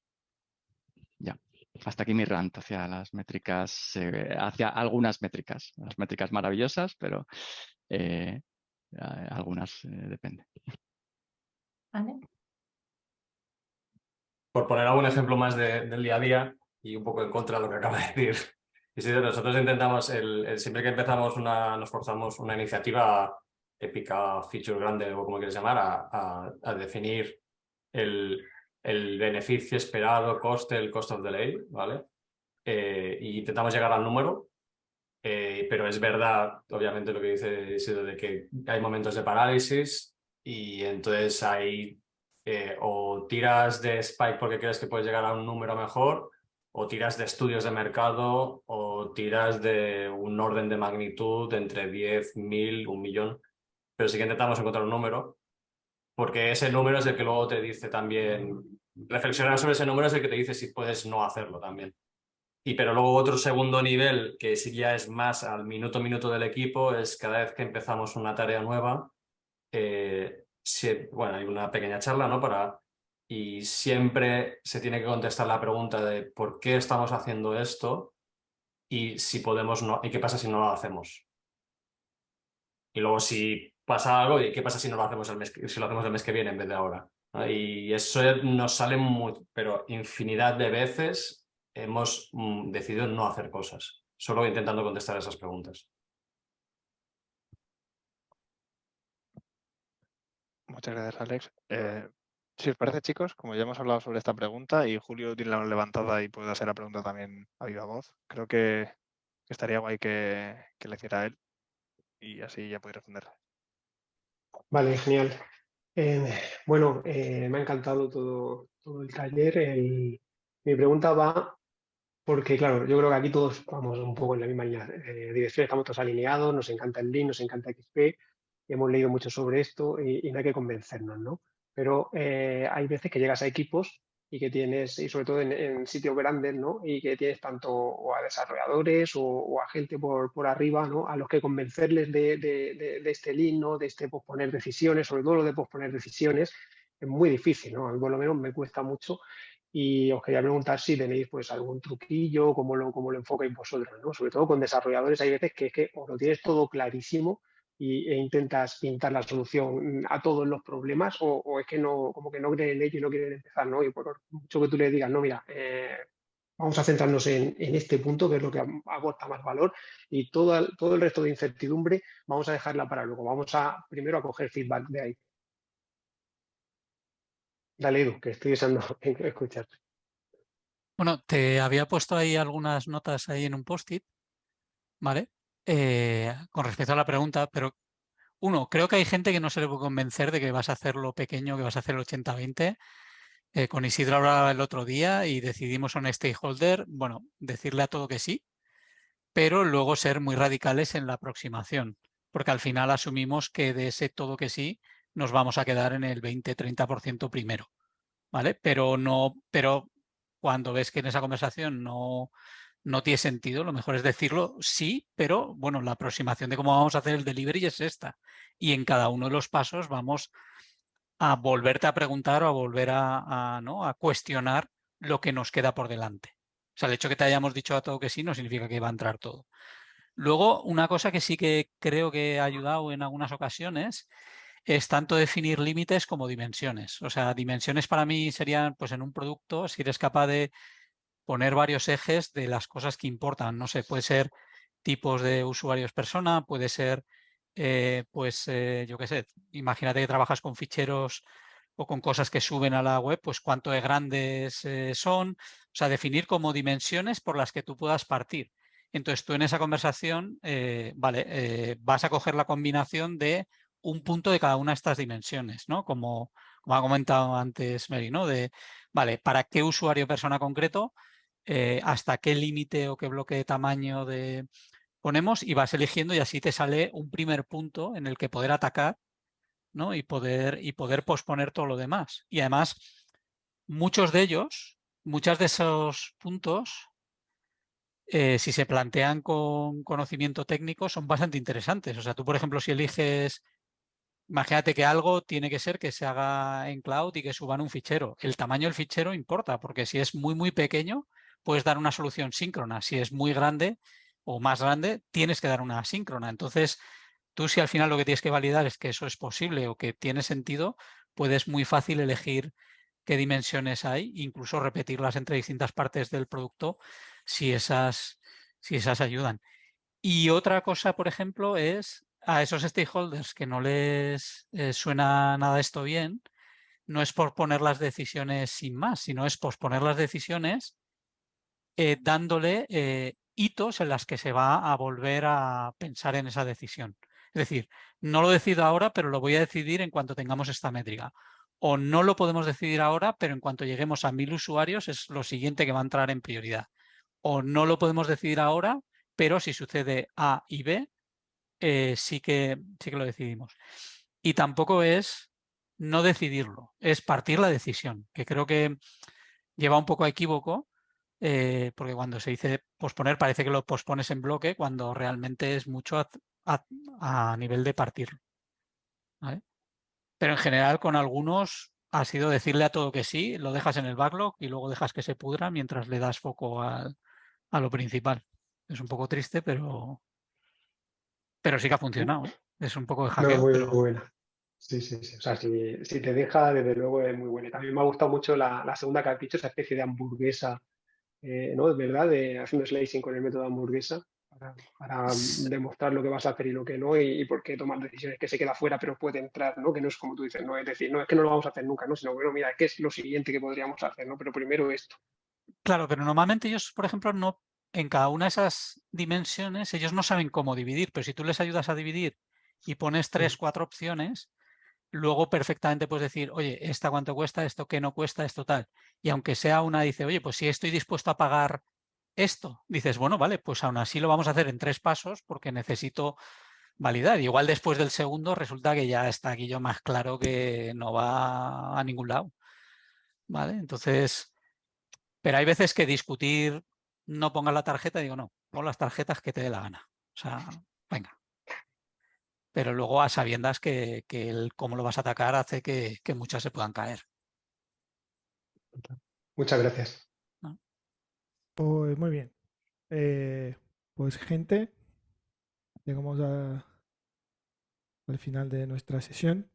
Ya. Hasta aquí mi rant hacia las métricas, hacia algunas métricas. Las métricas maravillosas, pero algunas depende. ¿Vale? Por poner algún ejemplo más del día a día y un poco en contra de lo que acaba de decir. Y sí, nosotros intentamos, siempre que empezamos nos forzamos una iniciativa épica, feature grande o como quieres llamar, a definir el beneficio esperado, coste, el cost of delay, ¿vale? Y intentamos llegar al número, pero es verdad, obviamente, lo que dice Isidro, de que hay momentos de parálisis y entonces hay o tiras de Spike porque crees que puedes llegar a un número mejor, o tiras de estudios de mercado, o tiras de un orden de magnitud entre 10, 1000, 1.000.000, pero sí que intentamos encontrar un número, porque ese número es el que luego te dice también, reflexionar sobre ese número es el que te dice si puedes no hacerlo también. Pero luego otro segundo nivel, que sí ya es más al minuto a minuto del equipo, es cada vez que empezamos una tarea nueva, hay una pequeña charla, ¿no? Y siempre se tiene que contestar la pregunta de por qué estamos haciendo esto y si podemos no, y qué pasa si no lo hacemos. Y luego si pasa algo, ¿y qué pasa si no lo hacemos si lo hacemos el mes que viene en vez de ahora? ¿No? Y eso nos sale pero infinidad de veces hemos decidido no hacer cosas, solo intentando contestar esas preguntas. Muchas gracias, Alex. Si os parece, chicos, como ya hemos hablado sobre esta pregunta y Julio tiene la mano levantada y puede hacer la pregunta también a viva voz, creo que estaría guay que le hiciera a él y así ya puede responder. Vale, genial. Bueno, me ha encantado todo el taller. Mi pregunta va porque, claro, yo creo que aquí todos vamos un poco en la misma dirección, estamos todos alineados, nos encanta el Lean, nos encanta XP, hemos leído mucho sobre esto y no hay que convencernos, ¿no? Pero hay veces que llegas a equipos y que tienes, y sobre todo en sitios grandes, ¿no? Y que tienes tanto o a desarrolladores o a gente por arriba, ¿no? A los que convencerles de este Lean, ¿no? De este posponer decisiones, sobre todo lo de posponer decisiones, es muy difícil, ¿no? A mí por lo menos me cuesta mucho. Y os quería preguntar si tenéis pues algún truquillo, cómo lo enfocáis vosotros, ¿no? Sobre todo con desarrolladores hay veces que es que os lo tienes todo clarísimo e intentas pintar la solución a todos los problemas o es que no, como que no creen en ello y no quieren empezar, ¿no? Y por mucho que tú le digas, no, mira, vamos a centrarnos en este punto, que es lo que aporta más valor, y todo el resto de incertidumbre vamos a dejarla para luego. Vamos primero a coger feedback de ahí. Dale, Edu, que estoy deseando escuchar. Bueno, te había puesto ahí algunas notas ahí en un post-it, ¿vale? Con respecto a la pregunta, pero creo que hay gente que no se le puede convencer de que vas a hacerlo pequeño, que vas a hacer el 80-20. Con Isidro hablaba el otro día y decidimos a un stakeholder, bueno, decirle a todo que sí, pero luego ser muy radicales en la aproximación, porque al final asumimos que de ese todo que sí nos vamos a quedar en el 20-30% primero, ¿vale? Pero cuando ves que en esa conversación no tiene sentido, lo mejor es decirlo sí, pero bueno, la aproximación de cómo vamos a hacer el delivery es esta. Y en cada uno de los pasos vamos a volverte a preguntar o a volver ¿no? a cuestionar lo que nos queda por delante. O sea, el hecho que te hayamos dicho a todo que sí no significa que va a entrar todo. Luego, una cosa que sí que creo que ha ayudado en algunas ocasiones es tanto definir límites como dimensiones. O sea, dimensiones para mí serían, pues en un producto, si eres capaz de poner varios ejes de las cosas que importan. No sé, puede ser tipos de usuarios persona, puede ser, yo qué sé, imagínate que trabajas con ficheros o con cosas que suben a la web, pues cuánto de grandes son. O sea, definir como dimensiones por las que tú puedas partir. Entonces tú en esa conversación, vas a coger la combinación de un punto de cada una de estas dimensiones, ¿no? Como ha comentado antes Mary, ¿no? Vale, ¿para qué usuario persona concreto? Hasta qué límite o qué bloque de tamaño ponemos y vas eligiendo y así te sale un primer punto en el que poder atacar, ¿no? y poder posponer todo lo demás. Y además, muchos de esos puntos, si se plantean con conocimiento técnico, son bastante interesantes. O sea, tú, por ejemplo, si eliges, imagínate que algo tiene que ser que se haga en cloud y que suban un fichero. El tamaño del fichero importa, porque si es muy, muy pequeño, puedes dar una solución síncrona. Si es muy grande o más grande, tienes que dar una asíncrona. Entonces, tú si al final lo que tienes que validar es que eso es posible o que tiene sentido, puedes muy fácil elegir qué dimensiones hay, incluso repetirlas entre distintas partes del producto si esas ayudan. Y otra cosa, por ejemplo, es a esos stakeholders que no les suena nada esto bien, no es por poner las decisiones sin más, sino es posponer las decisiones dándole hitos en las que se va a volver a pensar en esa decisión. Es decir, no lo decido ahora, pero lo voy a decidir en cuanto tengamos esta métrica. O no lo podemos decidir ahora, pero en cuanto lleguemos a 1000 usuarios es lo siguiente que va a entrar en prioridad. O no lo podemos decidir ahora, pero si sucede A y B, sí que lo decidimos. Y tampoco es no decidirlo, es partir la decisión, que creo que lleva un poco a equívoco, porque cuando se dice posponer parece que lo pospones en bloque, cuando realmente es mucho a nivel de partirlo. ¿Vale? Pero en general con algunos ha sido decirle a todo que sí, lo dejas en el backlog y luego dejas que se pudra mientras le das foco a lo principal. Es un poco triste, pero sí que ha funcionado. Es un poco de No, hackeo, muy pero... buena. Sí, sí, sí. O sea, si te deja, desde luego es muy buena. Y también me ha gustado mucho la segunda que has dicho, esa especie de hamburguesa, ¿no? Es verdad, de haciendo slicing con el método hamburguesa para demostrar lo que vas a hacer y lo que no, y por qué tomar decisiones que se queda fuera, pero puede entrar, ¿no? Que no es como tú dices, no es decir, no es que no lo vamos a hacer nunca, ¿no? Sino, bueno, mira, ¿qué es lo siguiente que podríamos hacer, ¿no? Pero primero esto. Claro, pero normalmente ellos, por ejemplo, no en cada una de esas dimensiones, ellos no saben cómo dividir, pero si tú les ayudas a dividir y pones 3, 4 opciones, luego perfectamente puedes decir, oye, ¿esta cuánto cuesta? ¿Esto qué no cuesta? Esto tal. Y aunque sea una, dice, oye, pues si estoy dispuesto a pagar esto, dices, bueno, vale, pues aún así lo vamos a hacer en 3 pasos porque necesito validar. Igual después del segundo resulta que ya está aquí yo más claro que no va a ningún lado. ¿Vale? Entonces, pero hay veces que discutir, no pongas la tarjeta, digo, no, pon las tarjetas que te dé la gana. O sea, venga. Pero luego a sabiendas que el cómo lo vas a atacar hace que muchas se puedan caer. Muchas gracias. ¿No? Pues muy bien. Pues gente, llegamos al final de nuestra sesión.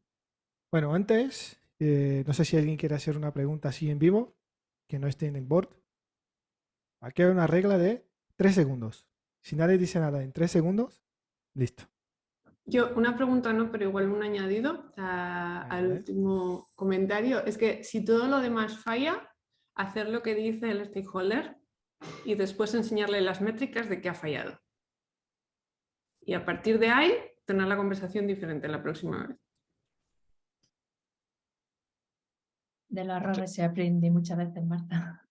Bueno, antes, no sé si alguien quiere hacer una pregunta así en vivo, que no esté en el board. Aquí hay una regla de 3 segundos. Si nadie dice nada en 3 segundos, listo. Yo, una pregunta no, pero igual un añadido al último comentario. Es que si todo lo demás falla, hacer lo que dice el stakeholder y después enseñarle las métricas de qué ha fallado. Y a partir de ahí, tener la conversación diferente la próxima vez. De los errores se aprende muchas veces, Marta.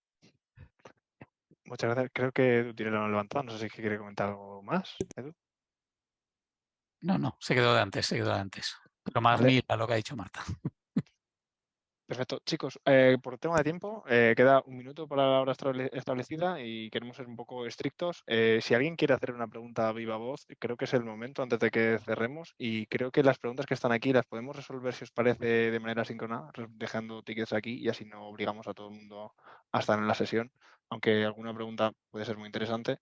Muchas gracias. Creo que Edu tiene la mano levantada. No sé si quiere comentar algo más, Edu. No, se quedó de antes, Pero más Vale. mil a lo que ha dicho Marta. Perfecto. Chicos, por tema de tiempo, queda 1 minuto para la hora establecida y queremos ser un poco estrictos. Si alguien quiere hacer una pregunta a viva voz, creo que es el momento antes de que cerremos, y creo que las preguntas que están aquí las podemos resolver, si os parece, de manera síncrona, dejando tickets aquí, y así no obligamos a todo el mundo a estar en la sesión, aunque alguna pregunta puede ser muy interesante.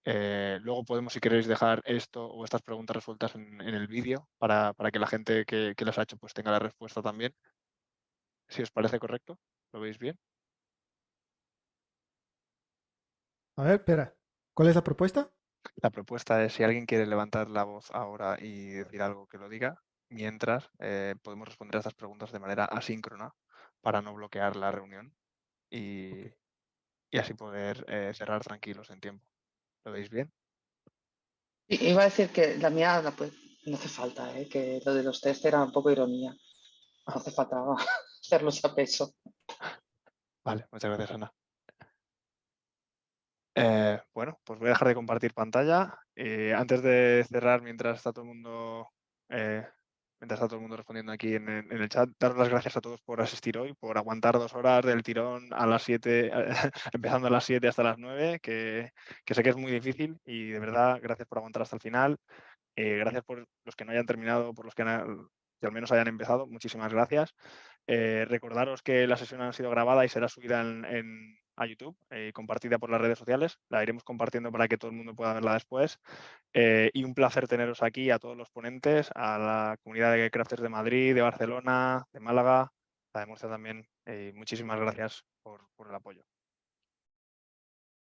Luego podemos, si queréis, dejar esto o estas preguntas resueltas en el vídeo para que la gente que las ha hecho pues tenga la respuesta también. Si os parece correcto, ¿lo veis bien? A ver, espera. ¿Cuál es la propuesta? La propuesta es, si alguien quiere levantar la voz ahora y decir algo, que lo diga, mientras podemos responder a estas preguntas de manera asíncrona para no bloquear la reunión y así poder cerrar tranquilos en tiempo. ¿Lo veis bien? Iba a decir que la mía no hace falta, que lo de los test era un poco ironía. No hace falta hacerlos a peso. Vale, muchas gracias, Ana. Bueno, pues voy a dejar de compartir pantalla. Antes de cerrar, mientras está todo el mundo respondiendo aquí en el chat, daros las gracias a todos por asistir hoy, por aguantar 2 horas del tirón a las 7, empezando a las 7 hasta las 9, que sé que es muy difícil, y de verdad, gracias por aguantar hasta el final. Gracias por los que no hayan terminado, por los que al menos hayan empezado. Muchísimas gracias. Recordaros que la sesión ha sido grabada y será subida a YouTube y compartida por las redes sociales. La iremos compartiendo para que todo el mundo pueda verla después. Y un placer teneros aquí, a todos los ponentes, a la comunidad de crafters de Madrid, de Barcelona, de Málaga, la de Murcia también. Muchísimas gracias por el apoyo.